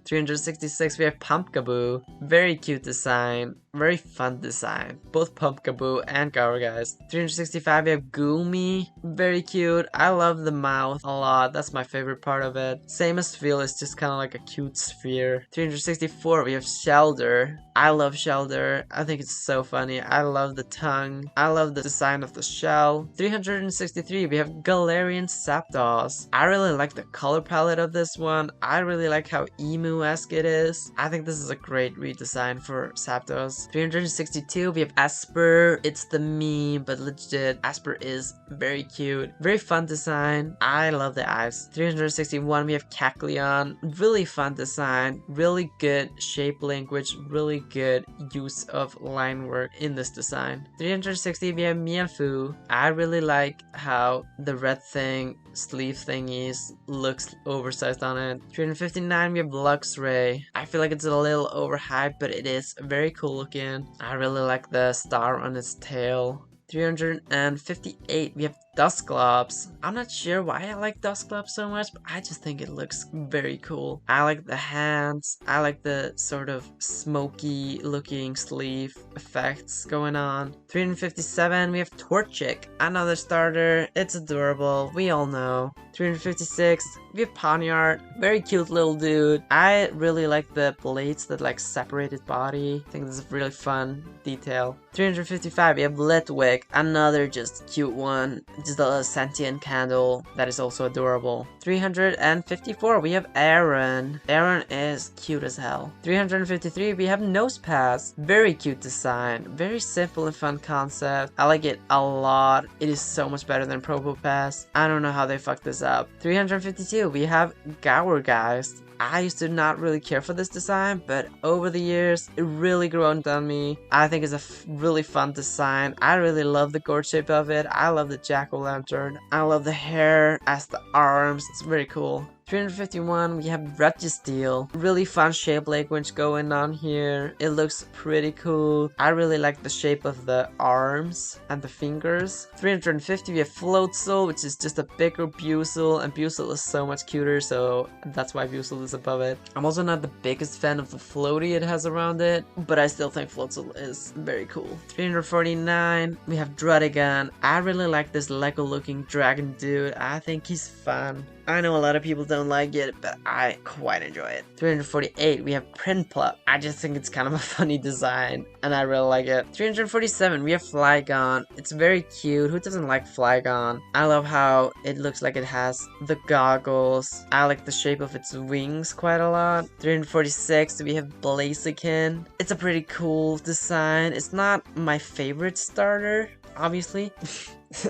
366, we have Pumpkaboo. Very cute design. Very fun design. Both Pumpkaboo and Gourgeist. 365, we have Goomy. Very cute. I love the mouth a lot. That's my favorite part of it. Same as Feel, it's just kind of like a cute sphere. 364, we have Shelder. I love Shelder. I think it's so funny. I love the tongue. I love the design of the shell. 363, we have Galarian Zapdos. I really like the color palette of this one. I really like how emu-esque it is. I think this is a great redesign for Zapdos. 362, we have Esper. It's the meme, but legit, Esper is very cute. Very fun design. I love the eyes. 361, we have Kecleon. Really fun design. Really good shape language. Really good use of line work in this design. 360, we have Mienfoo. I really like how the red thing, sleeve thingies, looks oversized on it. 359, we have Luxray. I feel like it's a little overhyped, but it is very cool looking. I really like the star on its tail. 358, we have Dusclops. I'm not sure why I like Dusclops so much, but I just think it looks very cool. I like the hands. I like the sort of smoky looking sleeve effects going on. 357, we have Torchic. Another starter. It's adorable. We all know. 356, we have Pawniard. Very cute little dude. I really like the blades that like separate his body. I think this is a really fun detail. 355, we have Litwick. Another just cute one. Just a sentient candle that is also adorable. 354, we have Aaron. Aaron is cute as hell. 353, we have Nosepass. Very cute design. Very simple and fun concept. I like it a lot. It is so much better than Probopass. I don't know how they fucked this up. 352, we have Gourgeist. I used to not really care for this design, but over the years, it really grown on me. I think it's a really fun design. I really love the gourd shape of it. I love the jack-o'-lantern. I love the hair as the arms. It's very cool. 351, we have Registeel. Really fun shape language going on here. It looks pretty cool. I really like the shape of the arms and the fingers. 350, we have Floatzel, which is just a bigger Bucel, and Bucel is so much cuter, so that's why Bucel is above it. I'm also not the biggest fan of the floaty it has around it, but I still think Floatzel is very cool. 349, we have Druddigon. I really like this Lego looking dragon dude. I think he's fun. I know a lot of people don't like it, but I quite enjoy it. 348, we have Prinplup. I just think it's kind of a funny design, and I really like it. 347, we have Flygon. It's very cute. Who doesn't like Flygon? I love how it looks like it has the goggles. I like the shape of its wings quite a lot. 346, we have Blaziken. It's a pretty cool design. It's not my favorite starter, obviously.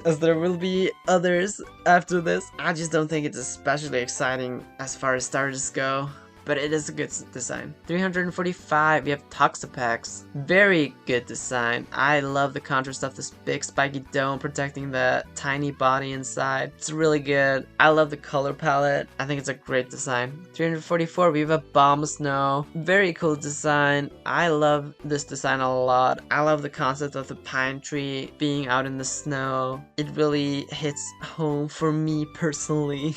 As there will be others after this. I just don't think it's especially exciting as far as starters go. but it is a good design. 345, we have Toxapex. Very good design. I love the contrast of this big spiky dome protecting the tiny body inside. It's really good. I love the color palette. I think it's a great design. 344, we have a Bomb Snow. Very cool design. I love this design a lot. I love the concept of the pine tree being out in the snow. It really hits home for me personally.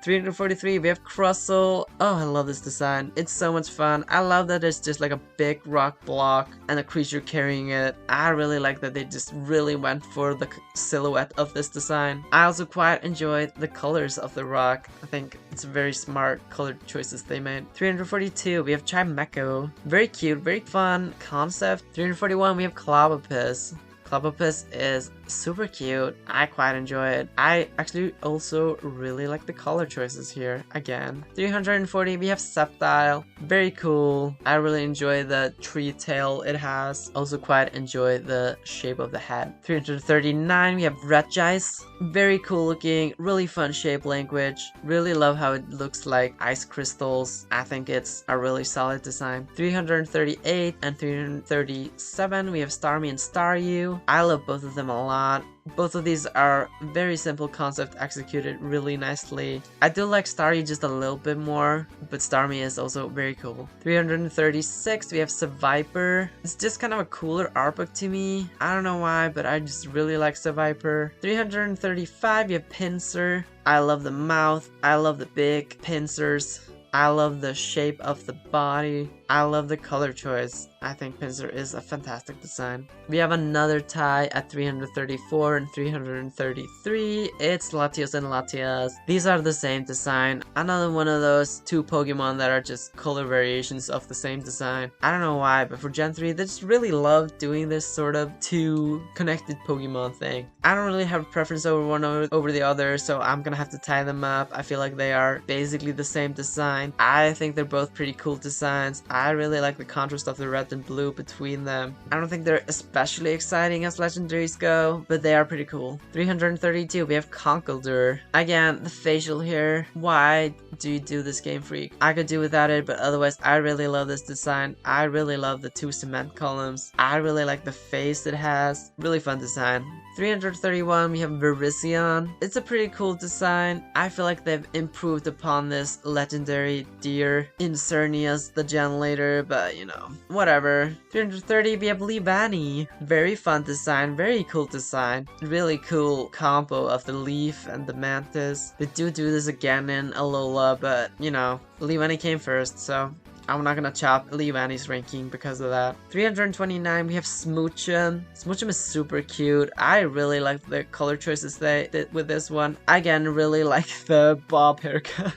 343, we have Crustle. Oh, I love this design. It's so much fun. I love that it's just like a big rock block and a creature carrying it. I really like that they just really went for the silhouette of this design. I also quite enjoyed the colors of the rock. I think it's very smart color choices they made. 342, we have Chimecho. Very cute, very fun concept. 341, we have Clobbopus. Clobbopus is super cute. I quite enjoy it. I actually also really like the color choices here again. 340, we have Sceptile. Very cool. I really enjoy the tree tail it has. Also quite enjoy the shape of the head. 339, we have Regice. Very cool looking, really fun shape language. Really love how it looks like ice crystals. I think it's a really solid design. 338 and 337, we have Starmie and Staryu. I love both of them a lot. Both of these are very simple concept executed really nicely. I do like Staryu just a little bit more, but Starmie is also very cool. 336, we have Seviper. It's just kind of a cooler art book to me. I don't know why, but I just really like Seviper. 335, we have Pinsir. I love the mouth. I love the big pincers. I love the shape of the body. I love the color choice. I think Pinsir is a fantastic design. We have another tie at 334 and 333. It's Latios and Latias. These are the same design. Another one of those two Pokemon that are just color variations of the same design. I don't know why, but for Gen 3, they just really love doing this sort of two connected Pokemon thing. I don't really have a preference over one over the other, so I'm gonna have to tie them up. I feel like they are basically the same design. I think they're both pretty cool designs. I really like the contrast of the red and blue between them. I don't think they're especially exciting as legendaries go, but they are pretty cool. 332, we have Conkeldurr. Again, the facial here. Why do you do this, Game Freak? I could do without it, but otherwise I really love this design. I really love the two cement columns. I really like the face it has. Really fun design. 331, we have Virizion. It's a pretty cool design. I feel like they've improved upon this legendary deer in Cernius the gen later, but you know, whatever. 330, we have Leavanny. Very fun design, very cool design. Really cool combo of the leaf and the mantis. They do this again in Alola, but you know, Leavanny came first, so I'm not gonna chop Leavanny's ranking because of that. 329, we have Smoochum. Smoochum is super cute. I really like the color choices they did with this one. Again, really like the bob haircut.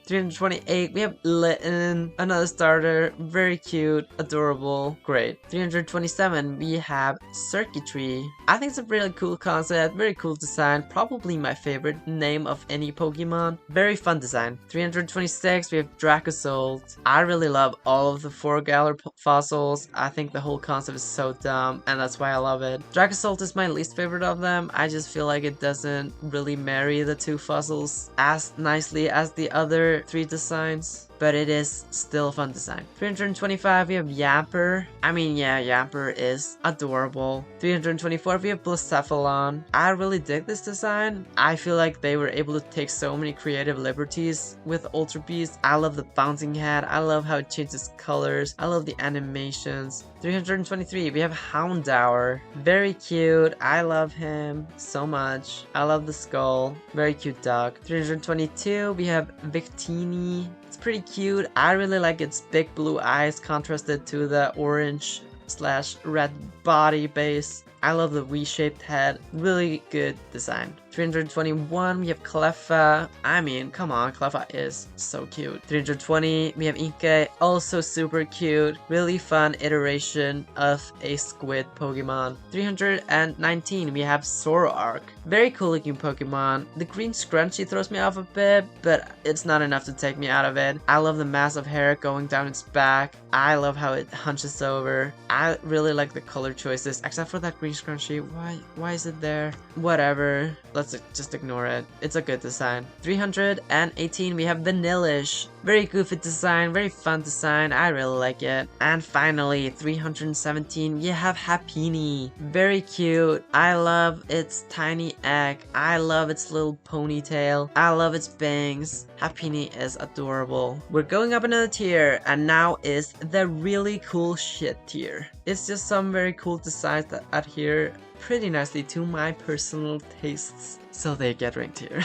328, we have Litten, another starter, very cute, adorable, great. 327, we have Circuitry. I think it's a really cool concept, very cool design, probably my favorite name of any Pokemon. Very fun design. 326, we have Dracozolt. I really love all of the 4 Galar fossils. I think the whole concept is so dumb, and that's why I love it. Dracozolt is my least favorite of them. I just feel like it doesn't really marry the 2 fossils as nicely as the other 3 designs, but it is still a fun design. 325, we have Yamper. I mean, yeah, Yamper is adorable. 324, we have Blacephalon. I really dig this design. I feel like they were able to take so many creative liberties with Ultra Beast. I love the bouncing head. I love how it changes colors. I love the animations. 323, we have Houndour. Very cute. I love him so much. I love the skull. Very cute dog. 322, we have Victini. It's pretty cute. I really like its big blue eyes contrasted to the orange/red body base. I love the V-shaped head. Really good design. 321, we have Cleffa. I mean, come on, Cleffa is so cute. 320, we have Inkay. Also super cute. Really fun iteration of a squid Pokemon. 319, we have Zoroark. Very cool looking Pokemon. The green scrunchie throws me off a bit, but it's not enough to take me out of it. I love the massive hair going down its back. I love how it hunches over. I really like the color choices, except for that green scrunchie. Why is it there? Whatever. let's just ignore it. It's a good design. 318, we have Vanillish. Very goofy design, very fun design. I really like it. And finally, 317, you have Happiny. Very cute. I love its tiny egg. I love its little ponytail. I love its bangs. Happiny is adorable. We're going up another tier, and now is the really cool shit tier. It's just some very cool designs that adhere pretty nicely to my personal tastes, so they get ranked here.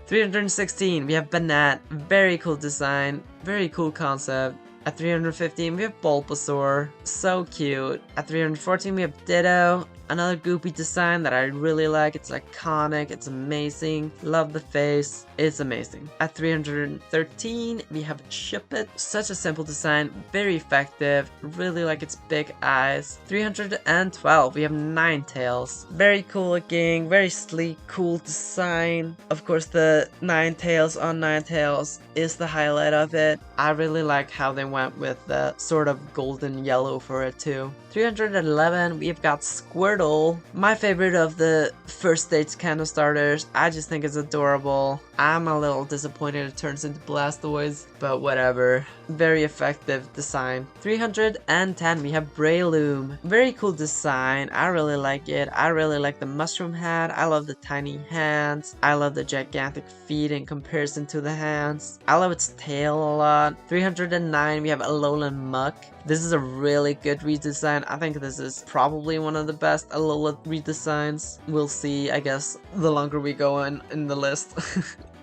316, we have Banette. Very cool design, very cool concept. At 315, we have Bulbasaur. So cute. At 314, we have Ditto. Another goopy design that I really like. It's iconic. It's amazing. Love the face. It's amazing. At 313, we have Shuppet. Such a simple design. Very effective. Really like its big eyes. 312, we have Ninetales. Very cool looking. Very sleek, cool design. Of course, the Ninetales on Ninetales is the highlight of it. I really like how they went with the sort of golden yellow for it too. 311, we've got Squirtle. My favorite of the first stage kind of starters. I just think it's adorable. I'm a little disappointed it turns into Blastoise, but whatever. Very effective design. 310, we have Breloom. Very cool design. I really like it. I really like the mushroom head. I love the tiny hands. I love the gigantic feet in comparison to the hands. I love its tail a lot. 309, we have Alolan Muck. This is a really good redesign. I think this is probably one of the best Alola redesigns. We'll see, I guess, the longer we go in the list.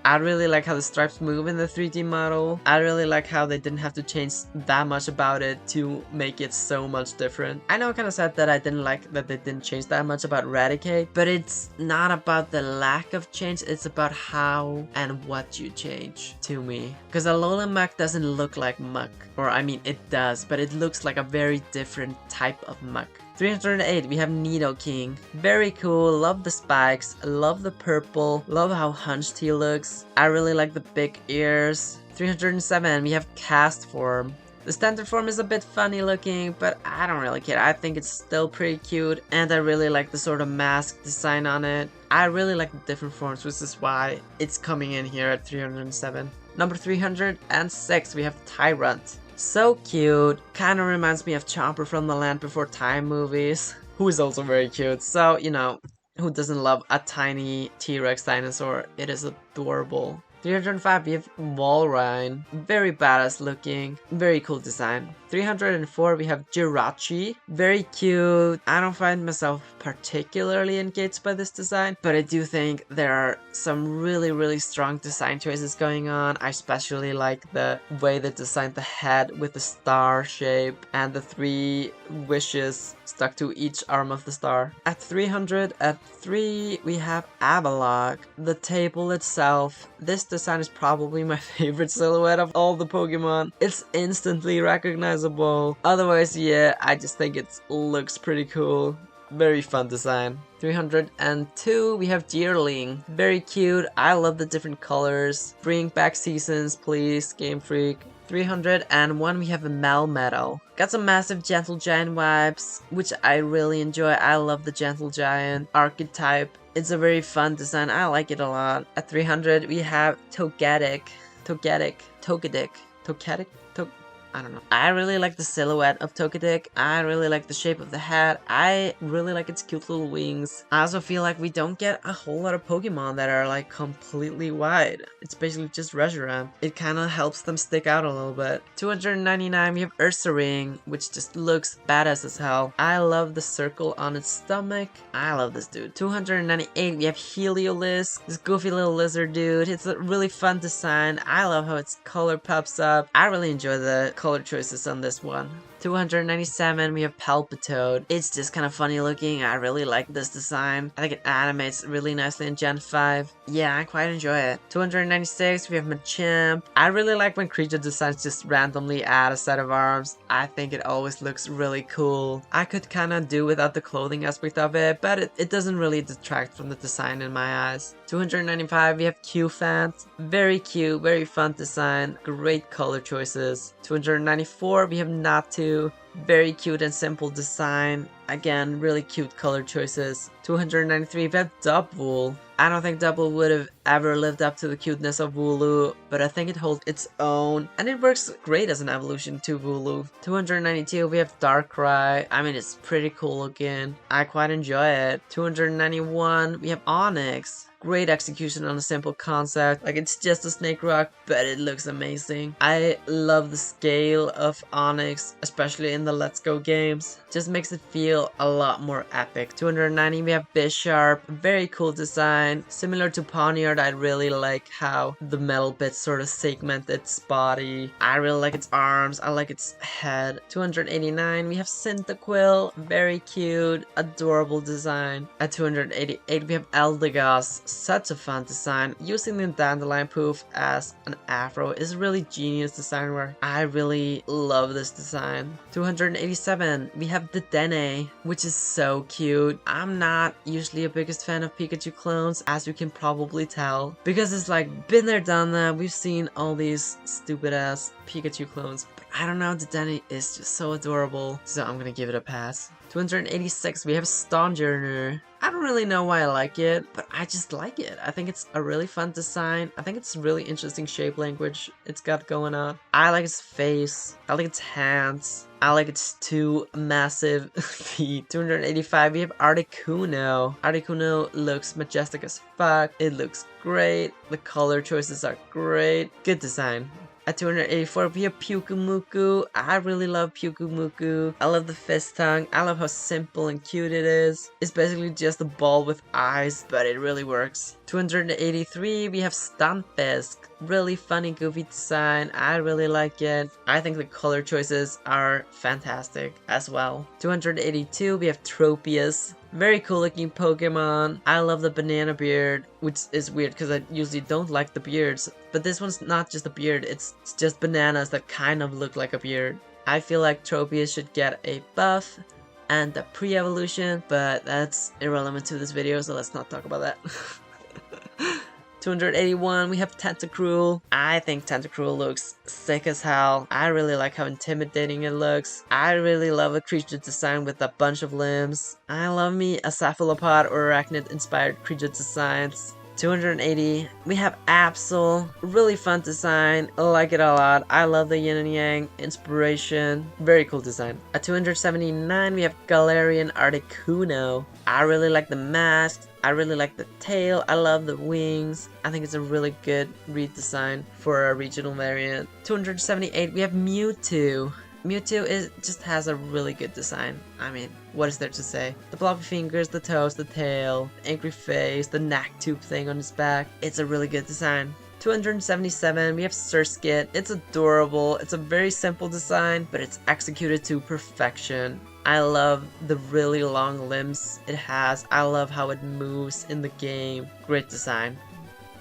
I really like how the stripes move in the 3D model. I really like how they didn't have to change that much about it to make it so much different. I know I kind of said that I didn't like that they didn't change that much about Raticate, but it's not about the lack of change, it's about how and what you change to me. Because Alolan Muck doesn't look like Muck, or I mean it does, but it looks like a very different type of Muck. 308, we have Nidoking. Very cool, love the spikes, love the purple, love how hunched he looks. I really like the big ears. 307, we have Cast Form. The standard form is a bit funny looking, but I don't really care. I think it's still pretty cute, and I really like the sort of mask design on it. I really like the different forms, which is why it's coming in here at 307. Number 306, we have Tyrant. So cute, kind of reminds me of Chomper from the Land Before Time movies, who is also very cute. So, you know, who doesn't love a tiny T-Rex dinosaur? It is adorable. 305, we have Walrein. Very badass looking, very cool design. 304, we have Jirachi. Very cute. I don't find myself particularly engaged by this design, but I do think there are some really strong design choices going on. I especially like the way they designed the head with the star shape and the 3 wishes stuck to each arm of the star. At 303, we have Avalok. The table itself, this design is probably my favorite silhouette of all the Pokemon. It's instantly recognizable. Otherwise, yeah, I just think it looks pretty cool. Very fun design. 302, we have Deerling. Very cute. I love the different colors. Bring back seasons, please, Game Freak. 301, we have a Melmetal. Got some massive Gentle Giant vibes, which I really enjoy. I love the Gentle Giant archetype. It's a very fun design. I like it a lot. At 300, we have Togetic. I don't know. I really like the silhouette of Togetic. I really like the shape of the head. I really like its cute little wings. I also feel like we don't get a whole lot of Pokemon that are like completely wide. It's basically just Reshiram. It kind of helps them stick out a little bit. 299, we have Ursaring, which just looks badass as hell. I love the circle on its stomach. I love this dude. 298, we have Heliolisk. This goofy little lizard dude. It's a really fun design. I love how its color pops up. I really enjoy the color choices on this one. 297, we have Palpitoad. It's just kind of funny looking. I really like this design. I think it animates really nicely in Gen 5. Yeah, I quite enjoy it. 296, we have Machamp. I really like when creature designs just randomly add a set of arms. I think it always looks really cool. I could kind of do without the clothing aspect of it, but it doesn't really detract from the design in my eyes. 295, we have Q-Fant. Very cute, very fun design. Great color choices. 294, we have Natu. Very cute and simple design. Again, really cute color choices. 293, we have Double. I don't think Double would have ever lived up to the cuteness of Wooloo, but I think it holds its own, and it works great as an evolution to Wooloo. 292, we have Darkrai. I mean, it's pretty cool looking. I quite enjoy it. 291, we have Onyx. Great execution on a simple concept. Like, it's just a snake rock, but it looks amazing. I love the scale of Onyx, especially in the Let's Go games. Just makes it feel a lot more epic. 290, we have Bisharp. Very cool design. Similar to Pawniard, I really like how the metal bits sort of segment its body. I really like its arms. I like its head. 289, we have Cyndaquil. Very cute, adorable design. At 288, we have Eldegoss. Such a fun design. Using the dandelion poof as an afro is a really genius design work. I really love this design. 287, we have the Dene, which is so cute. I'm not usually a biggest fan of Pikachu clones, as you can probably tell, because it's like been there, done that. We've seen all these stupid ass Pikachu clones, but I don't know, the Dene is just so adorable, so I'm gonna give it a pass. 286, we have Stonjourner. I don't really know why I like it, but I just like it. I think it's a really fun design. I think it's really interesting shape language it's got going on. I like its face. I like its hands. I like its two massive feet. 285, we have Articuno. Articuno looks majestic as fuck. It looks great. The color choices are great. Good design. At 284, we have Pyukumuku. I really love Pyukumuku. I love the fist tongue. I love how simple and cute it is. It's basically just a ball with eyes, but it really works. 283, we have Stunfisk. Really funny, goofy design. I really like it. I think the color choices are fantastic as well. 282, we have Tropius. Very cool looking Pokemon. I love the banana beard, which is weird because I usually don't like the beards. But this one's not just a beard, it's just bananas that kind of look like a beard. I feel like Tropius should get a buff and a pre-evolution, but that's irrelevant to this video, so let's not talk about that. 281, we have Tentacruel. I think Tentacruel looks sick as hell. I really like how intimidating it looks. I really love a creature design with a bunch of limbs. I love me a cephalopod or arachnid inspired creature designs. 280, we have Absol. Really fun design. I like it a lot. I love the yin and yang inspiration. Very cool design. At 279, we have Galarian Articuno. I really like the mask. I really like the tail. I love the wings. I think it's a really good redesign for a regional variant. 278, we have Mewtwo. Mewtwo just has a really good design. I mean, what is there to say? The floppy fingers, the toes, the tail, the angry face, the neck tube thing on his back. It's a really good design. 277, we have Surskit. It's adorable. It's a very simple design, but it's executed to perfection. I love the really long limbs it has. I love how it moves in the game. Great design.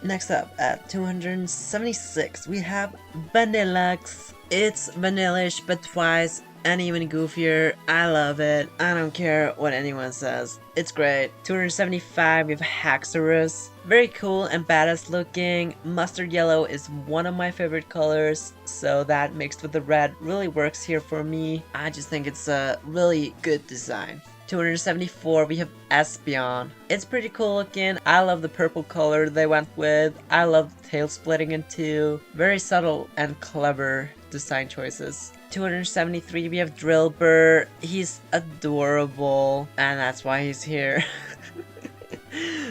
Next up, at 276, we have Vanillux. It's vanillish, but twice and even goofier. I love it. I don't care what anyone says. It's great. 275, we have Haxorus. Very cool and badass looking. Mustard yellow is one of my favorite colors, so that mixed with the red really works here for me. I just think it's a really good design. 274, we have Espeon. It's pretty cool looking. I love the purple color they went with. I love the tail splitting in two. Very subtle and clever design choices. 273, we have Drillbur. He's adorable, and that's why he's here.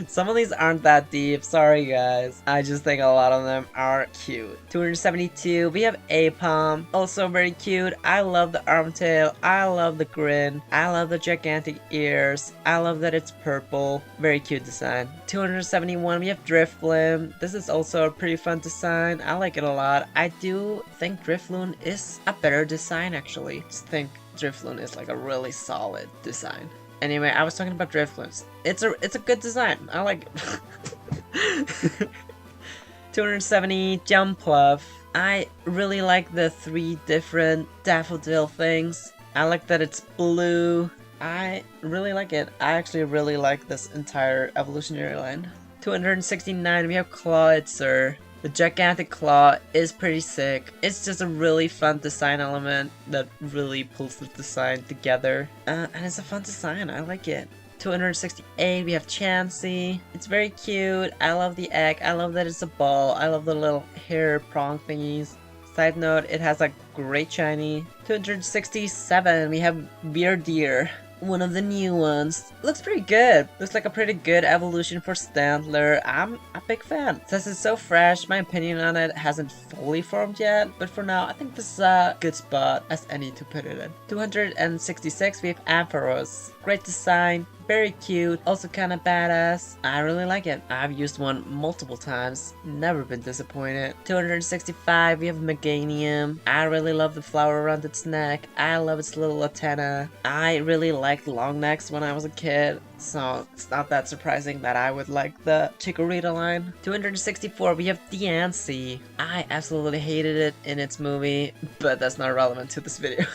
Some of these aren't that deep, sorry guys. I just think a lot of them are cute. 272, we have Apom, also very cute. I love the arm tail, I love the grin, I love the gigantic ears, I love that it's purple. Very cute design. 271, we have Drifloon. This is also a pretty fun design. I like it a lot. I do think Drifloon is a better design actually. I just think Drifloon is like a really solid design. Anyway, I was talking about Drifloons. It's a good design. I like it. 270, Jumpluff. I really like the 3 different daffodil things. I like that it's blue. I really like it. I actually really like this entire evolutionary line. 269, we have Clawitzer. The gigantic claw is pretty sick. It's just a really fun design element that really pulls the design together. And it's a fun design, I like it. 268, we have Chansey. It's very cute. I love the egg. I love that it's a ball. I love the little hair prong thingies. Side note, it has a great shiny. 267, we have Beardeer. One of the new ones. Looks pretty good. Looks like a pretty good evolution for Standler. I'm a big fan. Says it's so fresh. My opinion on it hasn't fully formed yet, but for now, I think this is a good spot as any to put it in. 266, we have Ampharos. Great design. Very cute, also kind of badass. I really like it. I've used one multiple times, never been disappointed. 265, we have Meganium. I really love the flower around its neck. I love its little antenna. I really liked long necks when I was a kid, so it's not that surprising that I would like the Chikorita line. 264, we have Diancie. I absolutely hated it in its movie, but that's not relevant to this video.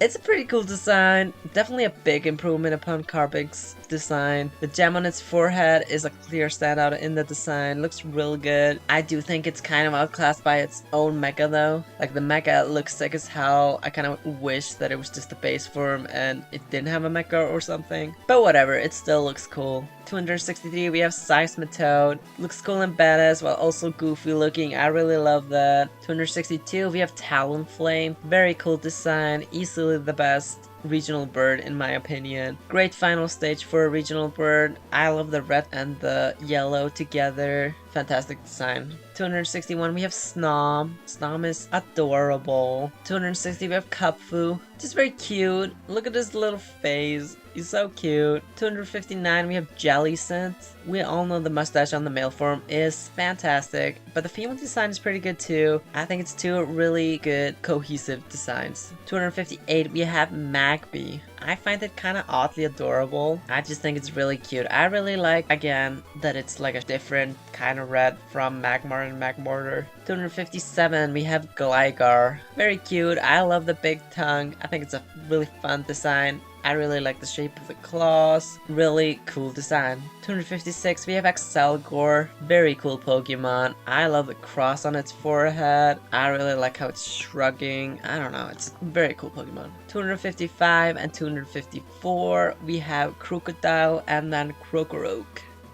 It's a pretty cool design, definitely a big improvement upon Carbig's design. The gem on its forehead is a clear standout in the design, looks real good. I do think it's kind of outclassed by its own mecha though. Like the mecha looks sick as hell. I kind of wish that it was just the base form and it didn't have a mecha or something. But whatever, it still looks cool. 263, we have Seismitoad. Looks cool and badass while also goofy looking. I really love that. 262, we have Talonflame. Very cool design, easily the best regional bird in my opinion. Great final stage for a regional bird. I love the red and the yellow together. Fantastic design. 261, we have Snom. Snom is adorable. 260, we have Kupfu. Just very cute. Look at his little face. He's so cute. 259, we have Jellicent. We all know the mustache on the male form is fantastic, but the female design is pretty good too. I think it's two really good cohesive designs. 258, we have Magby. I find it kind of oddly adorable. I just think it's really cute. I really like, again, that it's like a different kind of red from Magmar and Magmortar. 257, we have Gligar. Very cute. I love the big tongue. I think it's a really fun design. I really like the shape of the claws. Really cool design. 256, we have Excelgor. Very cool Pokemon. I love the cross on its forehead. I really like how it's shrugging. I don't know, it's a very cool Pokemon. 255 and 254, we have Crocodile and then Krokorok.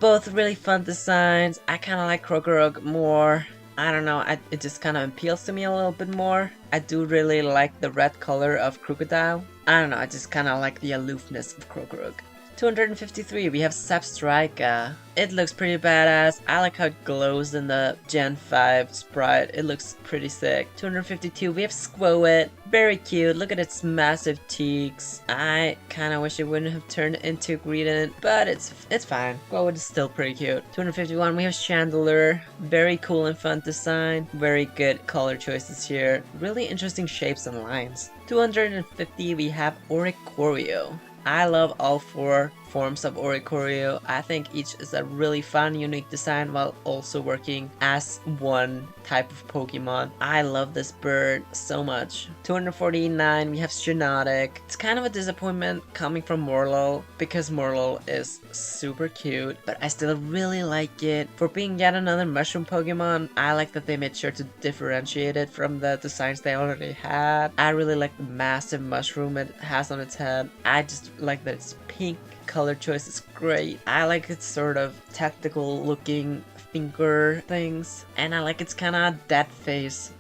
Both really fun designs. I kind of like Krokorok more. I don't know, it just kind of appeals to me a little bit more. I do really like the red color of Crocodile. I don't know, I just kind of like the aloofness of Krokorok. 253, we have Sapstrika. It looks pretty badass. I like how it glows in the Gen 5 sprite. It looks pretty sick. 252, we have Squowit. Very cute. Look at its massive cheeks. I kind of wish it wouldn't have turned into Greedent, but it's fine. Squowit is still pretty cute. 251, we have Chandelure. Very cool and fun design. Very good color choices here. Really interesting shapes and lines. 250, we have Oricorio. I love all four forms of Oricorio. I think each is a really fun, unique design while also working as one type of Pokemon. I love this bird so much. 249, we have Shiinotic. It's kind of a disappointment coming from Morlul because Morlul is super cute, but I still really like it. For being yet another mushroom Pokemon, I like that they made sure to differentiate it from the designs they already had. I really like the massive mushroom it has on its head. I just like that it's pink. Color choice is great. I like its sort of tactical looking finger things, and I like its kind of dead face.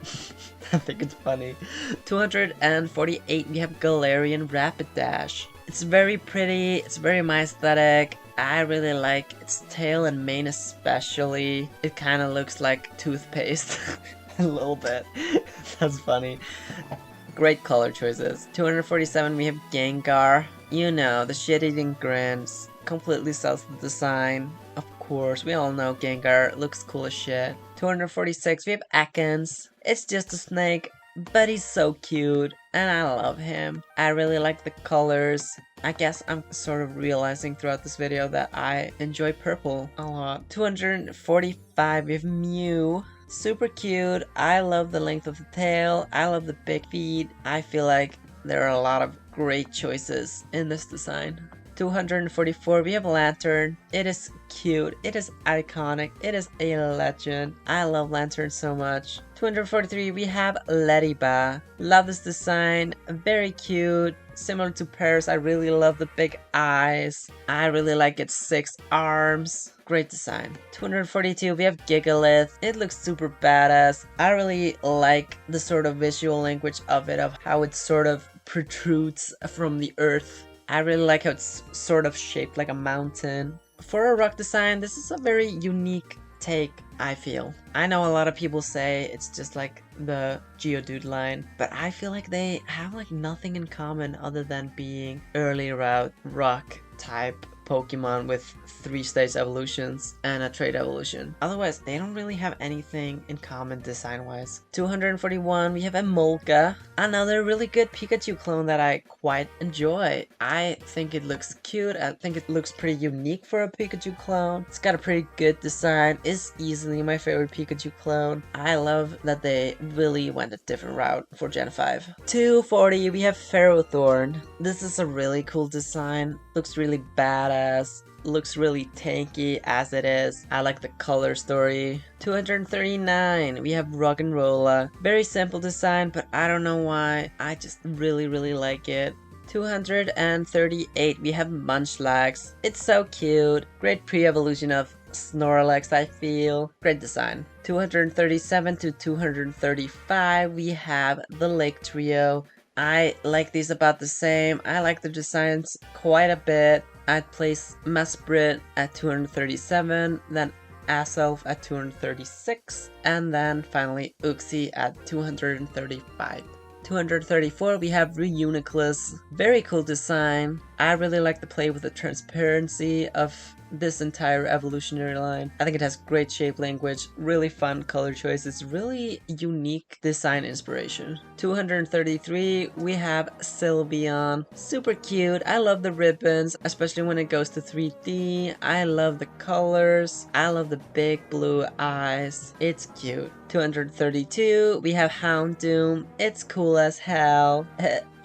I think it's funny. 248, we have Galarian Rapidash. It's very pretty, it's very my aesthetic. I really like its tail and mane especially. It kind of looks like toothpaste. A little bit. That's funny. Great color choices. 247, we have Gengar. You know, the shit-eating grins completely sells the design. Of course, we all know Gengar looks cool as shit. 246, we have Ekans. It's just a snake, but he's so cute, and I love him. I really like the colors. I guess I'm sort of realizing throughout this video that I enjoy purple a lot. 245, we have Mew. Super cute. I love the length of the tail. I love the big feet. I feel like there are a lot of great choices in this design. 244, we have Lantern. It is cute, it is iconic, it is a legend. I love Lantern so much. 243, we have Ladybug. Love this design, very cute. Similar to Paris, I really love the big eyes. I really like its 6 arms. Great design. 242, we have Gigalith. It looks super badass. I really like the sort of visual language of it, of how it sort of protrudes from the earth. I really like how it's sort of shaped like a mountain. For a rock design, this is a very unique take, I feel. I know a lot of people say it's just like the Geodude line, but I feel like they have like nothing in common other than being early rock type Pokemon with 3-stage evolutions and a trait evolution. Otherwise, they don't really have anything in common design-wise. 241, we have Emolga, another really good Pikachu clone that I quite enjoy. I think it looks cute. I think it looks pretty unique for a Pikachu clone. It's got a pretty good design. It's easily my favorite Pikachu clone. I love that they really went a different route for Gen 5. 240, we have Ferrothorn. This is a really cool design. Looks really badass. Looks really tanky as it is. I like the color story. 239, we have Roggenrola. Very simple design, but I don't know why. I just really like it. 238, we have Munchlax. It's so cute. Great pre-evolution of Snorlax, I feel. Great design. 237 to 235, we have the Lake Trio. I like these about the same. I like the designs quite a bit. I'd place Mesprit at 237, then Aself at 236, and then finally Uxie at 235. 234, we have Reuniclus. Very cool design. I really like the play with the transparency of this entire evolutionary line. I think it has great shape language, really fun color choices, really unique design inspiration. 233, we have Sylveon. Super cute. I love the ribbons, especially when it goes to 3D. I love the colors. I love the big blue eyes. It's cute. 232, we have Houndoom. It's cool as hell.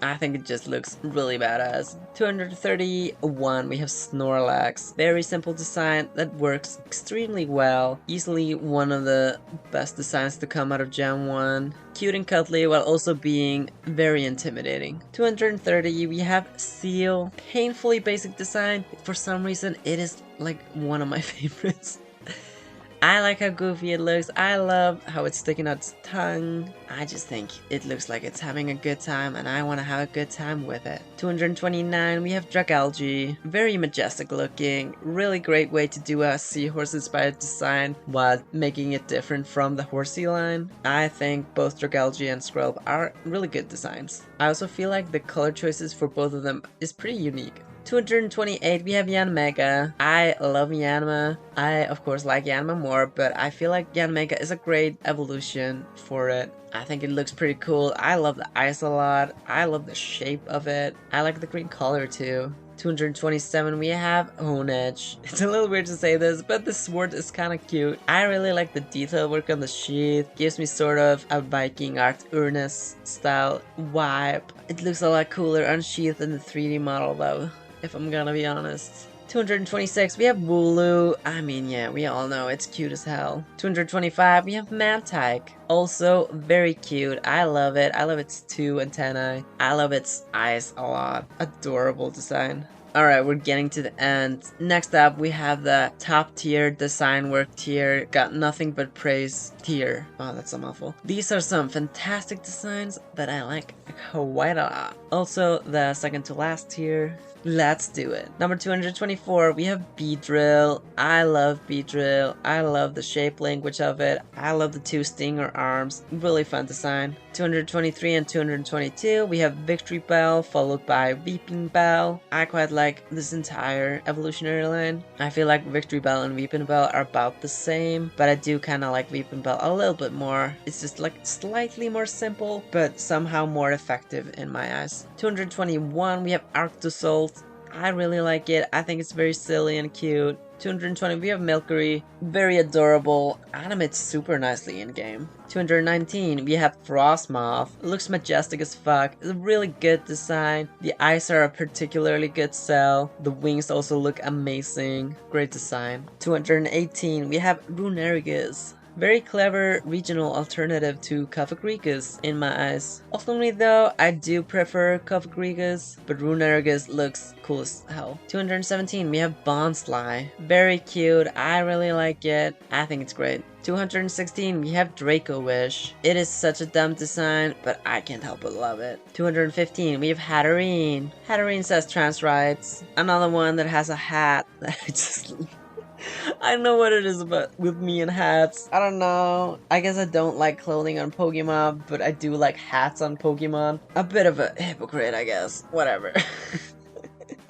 I think it just looks really badass. 231, we have Snorlax. Very simple design that works extremely well. Easily one of the best designs to come out of Gen 1. Cute and cuddly while also being very intimidating. 230, we have Seal. Painfully basic design. For some reason, it is like one of my favorites. I like how goofy it looks. I love how it's sticking out its tongue. I just think it looks like it's having a good time and I want to have a good time with it. 229, we have Dragalge. Very majestic looking. Really great way to do a seahorse inspired design while making it different from the horsey line. I think both Dragalge and Skrelv are really good designs. I also feel like the color choices for both of them is pretty unique. 228, we have Yanmega. I love Yanma. I, of course, like Yanma more, but I feel like Yanmega is a great evolution for it. I think it looks pretty cool. I love the eyes a lot. I love the shape of it. I like the green color too. 227, we have Honedge. It's a little weird to say this, but the sword is kind of cute. I really like the detail work on the sheath. Gives me sort of a Viking art Ernest style vibe. It looks a lot cooler unsheathed in the 3D model though, if I'm gonna be honest. 226, we have Wooloo. I mean, yeah, we all know it's cute as hell. 225, we have Mantike. Also very cute. I love it. I love its 2 antennae. I love its eyes a lot. Adorable design. Alright, we're getting to the end. Next up, we have the top tier design work tier. Got nothing but praise tier. Oh, that's a mouthful. These are some fantastic designs that I like quite a lot. Also, the second to last tier. Let's do it. Number 224, we have Beedrill. I love Beedrill. I love the shape language of it. I love the 2 stinger arms. Really fun design. 223 and 222, we have Victory Bell followed by Weeping Bell. I quite like this entire evolutionary line. I feel like Victory Bell and Weeping Bell are about the same, but I do kind of like Weeping Bell a little bit more. It's just like slightly more simple, but somehow more effective in my eyes. 221, we have Arctozolt. I really like it. I think it's very silly and cute. 220, we have Milky, very adorable, animates super nicely in game. 219, we have Frostmoth, it looks majestic as fuck, it's a really good design, the eyes are a particularly good sell, the wings also look amazing, great design. 218, we have Runerigus. Very clever regional alternative to Cofagrigus in my eyes. Ultimately though, I do prefer Cofagrigus, but Runerigus looks cool as hell. 217, we have Bonsly. Very cute, I really like it, I think it's great. 216, we have Draco Wish. It is such a dumb design, but I can't help but love it. 215, we have Hatterene. Hatterene says trans rights. Another one that has a hat that I just... I don't know what it is about with me and hats. I don't know. I guess I don't like clothing on Pokemon, but I do like hats on Pokemon. A bit of a hypocrite, I guess. Whatever.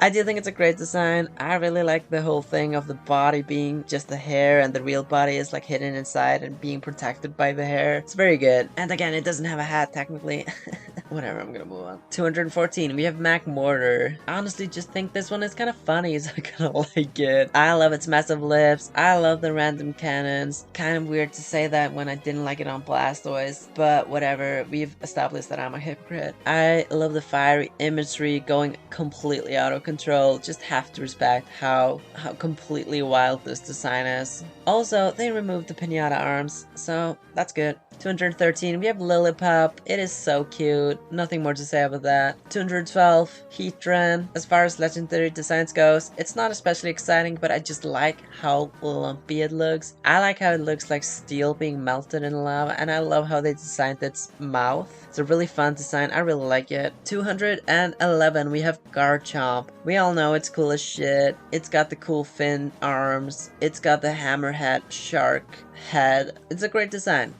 I do think it's a great design. I really like the whole thing of the body being just the hair and the real body is like hidden inside and being protected by the hair. It's very good. And again, it doesn't have a hat technically. Whatever, I'm gonna move on. 214, we have Magmortar. I honestly just think this one is kind of funny, so I kind of like it. I love its massive lips. I love the random cannons. Kind of weird to say that when I didn't like it on Blastoise, but whatever. We've established that I'm a hypocrite. I love the fiery imagery going completely out of control. Just have to respect how completely wild this design is. Also, they removed the pinata arms, so that's good. 213, we have Lillipup. It is so cute. Nothing more to say about that. 212, Heatran. As far as legendary designs goes, it's not especially exciting, but I just like how lumpy it looks. I like how it looks like steel being melted in lava, and I love how they designed its mouth. It's a really fun design. I really like it. 211, we have Garchomp. We all know it's cool as shit. It's got the cool fin arms. It's got the hammerhead shark head. It's a great design.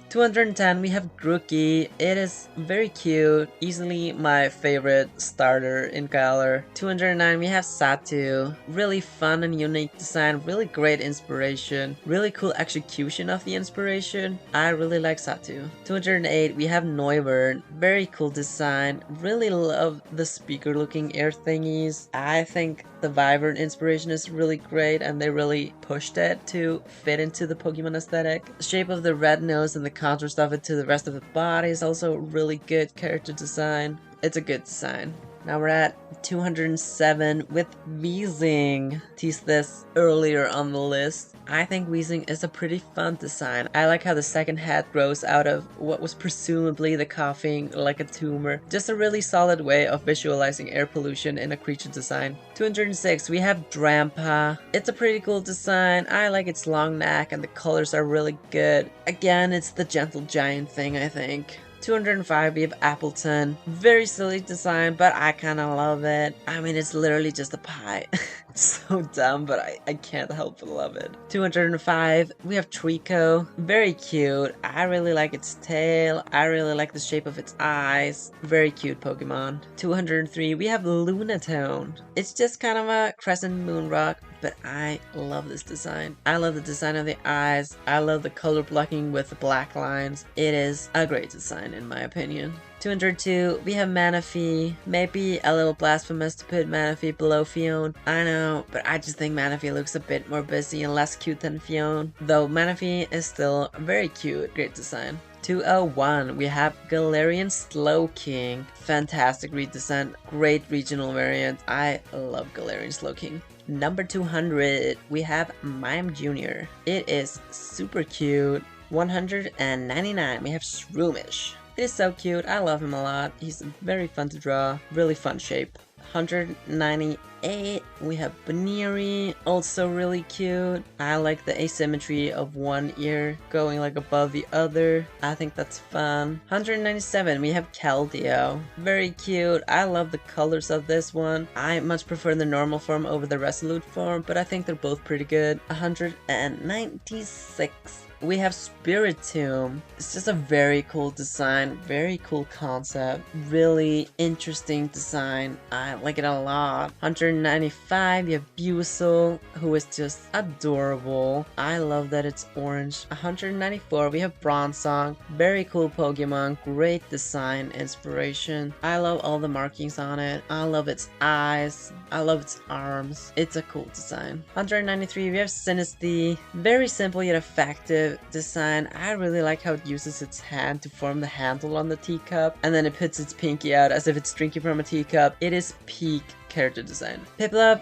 210, we have Grookey. It is very cute, easily my favorite starter in Galar. 209, we have Satu. Really fun and unique design, really great inspiration, really cool execution of the inspiration. I really like Satu. 208, we have Noivern. Very cool design, really love the speaker looking ear thingies. I think the Wyvern inspiration is really great and they really pushed it to fit into the Pokemon aesthetic. The shape of the red nose and the contrast of it to the rest of the body is also really good character design. It's a good design. Now we're at 207 with Weezing. Teased this earlier on the list. I think Weezing is a pretty fun design. I like how the second head grows out of what was presumably the coughing like a tumor. Just a really solid way of visualizing air pollution in a creature design. 206, we have Drampa. It's a pretty cool design. I like its long neck and the colors are really good. Again, it's the gentle giant thing, I think. 205, we have Appleton. Very silly design, but I kind of love it. I mean, it's literally just a pie. So dumb, but I can't help but love it. 205, we have Trico. Very cute. I really like its tail. I really like the shape of its eyes. Very cute Pokemon. 203, we have Lunatone. It's just kind of a crescent moon rock, but I love this design. I love the design of the eyes. I love the color blocking with the black lines. It is a great design in my opinion. 202, we have Manaphy. Maybe a little blasphemous to put Manaphy below Fion. I know, but I just think Manaphy looks a bit more busy and less cute than Fion. Though Manaphy is still very cute. Great design. 201, we have Galarian Slowking. Fantastic redesign. Great regional variant. I love Galarian Slowking. Number 200, we have Mime Jr. It is super cute. 199, we have Shroomish. It is so cute. I love him a lot. He's very fun to draw. Really fun shape. 198, we have Baneri. Also really cute. I like the asymmetry of one ear going like above the other. I think that's fun. 197, we have Keldeo. Very cute. I love the colors of this one. I much prefer the normal form over the Resolute form, but I think they're both pretty good. 196. We have Spiritomb. It's just a very cool design, very cool concept, really interesting design. I like it a lot. 195, we have Bucel, who is just adorable. I love that it's orange. 194, we have Bronzong. Very cool Pokemon, great design, inspiration. I love all the markings on it. I love its eyes. I love its arms. It's a cool design. 193, we have Sinistea. Very simple yet effective design. I really like how it uses its hand to form the handle on the teacup, and then it puts its pinky out as if it's drinking from a teacup. It is peak character design. Piplup,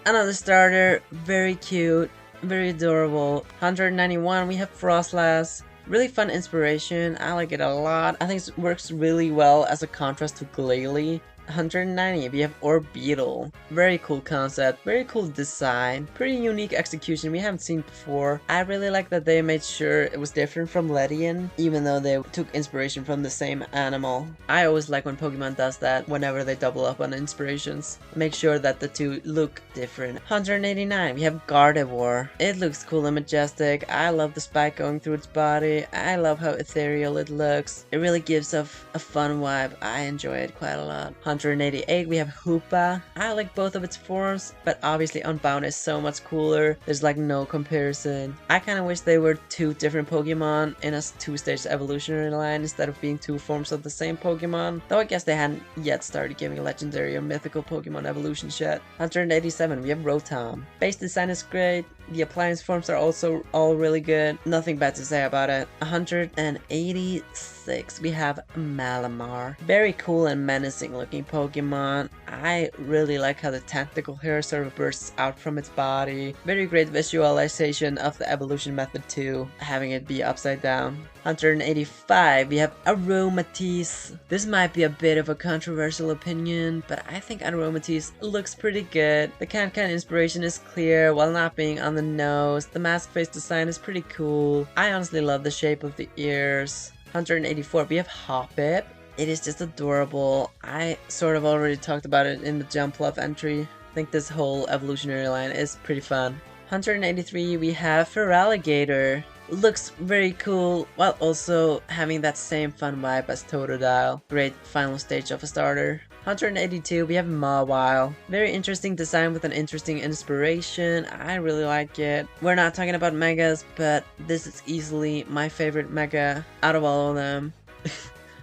another starter, very cute, very adorable. 191, we have Frostlass. Really fun inspiration. I like it a lot. I think it works really well as a contrast to Glalie. 190, we have Orbeetle. Very cool concept, very cool design, pretty unique execution we haven't seen before. I really like that they made sure it was different from Ledian, even though they took inspiration from the same animal. I always like when Pokemon does that whenever they double up on inspirations. Make sure that the two look different. 189, we have Gardevoir. It looks cool and majestic. I love the spike going through its body. I love how ethereal it looks. It really gives off a fun vibe. I enjoy it quite a lot. 188, we have Hoopa. I like both of its forms, but obviously Unbound is so much cooler. There's like no comparison. I kind of wish they were two different Pokemon in a two-stage evolutionary line instead of being two forms of the same Pokemon. Though I guess they hadn't yet started giving legendary or mythical Pokemon evolutions yet. 187, we have Rotom. Base design is great. The appliance forms are also all really good. Nothing bad to say about it. 186, we have Malamar. Very cool and menacing looking Pokemon. I really like how the tentacle hair sort of bursts out from its body. Very great visualization of the evolution method too, having it be upside down. 185, we have Aromatisse. This might be a bit of a controversial opinion, but I think Aromatisse looks pretty good. The Kankan inspiration is clear while not being on the nose. The mask face design is pretty cool. I honestly love the shape of the ears. 184, we have Hoppip. It is just adorable. I sort of already talked about it in the Jumpluff entry. I think this whole evolutionary line is pretty fun. 183, we have Feraligatr. Looks very cool while also having that same fun vibe as Totodile. Great final stage of a starter. 182, we have Mawile. Very interesting design with an interesting inspiration. I really like it. We're not talking about megas, but this is easily my favorite mega out of all of them.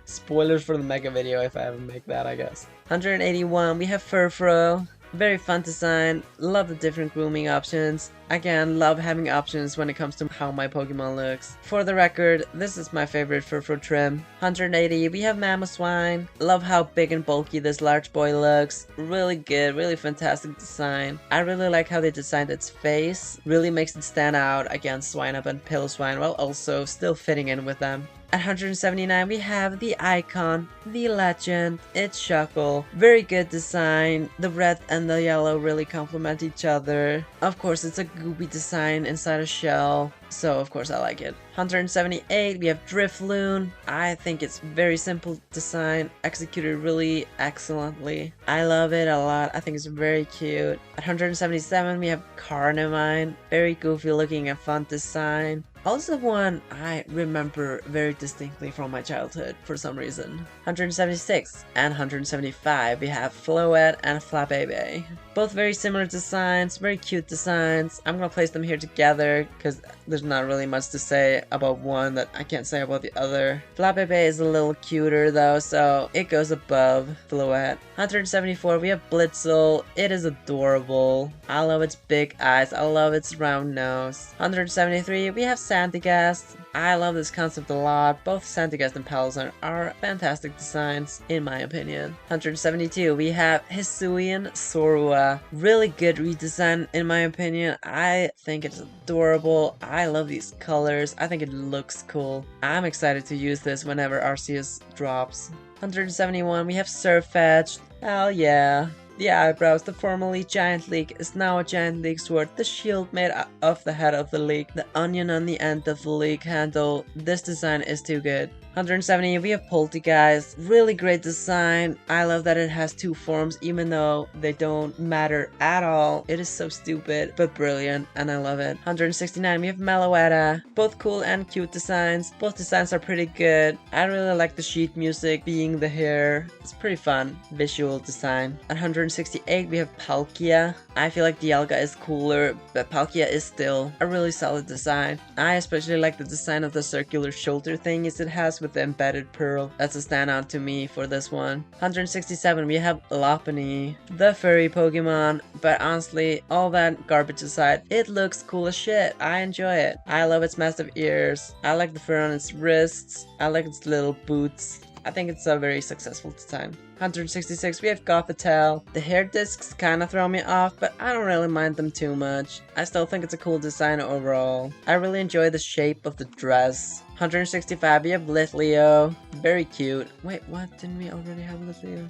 Spoilers for the mega video if I ever make that, I guess. 181, we have Furfrou. Very fun design. Love the different grooming options. Again, love having options when it comes to how my Pokemon looks. For the record, this is my favorite Furfrou trim. 180, we have Mamoswine. Love how big and bulky this large boy looks. Really good, really fantastic design. I really like how they designed its face. Really makes it stand out against Swinub and Piloswine while also still fitting in with them. At 179, we have the icon, the legend, it's Shuckle. Very good design. The red and the yellow really complement each other. Of course, it's a goopy design inside a shell, so of course I like it. 178, we have Drifloon. I think it's very simple design, executed really excellently. I love it a lot. I think it's very cute. At 177, we have Carnivine. Very goofy looking and fun design. Also one I remember very distinctly from my childhood for some reason. 176 and 175, we have Floette and Flabébé. Both very similar designs, very cute designs. I'm gonna place them here together because there's not really much to say about one that I can't say about the other. Flabébé is a little cuter though, so it goes above Floette. 174, we have Blitzel. It is adorable. I love its big eyes. I love its round nose. 173, we have Sandygast. I love this concept a lot. Both Sandygast and Palossand are fantastic designs, in my opinion. 172, we have Hisuian Zorua. Really good redesign, in my opinion. I think it's adorable. I love these colors. I think it looks cool. I'm excited to use this whenever Arceus drops. 171, we have Surfetch'd. Hell yeah. The eyebrows, the formerly giant leek, is now a giant leek sword. The shield made of the head of the leek. The onion on the end of the leek handle. This design is too good. 170, we have Poltergeist. Really great design. I love that it has two forms, even though they don't matter at all. It is so stupid, but brilliant, and I love it. 169, we have Meloetta. Both cool and cute designs. Both designs are pretty good. I really like the sheet music being the hair. It's pretty fun. Visual design. At 168, we have Palkia. I feel like Dialga is cooler, but Palkia is still a really solid design. I especially like the design of the circular shoulder thingies it has with the embedded pearl. That's a standout to me for this one. 167, we have Lopunny, the furry Pokemon, but honestly, all that garbage aside, it looks cool as shit. I enjoy it. I love its massive ears. I like the fur on its wrists. I like its little boots. I think it's a very successful design. 166, we have Gothitelle. The hair discs kind of throw me off, but I don't really mind them too much. I still think it's a cool design overall. I really enjoy the shape of the dress. 165, we have Litleo. Very cute. Wait, what? Didn't we already have Litleo?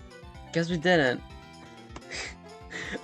Guess we didn't.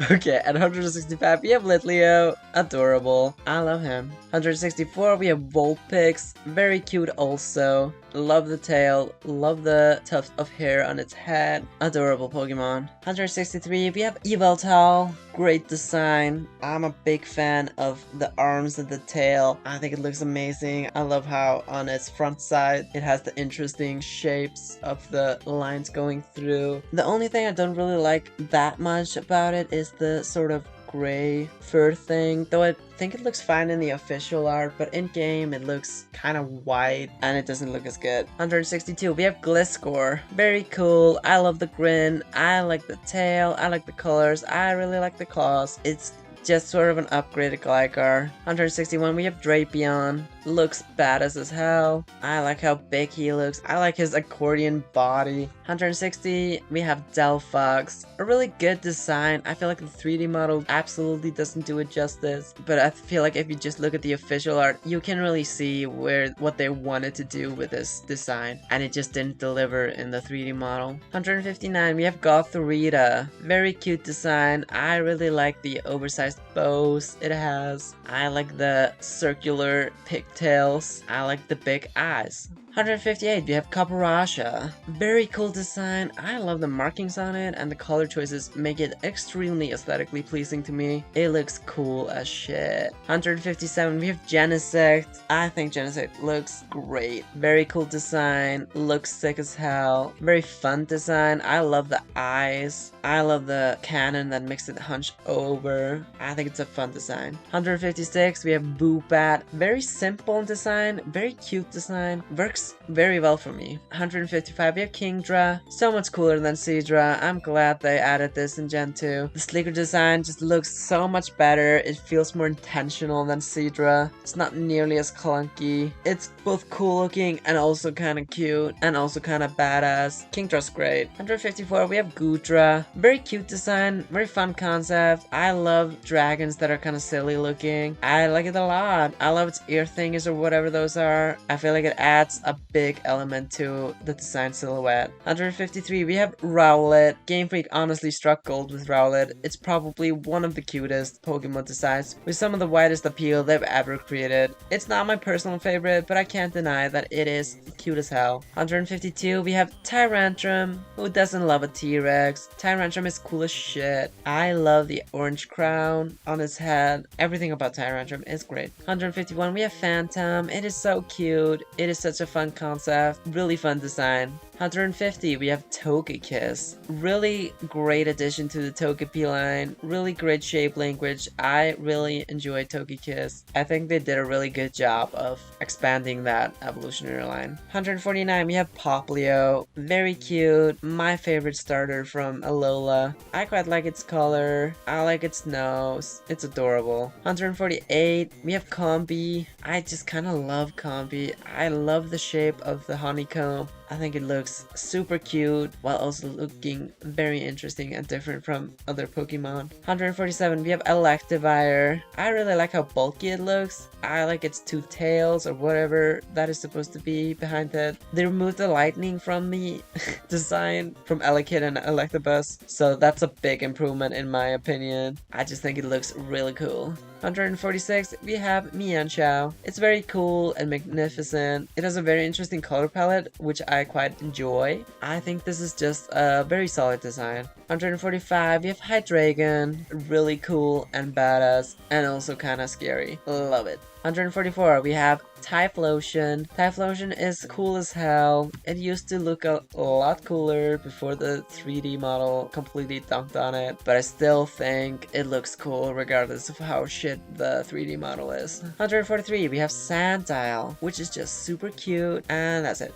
Okay, at 165, we have Litleo. Adorable. I love him. 164, we have Vulpix. Very cute also. Love the tail. Love the tufts of hair on its head. Adorable Pokemon. 163, we have Yveltal. Great design. I'm a big fan of the arms and the tail. I think it looks amazing. I love how on its front side it has the interesting shapes of the lines going through. The only thing I don't really like that much about it is the sort of gray fur thing, though I think it looks fine in the official art, but in game it looks kind of white and it doesn't look as good. 162, we have Gliscor. Very cool. I love the grin. I like the tail. I like the colors. I really like the claws. It's just sort of an upgraded Gligar. 161, we have Drapion. Looks badass as hell. I like how big he looks. I like his accordion body. 160, we have Delphox. A really good design. I feel like the 3D model absolutely doesn't do it justice, but I feel like if you just look at the official art, you can really see what they wanted to do with this design, and it just didn't deliver in the 3D model. 159, we have Gothorita. Very cute design. I really like the oversized bows it has. I like the circular pigtails. I like the big eyes. 158, we have Caparasha. Very cool design. I love the markings on it, and the color choices make it extremely aesthetically pleasing to me. It looks cool as shit. 157, we have Genesect. I think Genesect looks great. Very cool design. Looks sick as hell. Very fun design. I love the eyes. I love the cannon that makes it hunch over. I think it's a fun design. 156, we have Boobat. Very simple design. Very cute design. Works very well for me. 155, we have Kingdra. So much cooler than Seadra. I'm glad they added this in Gen 2. The sleeker design just looks so much better. It feels more intentional than Seadra. It's not nearly as clunky. It's both cool looking and also kind of cute and also kind of badass. Kingdra's great. 154, we have Goodra. Very cute design. Very fun concept. I love dragons that are kind of silly looking. I like it a lot. I love its ear thingies or whatever those are. I feel like it adds a big element to the design silhouette. 153, we have Rowlet. Game Freak honestly struck gold with Rowlet. It's probably one of the cutest Pokemon designs with some of the widest appeal they've ever created. It's not my personal favorite, but I can't deny that it is cute as hell. 152, we have Tyrantrum. Who doesn't love a T-Rex? Tyrantrum is cool as shit. I love the orange crown on its head. Everything about Tyrantrum is great. 151, we have Phantom. It is so cute. It is such a fun concept. Really fun design. 150, we have Togekiss. Really great addition to the Togepi line. Really great shape language. I really enjoy Togekiss. I think they did a really good job of expanding that evolutionary line. 149, we have Poplio. Very cute. My favorite starter from Alola. I quite like its color. I like its nose. It's adorable. 148, we have Combi. I just kind of love Combi. I love the shape of the honeycomb. I think it looks super cute while also looking very interesting and different from other Pokemon. 147, we have Electivire. I really like how bulky it looks. I like its two tails or whatever that is supposed to be behind it. They removed the lightning from the design from Elekid and Electabuzz, so that's a big improvement in my opinion. I just think it looks really cool. 146, we have Mienshao. It's very cool and magnificent. It has a very interesting color palette, which I quite enjoy. I think this is just a very solid design. 145, we have Hydreigon. Really cool and badass, and also kinda scary. Love it. 144, we have Typhlosion. Typhlosion is cool as hell. It used to look a lot cooler before the 3D model completely dunked on it, but I still think it looks cool regardless of how shit the 3D model is. 143, we have Sandile, which is just super cute, and that's it.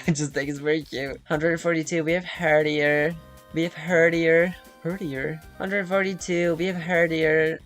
I just think it's very cute. 142, we have Herdier. We have Herdier. 142, we have Herdier.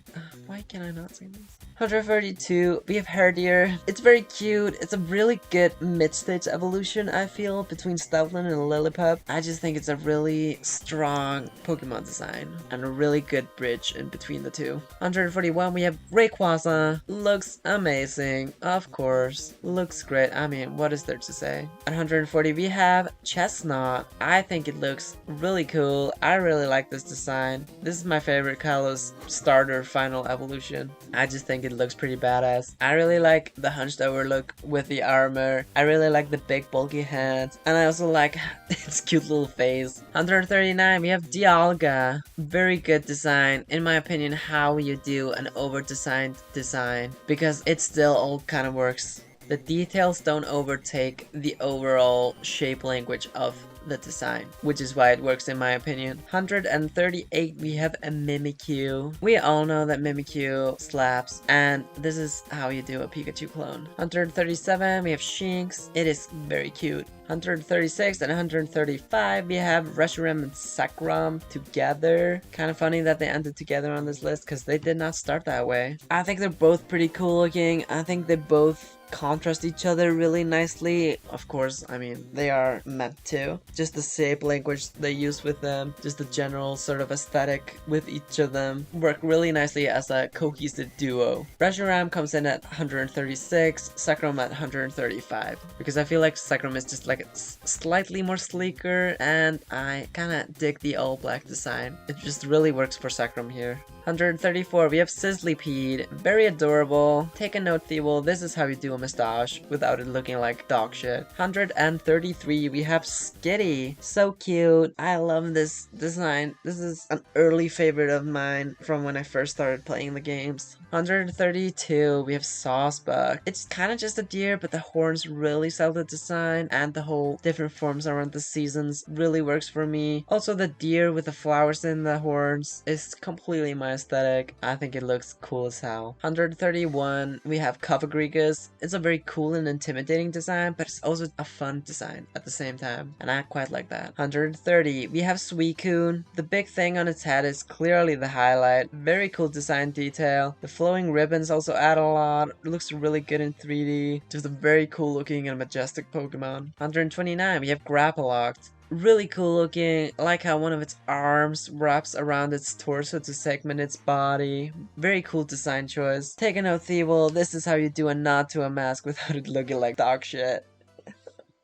Why can I not say this? 132, we have Herdier. It's very cute. It's a really good mid-stage evolution, I feel, between Stoutland and Lillipup. I just think it's a really strong Pokemon design and a really good bridge in between the two. 141, we have Rayquaza. Looks amazing, of course. Looks great. I mean, what is there to say? At 140, we have Chestnut. I think it looks really cool. I really like this design. This is my favorite Kalos starter final evolution. I just think it looks pretty badass. I really like the hunched over look with the armor. I really like the big bulky hands, and I also like its cute little face. 139, we have Dialga. Very good design, in my opinion. How you do an over-designed design, because it still all kind of works. The details don't overtake the overall shape language of the design, which is why it works in my opinion. 138, we have a Mimikyu. We all know that Mimikyu slaps, and this is how you do a Pikachu clone. 137, we have Shinx. It is very cute. 136 and 135, we have Reshiram and Sakram together. Kind of funny that they ended together on this list because they did not start that way. I think they're both pretty cool looking. I think they both contrast each other really nicely. Of course, I mean, they are meant to. Just the shape language they use with them, just the general sort of aesthetic with each of them work really nicely as a cohesive duo. Reshiram comes in at 136, Sakram at 135, because I feel like Sakram is just like slightly more sleeker, and I kind of dig the all black design. It just really works for Sakram here. 134, we have Sizzlipede. Very adorable. Take a note, Thibault. This is how you do a mustache without it looking like dog shit. 133, we have Skitty. So cute. I love this design. This is an early favorite of mine from when I first started playing the games. 132, we have Sawsbuck. It's kind of just a deer, but the horns really sell the design, and the whole different forms around the seasons really works for me. Also, the deer with the flowers in the horns is completely my aesthetic. I think it looks cool as hell. 131, we have Covagrigus. It's a very cool and intimidating design, but it's also a fun design at the same time, and I quite like that. 130, we have Suicune. The big thing on its head is clearly the highlight. Very cool design detail. The flowing ribbons also add a lot. It looks really good in 3D. Just a very cool looking and majestic Pokemon. 129, we have Grapploct. Really cool looking. I like how one of its arms wraps around its torso to segment its body. Very cool design choice. Take a note, Thibault. This is how you do a nod to a mask without it looking like dog shit.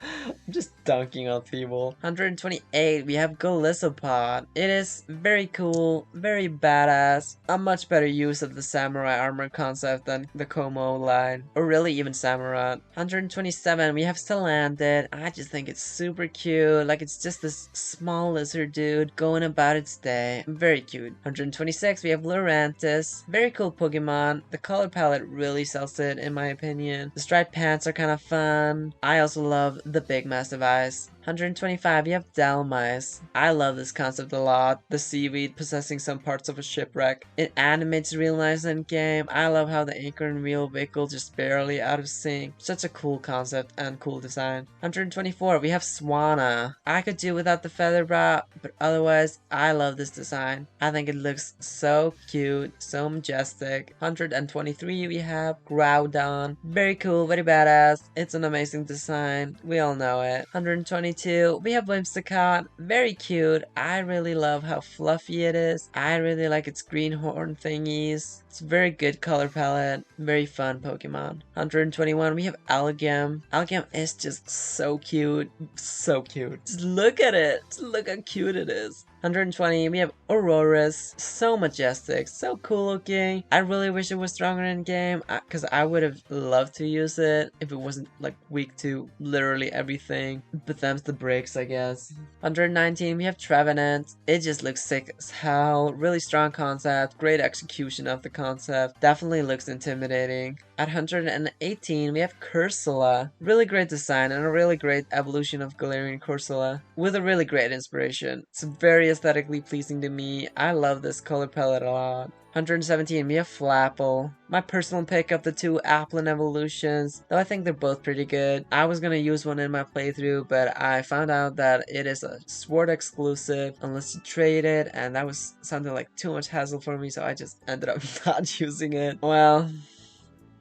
I'm just dunking on Thibault. 128, we have Golisopod. It is very cool, very badass. A much better use of the samurai armor concept than the Como line, or really even Samurott. 127, we have Salandit. I just think it's super cute. Like, it's just this small lizard dude going about its day. Very cute. 126, we have Lurantis. Very cool Pokemon. The color palette really sells it, in my opinion. The striped pants are kind of fun. I also love the big massive eyes. 125, you have Dalmice. I love this concept a lot. The seaweed possessing some parts of a shipwreck. It animates real nice in game. I love how the anchor and wheel vehicle just barely out of sync. Such a cool concept and cool design. 124, we have Swanna. I could do without the feather bra, but otherwise, I love this design. I think it looks so cute, so majestic. 123, we have Groudon. Very cool, very badass. It's an amazing design. We all know it. 122, we have Whimsicott. Very cute. I really love how fluffy it is. I really like its green horn thingies. It's a very good color palette. Very fun Pokemon. 121, we have Algam. Algam is just so cute. So cute. Just look at it. Just look how cute it is. 120, we have Aurorus. So majestic, so cool looking. I really wish it was stronger in game because I would have loved to use it if it wasn't like weak to literally everything. But them's the breaks, I guess. 119, we have Trevenant. It just looks sick as hell. Really strong concept, great execution of the concept. Definitely looks intimidating. At 118, we have Cursula. Really great design and a really great evolution of Galarian Cursula with a really great inspiration. It's very aesthetically pleasing to me. I love this color palette a lot. 117, we have Flapple. My personal pick of the two Applin evolutions, though I think they're both pretty good. I was gonna use one in my playthrough, but I found out that it is a Sword exclusive unless you trade it, and that was something like too much hassle for me, so I just ended up not using it. Well,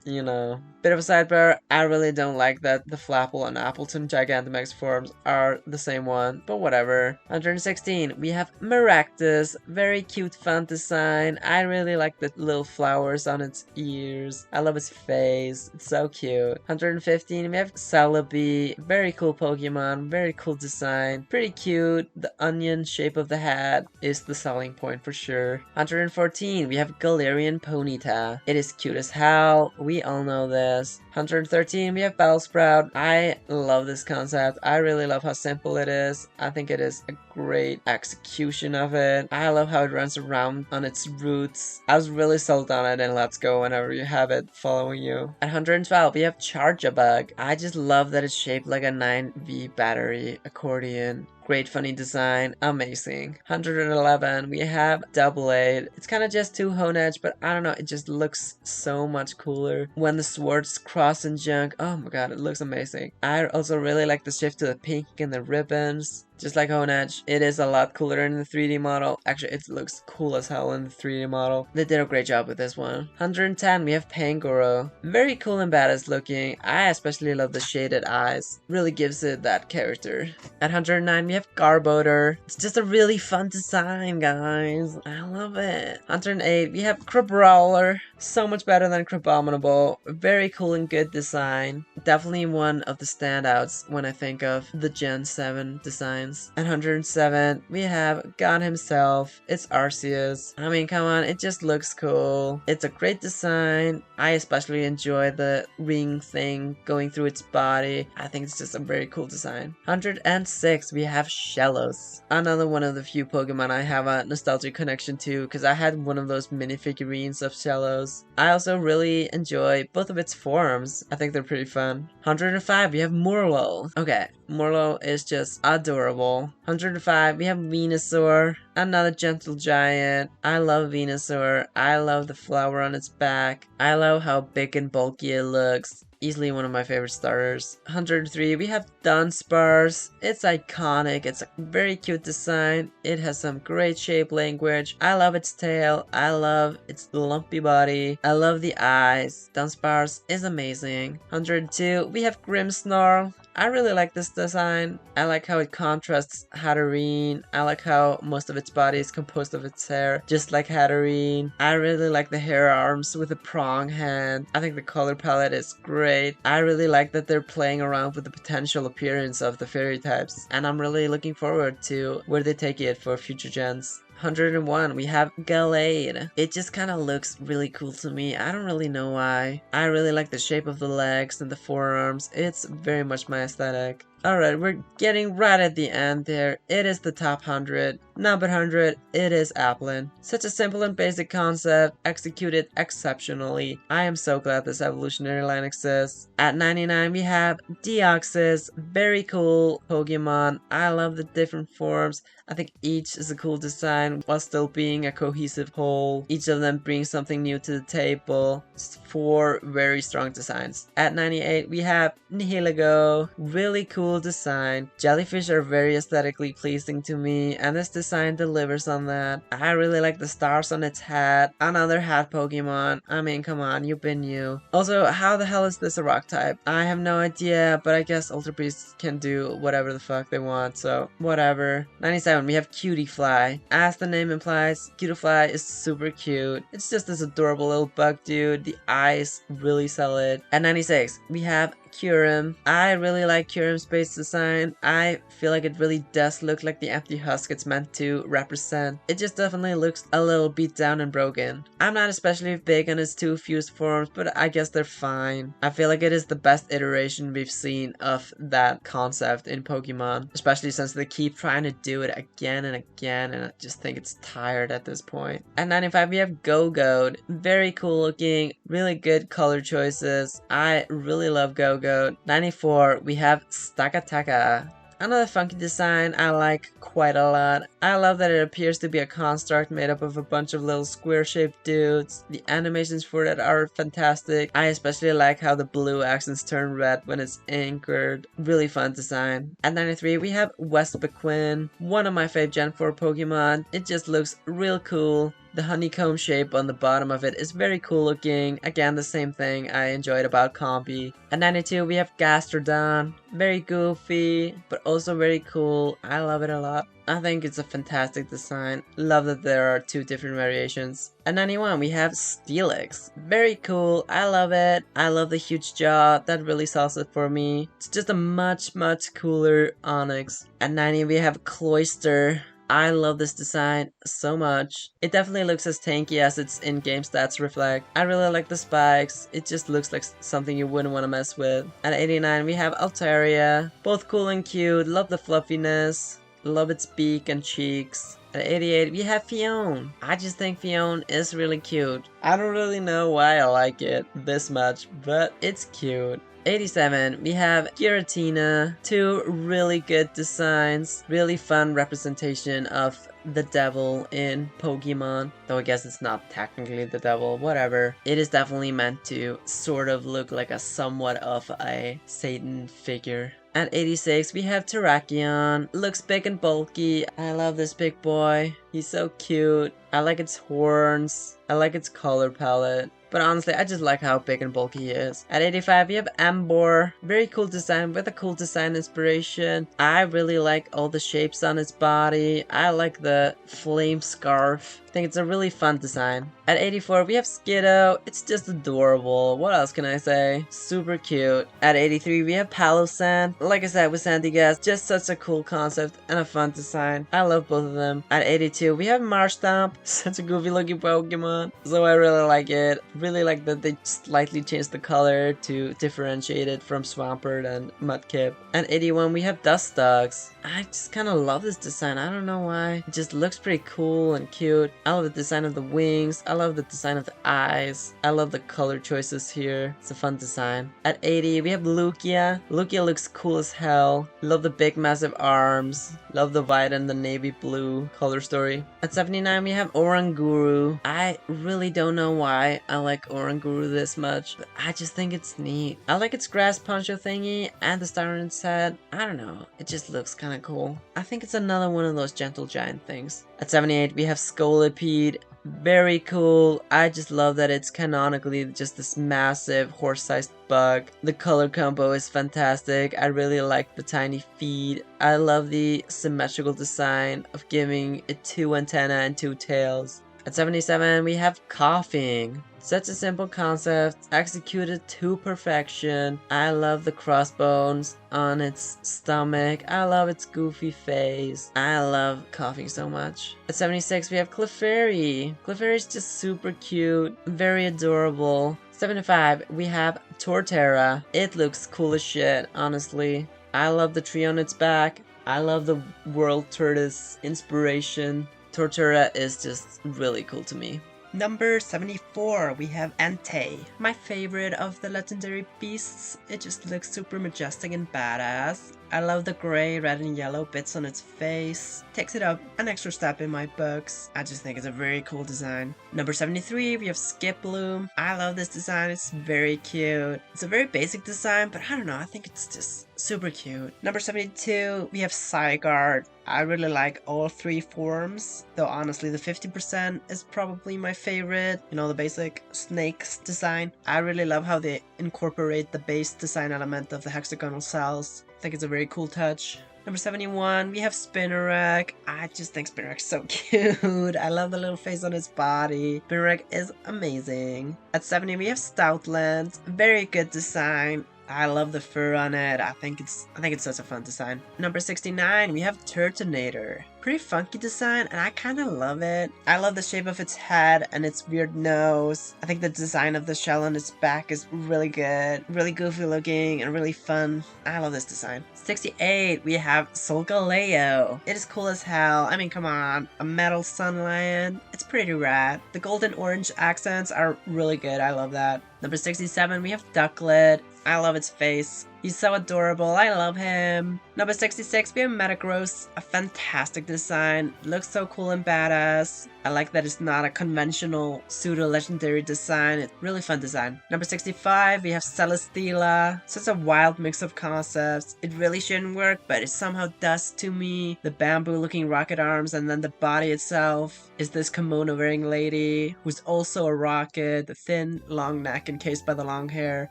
you know. Bit of a sidebar, I really don't like that the Flapple and Appleton Gigantamax forms are the same one, but whatever. 116, we have Maractus. Very cute fun design. I really like the little flowers on its ears. I love its face. It's so cute. 115, we have Celebi. Very cool Pokemon. Very cool design. Pretty cute. The onion shape of the hat is the selling point for sure. 114, we have Galarian Ponyta. It is cute as hell. We all know this. 113, we have Bellsprout. I love this concept. I really love how simple it is. I think it is a great execution of it. I love how it runs around on its roots. I was really sold on it in Let's Go whenever you have it following you. At 112, we have Charjabug. I just love that it's shaped like a 9V battery accordion. Great funny design, amazing. 111, we have Double Aid. It's kind of just two Honedge, but I don't know, it just looks so much cooler. When the swords cross and junk, oh my god, it looks amazing. I also really like the shift to the pink and the ribbons. Just like Honedge, it is a lot cooler in the 3D model. Actually, it looks cool as hell in the 3D model. They did a great job with this one. 110, we have Pangoro. Very cool and badass looking. I especially love the shaded eyes. Really gives it that character. At 109, we have Garbodor. It's just a really fun design, guys. I love it. 108, we have Crabrawler. So much better than Crabominable. Very cool and good design. Definitely one of the standouts when I think of the Gen 7 design. At 107, we have God himself. It's Arceus. I mean, come on, it just looks cool. It's a great design. I especially enjoy the ring thing going through its body. I think it's just a very cool design. 106, we have Shellos. Another one of the few Pokemon I have a nostalgic connection to because I had one of those minifigurines of Shellos. I also really enjoy both of its forms. I think they're pretty fun. 105, we have Murlow. Okay, Murlow is just adorable. 105, we have Venusaur, another gentle giant. I love Venusaur. I love the flower on its back. I love how big and bulky it looks. Easily one of my favorite starters. 103, we have Dunsparce. It's iconic. It's a very cute design. It has some great shape language. I love its tail. I love its lumpy body. I love the eyes. Dunsparce is amazing. 102, we have Grimmsnarl. I really like this design. I like how it contrasts Hatterene. I like how most of its body is composed of its hair, just like Hatterene. I really like the hair arms with the prong hand. I think the color palette is great. I really like that they're playing around with the potential appearance of the fairy types, and I'm really looking forward to where they take it for future gens. 101, we have Gallade. It just kind of looks really cool to me. I don't really know why. I really like the shape of the legs and the forearms. It's very much my aesthetic. Alright, we're getting right at the end there. It is the top 100. Number 100, it is Applin. Such a simple and basic concept, executed exceptionally. I am so glad this evolutionary line exists. At 99, we have Deoxys. Very cool Pokemon. I love the different forms. I think each is a cool design while still being a cohesive whole. Each of them brings something new to the table. Just 4 very strong designs. At 98, we have Nihilego. Really cool design. Jellyfish are very aesthetically pleasing to me, and this design delivers on that. I really like the stars on its hat. Another hat Pokemon. I mean, come on, you've been new. Also, how the hell is this a rock type? I have no idea, but I guess Ultra Beasts can do whatever the fuck they want, so whatever. 97. We have Cutiefly. As the name implies, Cutiefly is super cute. It's just this adorable little bug dude. The eyes really sell it. At 96, we have Kyurem. I really like Kyurem's base design. I feel like it really does look like the empty husk it's meant to represent. It just definitely looks a little beat down and broken. I'm not especially big on its 2 fused forms, but I guess they're fine. I feel like it is the best iteration we've seen of that concept in Pokemon, especially since they keep trying to do it again and again, and I just think it's tired at this point. At 95, we have Go-Goat. Very cool looking, really good color choices. I really love Go-Goat. 94, we have Stakataka. Another funky design I like quite a lot. I love that it appears to be a construct made up of a bunch of little square-shaped dudes. The animations for that are fantastic. I especially like how the blue accents turn red when it's anchored. Really fun design. At 93, we have Vespiquen, one of my fave Gen 4 Pokemon. It just looks real cool. The honeycomb shape on the bottom of it is very cool looking. Again, the same thing I enjoyed about Combi. At 92, we have Gastrodon. Very goofy, but also very cool. I love it a lot. I think it's a fantastic design. Love that there are 2 different variations. At 91, we have Steelix. Very cool. I love it. I love the huge jaw. That really sells it for me. It's just a much cooler Onix. At 90, we have Cloyster. I love this design so much. It definitely looks as tanky as its in-game stats reflect. I really like the spikes. It just looks like something you wouldn't want to mess with. At 89, we have Altaria. Both cool and cute. Love the fluffiness. Love its beak and cheeks. At 88, we have Fion. I just think Fion is really cute. I don't really know why I like it this much, but it's cute. 87, we have Giratina. 2 really good designs. Really fun representation of the devil in Pokemon. Though I guess it's not technically the devil, whatever. It is definitely meant to sort of look like a somewhat of a Satan figure. At 86, we have Terrakion. Looks big and bulky. I love this big boy. He's so cute. I like its horns. I like its color palette. But honestly, I just like how big and bulky he is. At 85, we have Ambor. Very cool design with a cool design inspiration. I really like all the shapes on its body. I like the flame scarf. I think it's a really fun design. At 84, we have Skiddo. It's just adorable. What else can I say? Super cute. At 83, we have Palossand. Like I said with Sandygast, just such a cool concept and a fun design. I love both of them. At 82, we have Marshtomp. Such a goofy looking Pokemon. So I really like it. Really like that they slightly changed the color to differentiate it from Swampert and Mudkip. At 81, we have Dustox. I just kind of love this design. I don't know why. It just looks pretty cool and cute. I love the design of the wings. I love the design of the eyes. I love the color choices here. It's a fun design. At 80, we have Lugia. Lugia looks cool as hell. Love the big massive arms. Love the white and the navy blue color story. At 79, we have Oranguru. I really don't know why I like Oranguru this much, but I just think it's neat. I like its grass poncho thingy and the star on its head. I don't know. It just looks kind of cool. I think it's another one of those gentle giant things. At 78, we have Scolipede. Very cool. I just love that it's canonically just this massive horse-sized bug. The color combo is fantastic. I really like the tiny feet. I love the symmetrical design of giving it 2 antennae and 2 tails. At 77, we have coughing. Such a simple concept, executed to perfection. I love the crossbones on its stomach. I love its goofy face. I love coughing so much. At 76, we have Clefairy. Clefairy is just super cute, very adorable. 75, we have Torterra. It looks cool as shit, honestly. I love the tree on its back. I love the world tortoise inspiration. Torterra is just really cool to me. Number 74, we have Entei. My favorite of the legendary beasts. It just looks super majestic and badass. I love the gray, red, and yellow bits on its face. Takes it up an extra step in my books. I just think it's a very cool design. Number 73, we have Skiploom. I love this design. It's very cute. It's a very basic design, but I don't know. I think it's just super cute. Number 72, we have Zygarde. I really like all three forms, though honestly the 50% is probably my favorite. You know, the basic snakes design. I really love how they incorporate the base design element of the hexagonal cells. I think it's a very cool touch. Number 71, we have Spinarak. I just think Spinarak's so cute. I love the little face on his body. Spinarak is amazing. At 70, we have Stoutland. Very good design. I love the fur on it. I think it's such a fun design. Number 69, we have Turtonator. Pretty funky design, and I kind of love it. I love the shape of its head and its weird nose. I think the design of the shell on its back is really good. Really goofy looking and really fun. I love this design. 68, we have Solgaleo. It is cool as hell. I mean, come on. A metal sun lion. It's pretty rad. The golden orange accents are really good. I love that. Number 67, we have Ducklet. I love its face. He's so adorable. I love him. Number 66, we have Metagross. A fantastic design. Looks so cool and badass. I like that it's not a conventional pseudo-legendary design. It's really fun design. Number 65, we have Celesteela. Such a wild mix of concepts. It really shouldn't work, but it somehow does to me. The bamboo-looking rocket arms, and then the body itself is this kimono-wearing lady who's also a rocket. The thin, long neck encased by the long hair.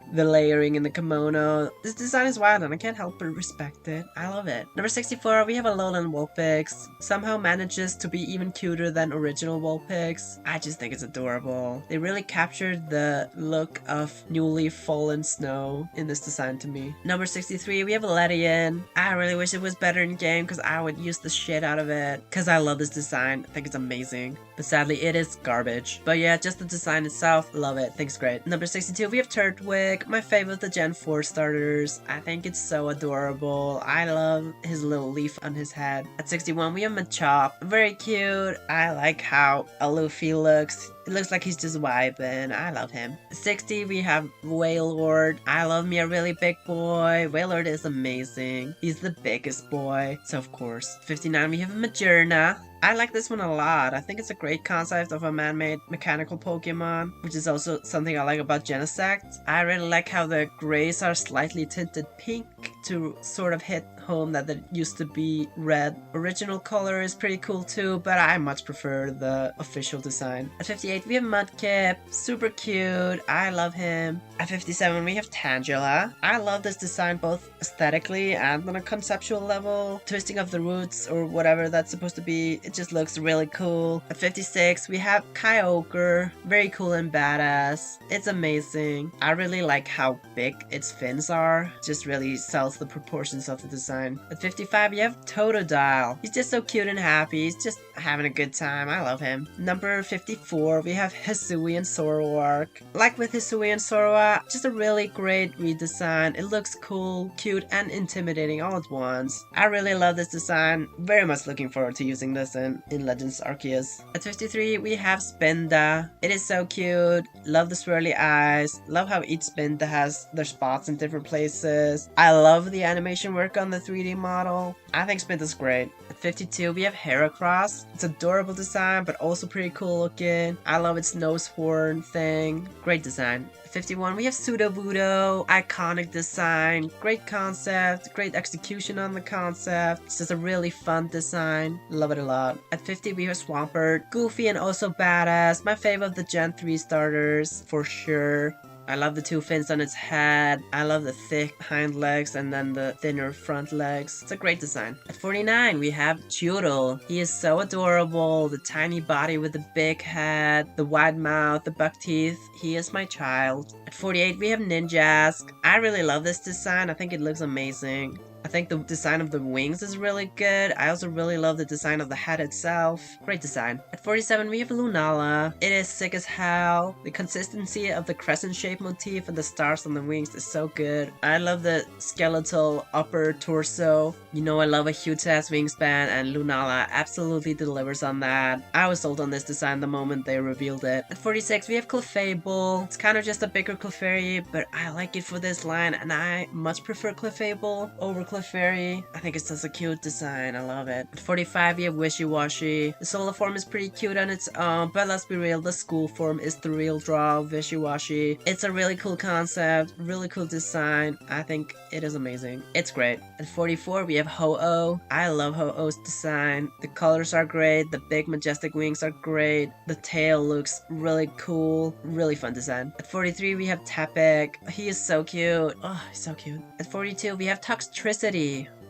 The layering in the kimono. This design is wild, and I can't help but respect it. I love it. Number 64, we have Alolan Vulpix. Somehow manages to be even cuter than original Vulpix. I just think it's adorable. They really captured the look of newly fallen snow in this design to me. Number 63, we have Ledian. I really wish it was better in game because I would use the shit out of it because I love this design. I think it's amazing. But sadly, it is garbage. But yeah, just the design itself, love it. Think it's great. Number 62, we have Turtwig. My favorite of the Gen 4 starters. I think it's so adorable. I love his little leaf on his head. At 61, we have Machop. Very cute. I like how Luffy looks. It looks like he's just vibing. I love him. 60, we have Wailord. I love me a really big boy. Wailord is amazing. He's the biggest boy. So of course. 59, we have Majourna. I like this one a lot. I think it's a great concept of a man-made mechanical Pokemon, which is also something I like about Genesect. I really like how the grays are slightly tinted pink to sort of hit home that it used to be red. Original color is pretty cool too, but I much prefer the official design. At 58, we have Mudkip. Super cute. I love him. At 57, we have Tangela. I love this design both aesthetically and on a conceptual level. Twisting of the roots or whatever that's supposed to be. It just looks really cool. At 56, we have Kyogre. Very cool and badass. It's amazing. I really like how big its fins are. Just really sells the proportions of the design. At 55, you have Totodile. He's just so cute and happy. He's just having a good time. I love him. Number 54, we have Hisui and Zoroark. Like with Hisui and Zoroark, just a really great redesign. It looks cool, cute, and intimidating all at once. I really love this design. Very much looking forward to using this in Legends Arceus. At 53, we have Spinda. It is so cute. Love the swirly eyes. Love how each Spinda has their spots in different places. I love the animation work on the 3D model. I think Spinda's great. At 52, we have Heracross. It's adorable design, but also pretty cool looking. I love its nose horn thing. Great design. At 51, we have Sudowoodo. Iconic design. Great concept. Great execution on the concept. It's just a really fun design. Love it a lot. At 50, we have Swampert. Goofy and also badass. My favorite of the Gen 3 starters, for sure. I love the two fins on its head. I love the thick hind legs and then the thinner front legs. It's a great design. At 49, we have Churro. He is so adorable. The tiny body with the big head, the wide mouth, the buck teeth. He is my child. At 48, we have Ninjask. I really love this design. I think it looks amazing. I think the design of the wings is really good. I also really love the design of the head itself. Great design. At 47, we have Lunala. It is sick as hell. The consistency of the crescent shape motif and the stars on the wings is so good. I love the skeletal upper torso. You know I love a huge ass wingspan, and Lunala absolutely delivers on that. I was sold on this design the moment they revealed it. At 46, we have Clefable. It's kind of just a bigger Clefairy, but I like it for this line, and I much prefer Clefable over Clefairy. I think it's just a cute design. I love it. At 45, we have Wishy Washy. The solar form is pretty cute on its own, but let's be real, the school form is the real draw of Wishy Washy. It's a really cool concept, really cool design. I think it is amazing. It's great. At 44, we have Ho-Oh. I love Ho-Oh's design. The colors are great. The big majestic wings are great. The tail looks really cool. Really fun design. At 43, we have Tepig. He is so cute. Oh, he's so cute. At 42, we have Toxtricity.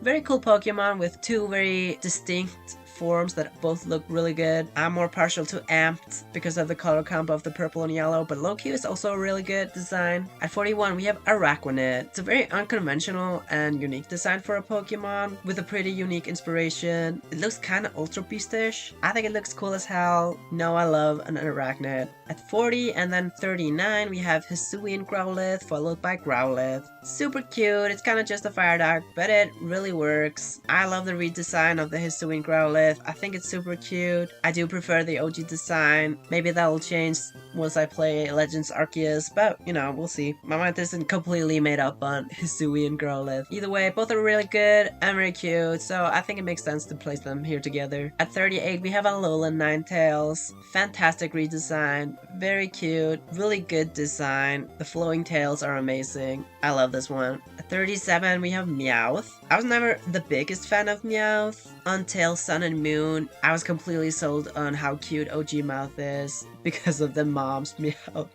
Very cool Pokemon with two very distinct forms that both look really good. I'm more partial to Amped because of the color combo of the purple and yellow, but Loki is also a really good design. At 41, we have Araquanid. It's a very unconventional and unique design for a Pokemon with a pretty unique inspiration. It looks kind of Ultra Beast-ish. I think it looks cool as hell. No, I love an Araquanid. At 40 and then 39, we have Hisuian Growlithe followed by Growlithe. Super cute. It's kind of just a fire dog, but it really works. I love the redesign of the Hisuian Growlithe. I think it's super cute. I do prefer the OG design. Maybe that will change once I play Legends Arceus, but you know, we'll see. My mind isn't completely made up on Hisuian Growlithe. Either way, both are really good and very cute, so I think it makes sense to place them here together. At 38, we have Alolan Ninetales. Fantastic redesign. Very cute. Really good design. The flowing tails are amazing. I love this one. At 37, we have Meowth. I was never the biggest fan of Meowth until Sun and Moon. I was completely sold on how cute OG Mouth is because of the mom's Meowth.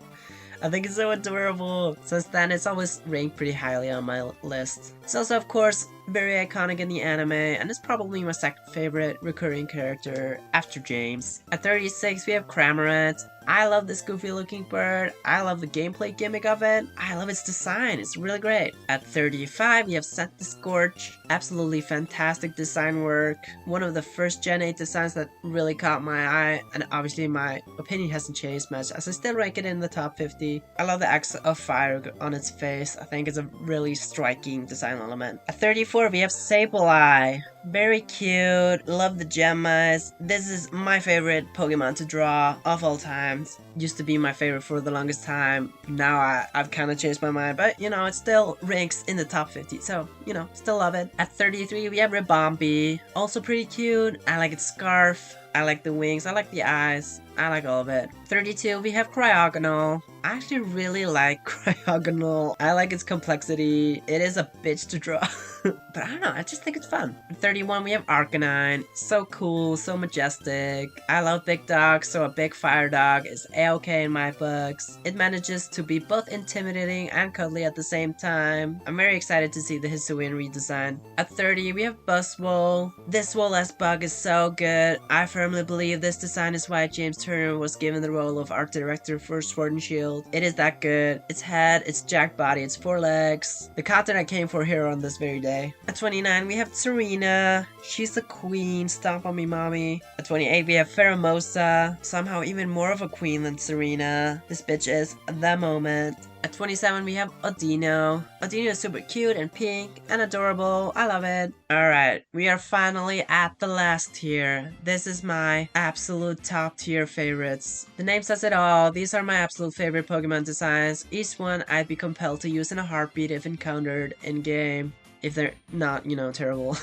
I think it's so adorable. Since then, it's always ranked pretty highly on my list. It's also, of course, very iconic in the anime, and it's probably my second favorite recurring character after James. At 36, we have Cramorant. I love this goofy looking bird. I love the gameplay gimmick of it. I love its design. It's really great. At 35, we have Scorch. Absolutely fantastic design work. One of the first Gen 8 designs that really caught my eye, and obviously my opinion hasn't changed much as I still rank it in the top 50. I love the Axe of Fire on its face. I think it's a really striking design element. At 34, we have Sableye. Very cute. Love the gem eyes. This is my favorite Pokemon to draw of all times. Used to be my favorite for the longest time. Now I've kind of changed my mind, but you know, it still ranks in the top 50, so you know, still love it. At 33, we have Ribombee. Also pretty cute. I like its scarf. I like the wings. I like the eyes. I like all of it. 32, we have Cryogonal. I actually really like Cryogonal. I like its complexity. It is a bitch to draw. But I don't know, I just think it's fun. At 31, we have Arcanine. So cool, so majestic. I love big dogs, so a big fire dog is a-okay in my books. It manages to be both intimidating and cuddly at the same time. I'm very excited to see the Hisuian redesign. At 30, we have Buzzwole. This Swole-esque bug is so good. I firmly believe this design is why James Turner was given the role of art director for Sword and Shield. It is that good. Its head, its jacked body, its four legs. The content I came for here on this very day. At 29, we have Serena. She's the queen. Stomp on me, mommy. At 28, we have Pheromosa. Somehow even more of a queen than Serena. This bitch is the moment. At 27, we have Audino. Audino is super cute and pink and adorable. I love it. Alright, we are finally at the last tier. This is my absolute top tier favorites. The name says it all. These are my absolute favorite Pokemon designs. Each one I'd be compelled to use in a heartbeat if encountered in-game. If they're not, you know, terrible.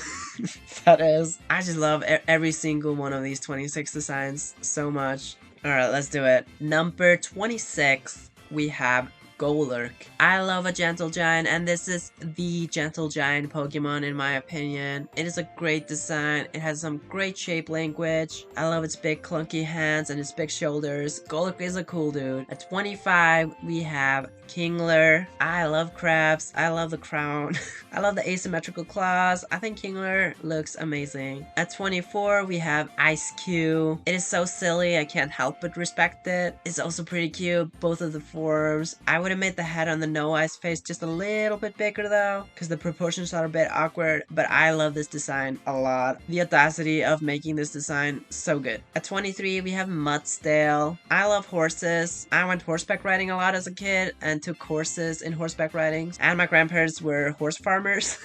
That is. I just love every single one of these 26 designs so much. Alright, let's do it. Number 26, we have Golurk. I love a gentle giant, and this is the gentle giant Pokemon in my opinion. It is a great design. It has some great shape language. I love its big clunky hands and its big shoulders. Golurk is a cool dude. At 25, we have Kingler. I love crabs. I love the crown. I love the asymmetrical claws. I think Kingler looks amazing. At 24, we have Ice Cube. It is so silly, I can't help but respect it. It's also pretty cute, both of the forms. I would have made the head on the no eyes face just a little bit bigger though, because the proportions are a bit awkward, but I love this design a lot. The audacity of making this design, so good. At 23, we have Mudsdale. I love horses. I went horseback riding a lot as a kid and took courses in horseback riding, and my grandparents were horse farmers.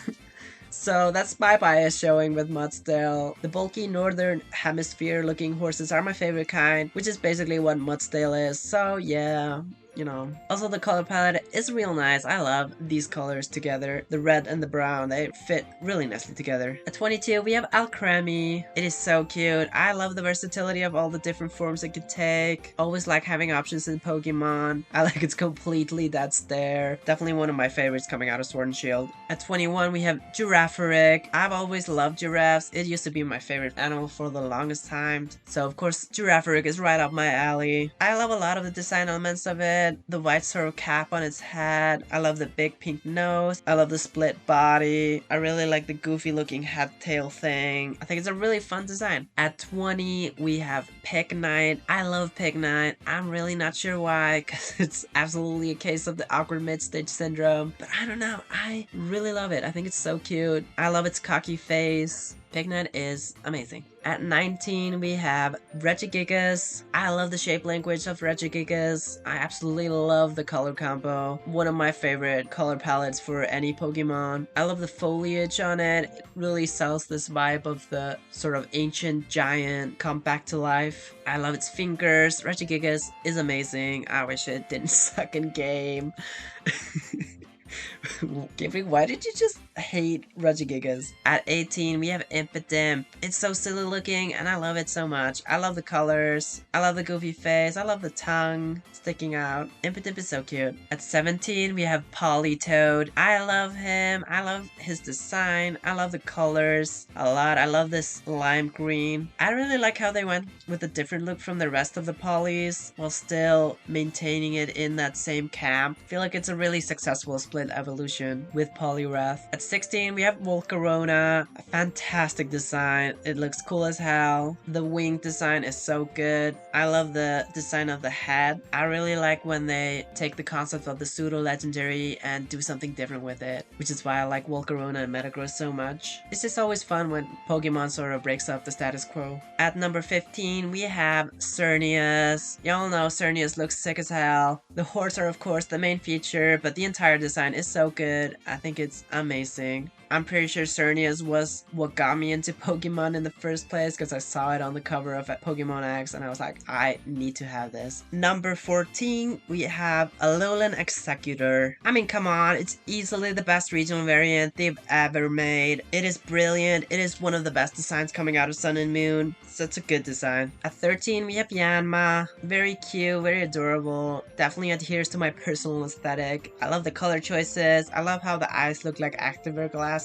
So that's my bias showing with Mudsdale. The bulky northern hemisphere looking horses are my favorite kind, which is basically what Mudsdale is. So yeah, you know. Also, the color palette is real nice. I love these colors together. The red and the brown, they fit really nicely together. At 22, we have Alcremie. It is so cute. I love the versatility of all the different forms it could take. Always like having options in Pokemon. I like its completely dead stare. Definitely one of my favorites coming out of Sword and Shield. At 21, we have Giraffaric. I've always loved giraffes. It used to be my favorite animal for the longest time. So of course, Giraffaric is right up my alley. I love a lot of the design elements of it. The white sort of cap on its head. I love the big pink nose. I love the split body. I really like the goofy looking head tail thing. I think it's a really fun design. At 20, we have Pignite. I love Pignite. I'm really not sure why, because it's absolutely a case of the awkward mid-stage syndrome. But I don't know. I really love it. I think it's so cute. I love its cocky face. Pignite is amazing. At 19, we have Regigigas. I love the shape language of Regigigas. I absolutely love the color combo. One of my favorite color palettes for any Pokemon. I love the foliage on it. It really sells this vibe of the sort of ancient giant come back to life. I love its fingers. Regigigas is amazing. I wish it didn't suck in game. Giving, why did you just hate Regigigas? At 18, we have Impidimp. It's so silly looking, and I love it so much. I love the colors. I love the goofy face. I love the tongue sticking out. Impidimp is so cute. At 17, we have Politoed. I love him. I love his design. I love the colors a lot. I love this lime green. I really like how they went with a different look from the rest of the Polys, while still maintaining it in that same camp. I feel like it's a really successful split evolution with Poliwrath. At 16, we have Volcarona. A fantastic design. It looks cool as hell. The wing design is so good. I love the design of the head. I really like when they take the concept of the pseudo-legendary and do something different with it, which is why I like Volcarona and Metagross so much. It's just always fun when Pokemon sort of breaks up the status quo. At number 15, we have Xerneas. Y'all know Xerneas looks sick as hell. The horns are of course the main feature, but the entire design is so good. I think it's amazing. I'm pretty sure Xerneas was what got me into Pokemon in the first place, because I saw it on the cover of Pokemon X and I was like, I need to have this. Number 14, we have Alolan Executor. I mean, come on, it's easily the best regional variant they've ever made. It is brilliant. It is one of the best designs coming out of Sun and Moon. Such a good design. At 13, we have Yanma. Very cute, very adorable. Definitely adheres to my personal aesthetic. I love the color choices. I love how the eyes look like Activewear glasses.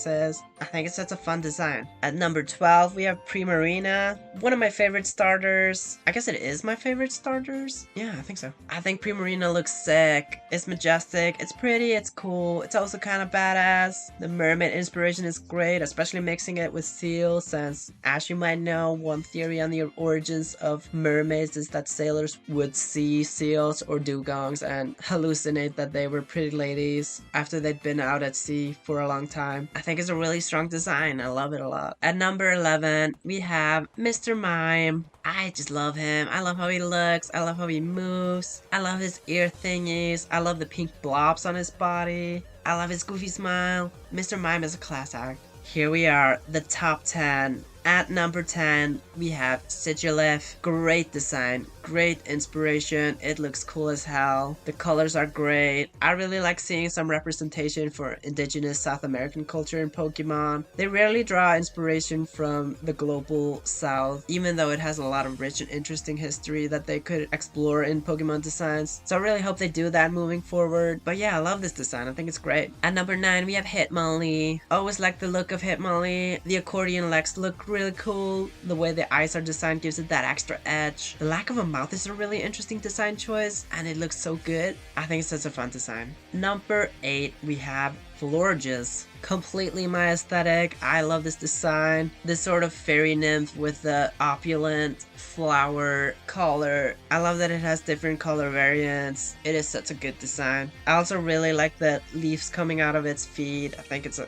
I think it's such a fun design. At number 12, we have Primarina. One of my favorite starters. I guess it is my favorite starters. Yeah, I think so. I think Primarina looks sick. It's majestic. It's pretty. It's cool. It's also kind of badass. The mermaid inspiration is great, especially mixing it with seals, since, as you might know, one theory on the origins of mermaids is that sailors would see seals or dugongs and hallucinate that they were pretty ladies after they'd been out at sea for a long time. I think it's a really strong design. I love it a lot. At number 11, we have Mr. Mime. I just love him. I love how he looks. I love how he moves. I love his ear thingies. I love the pink blobs on his body. I love his goofy smile. Mr. Mime is a class act. Here we are, the top 10. At number 10, we have Sigilyph. Great design, great inspiration. It looks cool as hell. The colors are great. I really like seeing some representation for indigenous South American culture in Pokemon. They rarely draw inspiration from the global South, even though it has a lot of rich and interesting history that they could explore in Pokemon designs. So I really hope they do that moving forward. But yeah, I love this design. I think it's great. At number 9, we have Hitmonlee. Always like the look of Hitmonlee. The accordion legs look really cool. The way the eyes are designed gives it that extra edge. The lack of a mouth is a really interesting design choice, and it looks so good. I think it's such a fun design. Number 8, we have Florges. Completely my aesthetic. I love this design. This sort of fairy nymph with the opulent flower color. I love that it has different color variants. It is such a good design. I also really like the leaves coming out of its feet. I think it's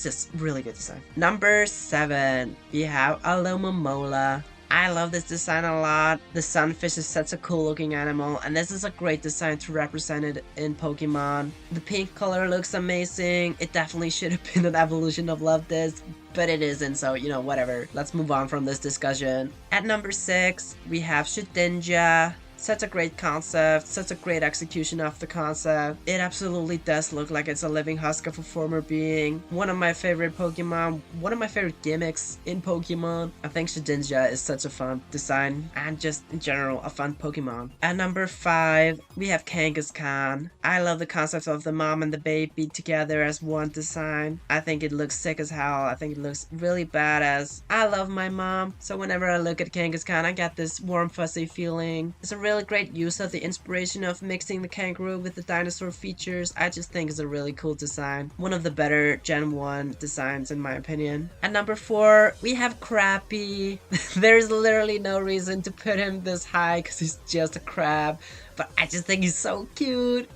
just really good design. Number 7, we have Alomomola. I love this design a lot. The sunfish is such a cool looking animal, and this is a great design to represent it in Pokemon. The pink color looks amazing. It definitely should have been an evolution of Loftis, but it isn't, so you know, whatever. Let's move on from this discussion. At number 6, we have Shedinja. Such a great concept, such a great execution of the concept. It absolutely does look like it's a living husk of a former being. One of my favorite Pokemon, one of my favorite gimmicks in Pokemon. I think Shedinja is such a fun design, and just in general a fun Pokemon. At number 5, we have Kangaskhan. I love the concept of the mom and the baby together as one design. I think it looks sick as hell. I think it looks really badass. I love my mom, so whenever I look at Kangaskhan, I get this warm fuzzy feeling. It's a really great use of the inspiration of mixing the kangaroo with the dinosaur features. I just think it's a really cool design. One of the better Gen 1 designs in my opinion. At number 4, we have Crappy. There's literally no reason to put him this high because he's just a crab, but I just think he's so cute.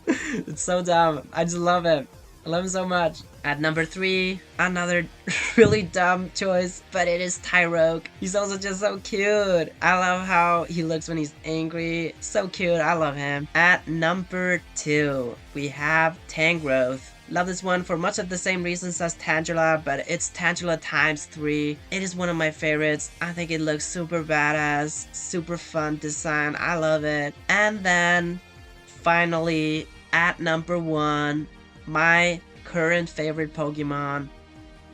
It's so dumb. I just love him. I love him so much. At number 3, another really dumb choice, but it is Tyrogue. He's also just so cute. I love how he looks when he's angry. So cute. I love him. At number 2, we have Tangrowth. Love this one for much of the same reasons as Tangela, but it's Tangela times 3. It is one of my favorites. I think it looks super badass, super fun design. I love it. And then, finally, at number 1, my current favorite Pokemon,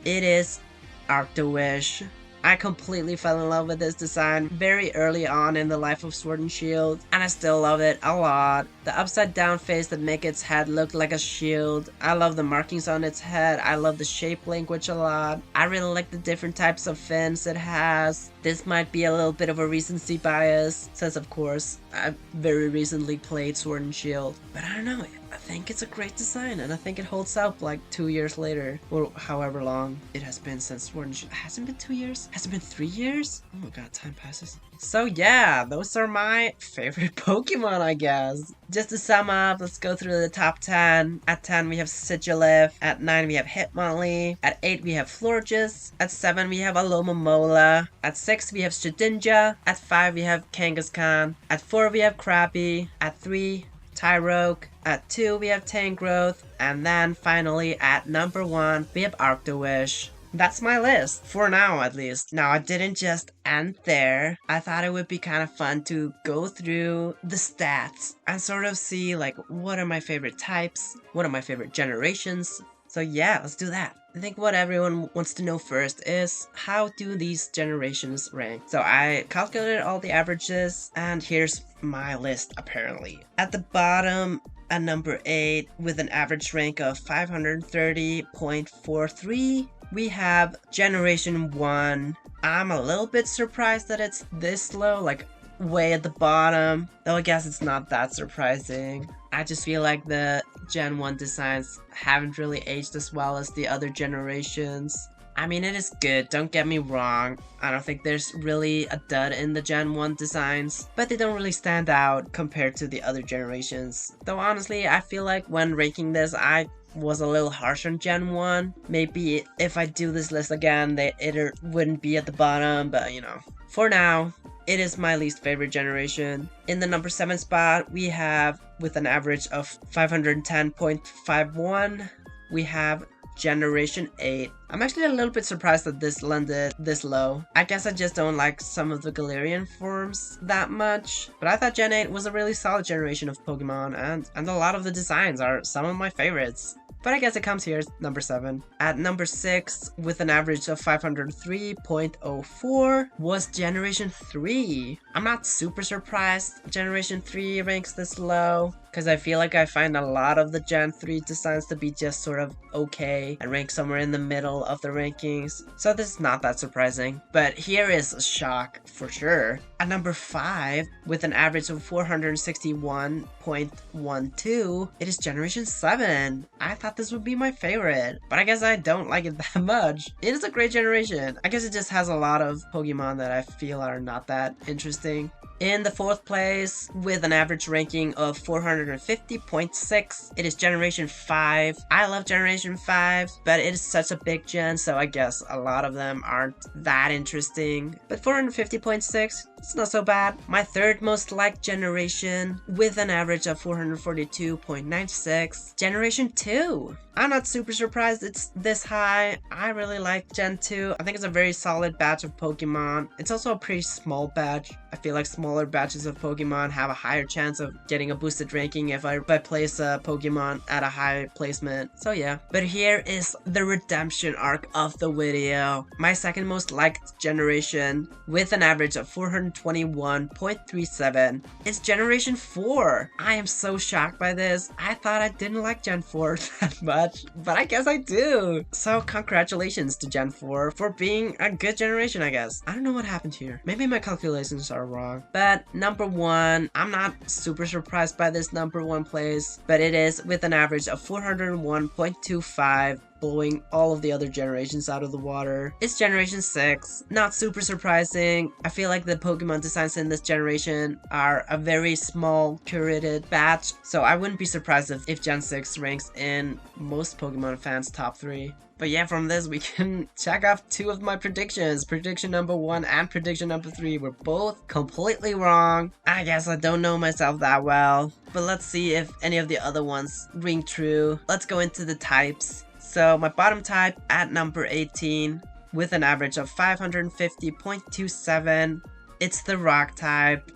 it is Arctowish. I completely fell in love with this design very early on in the life of Sword and Shield, and I still love it a lot. The upside down face that makes its head look like a shield. I love the markings on its head. I love the shape language a lot. I really like the different types of fins it has. This might be a little bit of a recency bias, since of course I've very recently played Sword and Shield, but I don't know, I think it's a great design, and I think it holds up like 2 years later, or however long it has been since Sword and Shield. Has it been 2 years? Has it been 3 years? Oh my god, time passes. So yeah, those are my favorite Pokemon, I guess. Just to sum up, let's go through the top 10. At 10 we have Sigilyph. At 9 we have Hitmonlee. At 8 we have Florges. At 7 we have Alomomola. At 6 we have Shedinja. At 5 we have Kangaskhan. At 4 we have Crappy. At 3, Tyrogue. At 2 we have Tangrowth. And then finally at number 1 we have Arctowish. That's my list, for now at least. Now, I didn't just end there. I thought it would be kind of fun to go through the stats and sort of see, like, what are my favorite types? What are my favorite generations? So yeah, let's do that. I think what everyone wants to know first is, how do these generations rank? So I calculated all the averages, and here's my list, apparently. At the bottom, at number 8, with an average rank of 530.43, we have Generation 1. I'm a little bit surprised that it's this low, like way at the bottom. Though I guess it's not that surprising. I just feel like the Gen 1 designs haven't really aged as well as the other generations. I mean, it is good, don't get me wrong. I don't think there's really a dud in the Gen 1 designs, but they don't really stand out compared to the other generations. Though honestly, I feel like when ranking this, I was a little harsh on Gen 1. Maybe if I do this list again, it wouldn't be at the bottom, but you know. For now, it is my least favorite generation. In the number 7 spot, we have, with an average of 510.51, we have Generation 8. I'm actually a little bit surprised that this landed this low. I guess I just don't like some of the Galarian forms that much, but I thought Gen 8 was a really solid generation of Pokemon, and a lot of the designs are some of my favorites. But I guess it comes here, number 7. At number 6, with an average of 503.04, was Generation 3. I'm not super surprised Generation 3 ranks this low, because I feel like I find a lot of the Gen 3 designs to be just sort of okay and rank somewhere in the middle of the rankings, so this is not that surprising. But here is a shock for sure. At number 5, with an average of 461.12, it is Generation 7. I thought this would be my favorite, but I guess I don't like it that much. It is a great generation. I guess it just has a lot of Pokemon that I feel are not that interesting. In the 4th place, with an average ranking of 450.6, it is Generation 5. I love Generation 5, but it is such a big gen, so I guess a lot of them aren't that interesting. But 450.6, it's not so bad. My 3rd most liked generation, with an average of 442.96, Generation 2. I'm not super surprised it's this high. I really like Gen 2. I think it's a very solid batch of Pokemon. It's also a pretty small batch. I feel like smaller batches of Pokemon have a higher chance of getting a boosted ranking if I place a Pokemon at a high placement. So yeah. But here is the redemption arc of the video. My 2nd most liked generation, with an average of 421.37, is Generation 4. I am so shocked by this. I thought I didn't like Gen 4 that much, but I guess I do. So congratulations to Gen 4 for being a good generation, I guess. I don't know what happened here. Maybe my calculations are wrong. But number 1, I'm not super surprised by this number 1 place, but it is with an average of 401.25, blowing all of the other generations out of the water. It's Generation 6. Not super surprising. I feel like the Pokemon designs in this generation are a very small curated batch, so I wouldn't be surprised if Gen 6 ranks in most Pokemon fans' top 3. But yeah, from this we can check off 2 of my predictions. Prediction number 1 and prediction number 3 were both completely wrong. I guess I don't know myself that well, but let's see if any of the other ones ring true. Let's go into the types. So my bottom type at number 18, with an average of 550.27, it's the rock type.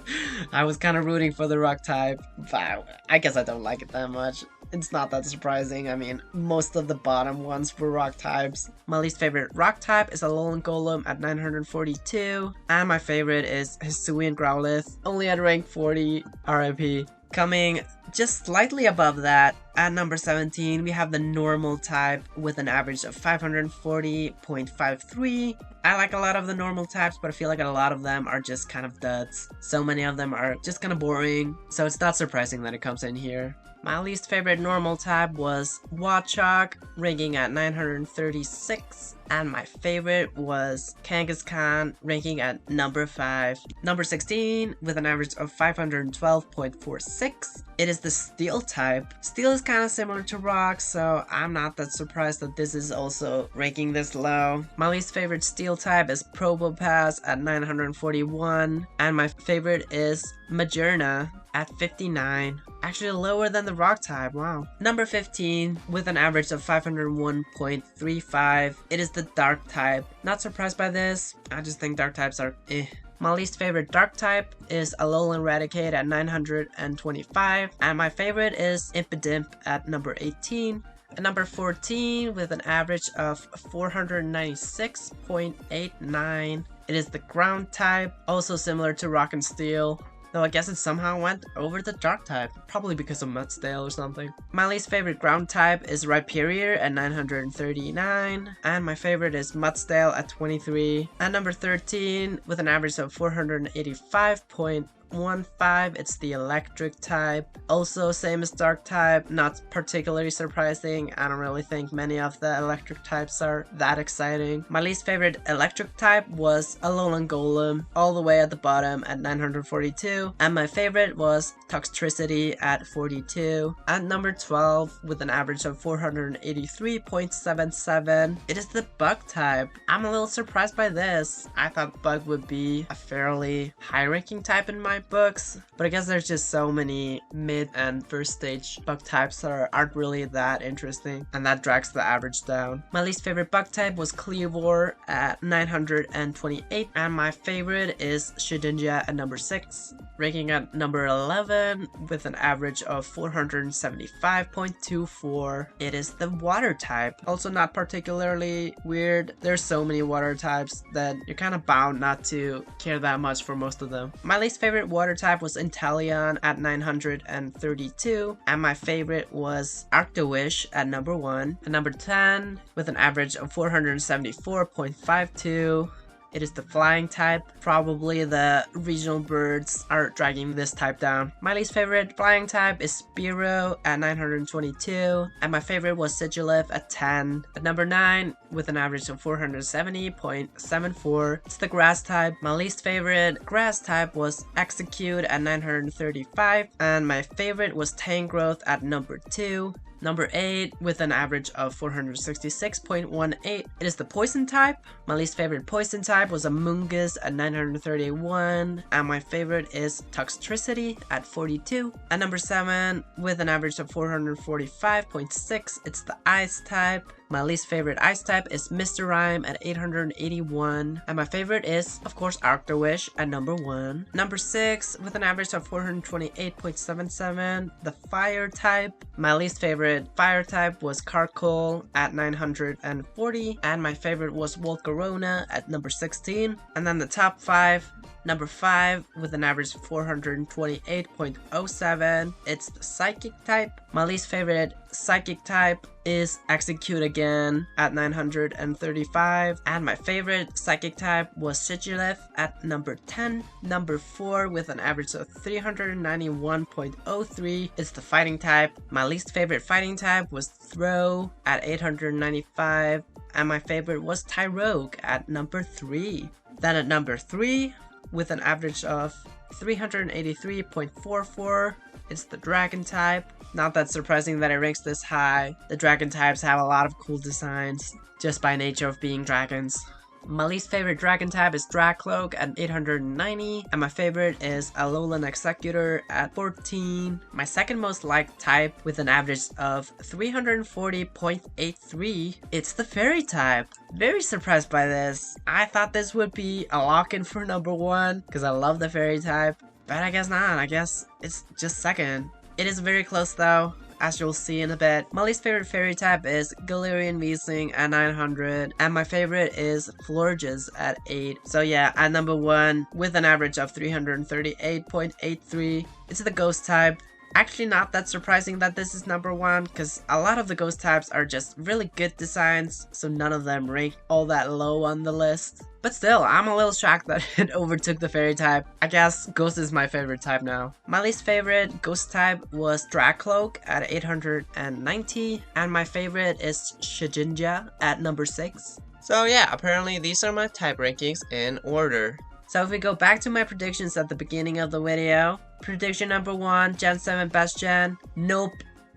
I was kind of rooting for the rock type, but I guess I don't like it that much. It's not that surprising. I mean, most of the bottom ones were rock types. My least favorite rock type is Alolan Golem at 942, and my favorite is Hisuian Growlithe, only at rank 40, RIP. Coming just slightly above that, at number 17, we have the normal type with an average of 540.53. I like a lot of the normal types, but I feel like a lot of them are just kind of duds. So many of them are just kind of boring, so it's not surprising that it comes in here. My least favorite normal type was Watchog, ranking at 936. And my favorite was Kangaskhan, ranking at number 5. Number 16, with an average of 512.46. It is the Steel type. Steel is kind of similar to Rock, so I'm not that surprised that this is also ranking this low. My least favorite Steel type is Probopass at 941. And my favorite is Majerna at 59. Actually lower than the Rock type, wow. Number 15, with an average of 501.35, it is the Dark type. Not surprised by this, I just think Dark types are eh. My least favorite Dark type is Alolan Raticate at 925, and my favorite is Impidimp at number 18. At number 14, with an average of 496.89, it is the Ground type, also similar to Rock and Steel. Though I guess it somehow went over the Dark type, probably because of Mudsdale or something. My least favorite ground type is Rhyperior at 939, and my favorite is Mudsdale at 23. At number 13, with an average of 485.15, it's the Electric type. Also same as Dark type, not particularly surprising. I don't really think many of the Electric types are that exciting. My least favorite Electric type was Alolan Golem, all the way at the bottom at 942, and my favorite was Toxtricity at 42. At number 12, with an average of 483.77, it is the Bug type. I'm a little surprised by this. I thought Bug would be a fairly high ranking type in my type books, but I guess there's just so many mid and first stage bug types that aren't really that interesting, and that drags the average down. My least favorite bug type was Cleavor at 928, and my favorite is Shedinja at number 6. Ranking at number 11 with an average of 475.24. It is the water type. Also not particularly weird. There's so many water types that you're kind of bound not to care that much for most of them. My least favorite water type was Inteleon at 932, and my favorite was Arctowish at number 1. At number 10 with an average of 474.52. It is the flying type. Probably the regional birds are dragging this type down. My least favorite flying type is Spearow at 922, and my favorite was Sigilyph at 10. At number 9 with an average of 470.74, it's the grass type. My least favorite grass type was Execute at 935, and my favorite was Tangrowth at number 2. Number 8 with an average of 466.18. It is the poison type. My least favorite poison type was Amoonguss at 931, and my favorite is Toxtricity at 42. At number 7 with an average of 445.6, it's the ice type. My least favorite ice type is Mr. Rime at 881, and my favorite is, of course, Arctowish at number 1. Number 6 with an average of 428.77, the fire type. My least favorite fire type was Carkol at 940, and my favorite was Volcarona at number 16. And then the top 5. Number 5 with an average of 428.07, it's the psychic type. My least favorite psychic type is Execute again at 935, and my favorite psychic type was Sigilyph at number 10. Number 4 with an average of 391.03 is the fighting type. My least favorite fighting type was Throw at 895, and my favorite was Tyrogue at number 3. Then at number 3 with an average of 383.44, it's the dragon type. Not that surprising that it ranks this high. The dragon types have a lot of cool designs just by nature of being dragons. My least favorite dragon type is Dracloak at 890, and my favorite is Alolan Executor at 14. My second most liked type with an average of 340.83, it's the fairy type. Very surprised by this. I thought this would be a lock-in for number 1 because I love the fairy type, but I guess not. I guess it's just second. It is very close though, as you'll see in a bit. My least favorite fairy type is Galarian Weezing at 900, and my favorite is Florges at 8. So yeah, at number 1 with an average of 338.83, it's the ghost type. Actually not that surprising that this is number 1, because a lot of the ghost types are just really good designs, so none of them rank all that low on the list. But still, I'm a little shocked that it overtook the fairy type. I guess ghost is my favorite type now. My least favorite ghost type was Dracloak at 890, and my favorite is Shedinja at number 6. So yeah, apparently these are my type rankings in order. So if we go back to my predictions at the beginning of the video, prediction number 1, Gen 7 best gen. Nope,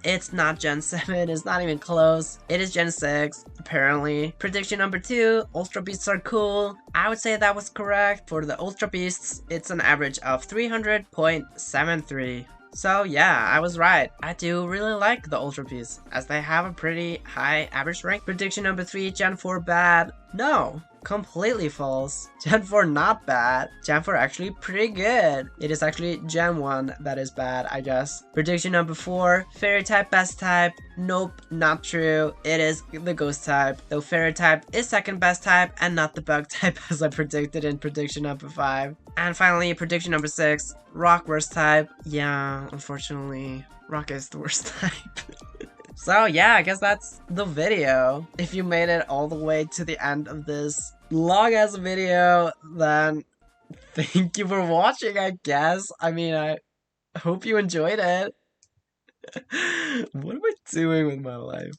it's not Gen 7, it's not even close. It is Gen 6, apparently. Prediction number 2, Ultra Beasts are cool. I would say that was correct. For the Ultra Beasts, it's an average of 300.73. So yeah, I was right. I do really like the Ultra Beasts, as they have a pretty high average rank. Prediction number 3, Gen 4 bad. No, completely false. Gen 4 not bad. Gen 4 actually pretty good. It is actually Gen 1 that is bad, I guess. Prediction number 4, fairy type best type. Nope, not true. It is the ghost type, though fairy type is second best type and not the bug type as I predicted in prediction number 5. And finally, prediction number 6, rock worst type. Yeah, unfortunately, rock is the worst type. So yeah, I guess that's the video. If you made it all the way to the end of this long ass video, then thank you for watching, I guess. I mean, I hope you enjoyed it. What am I doing with my life?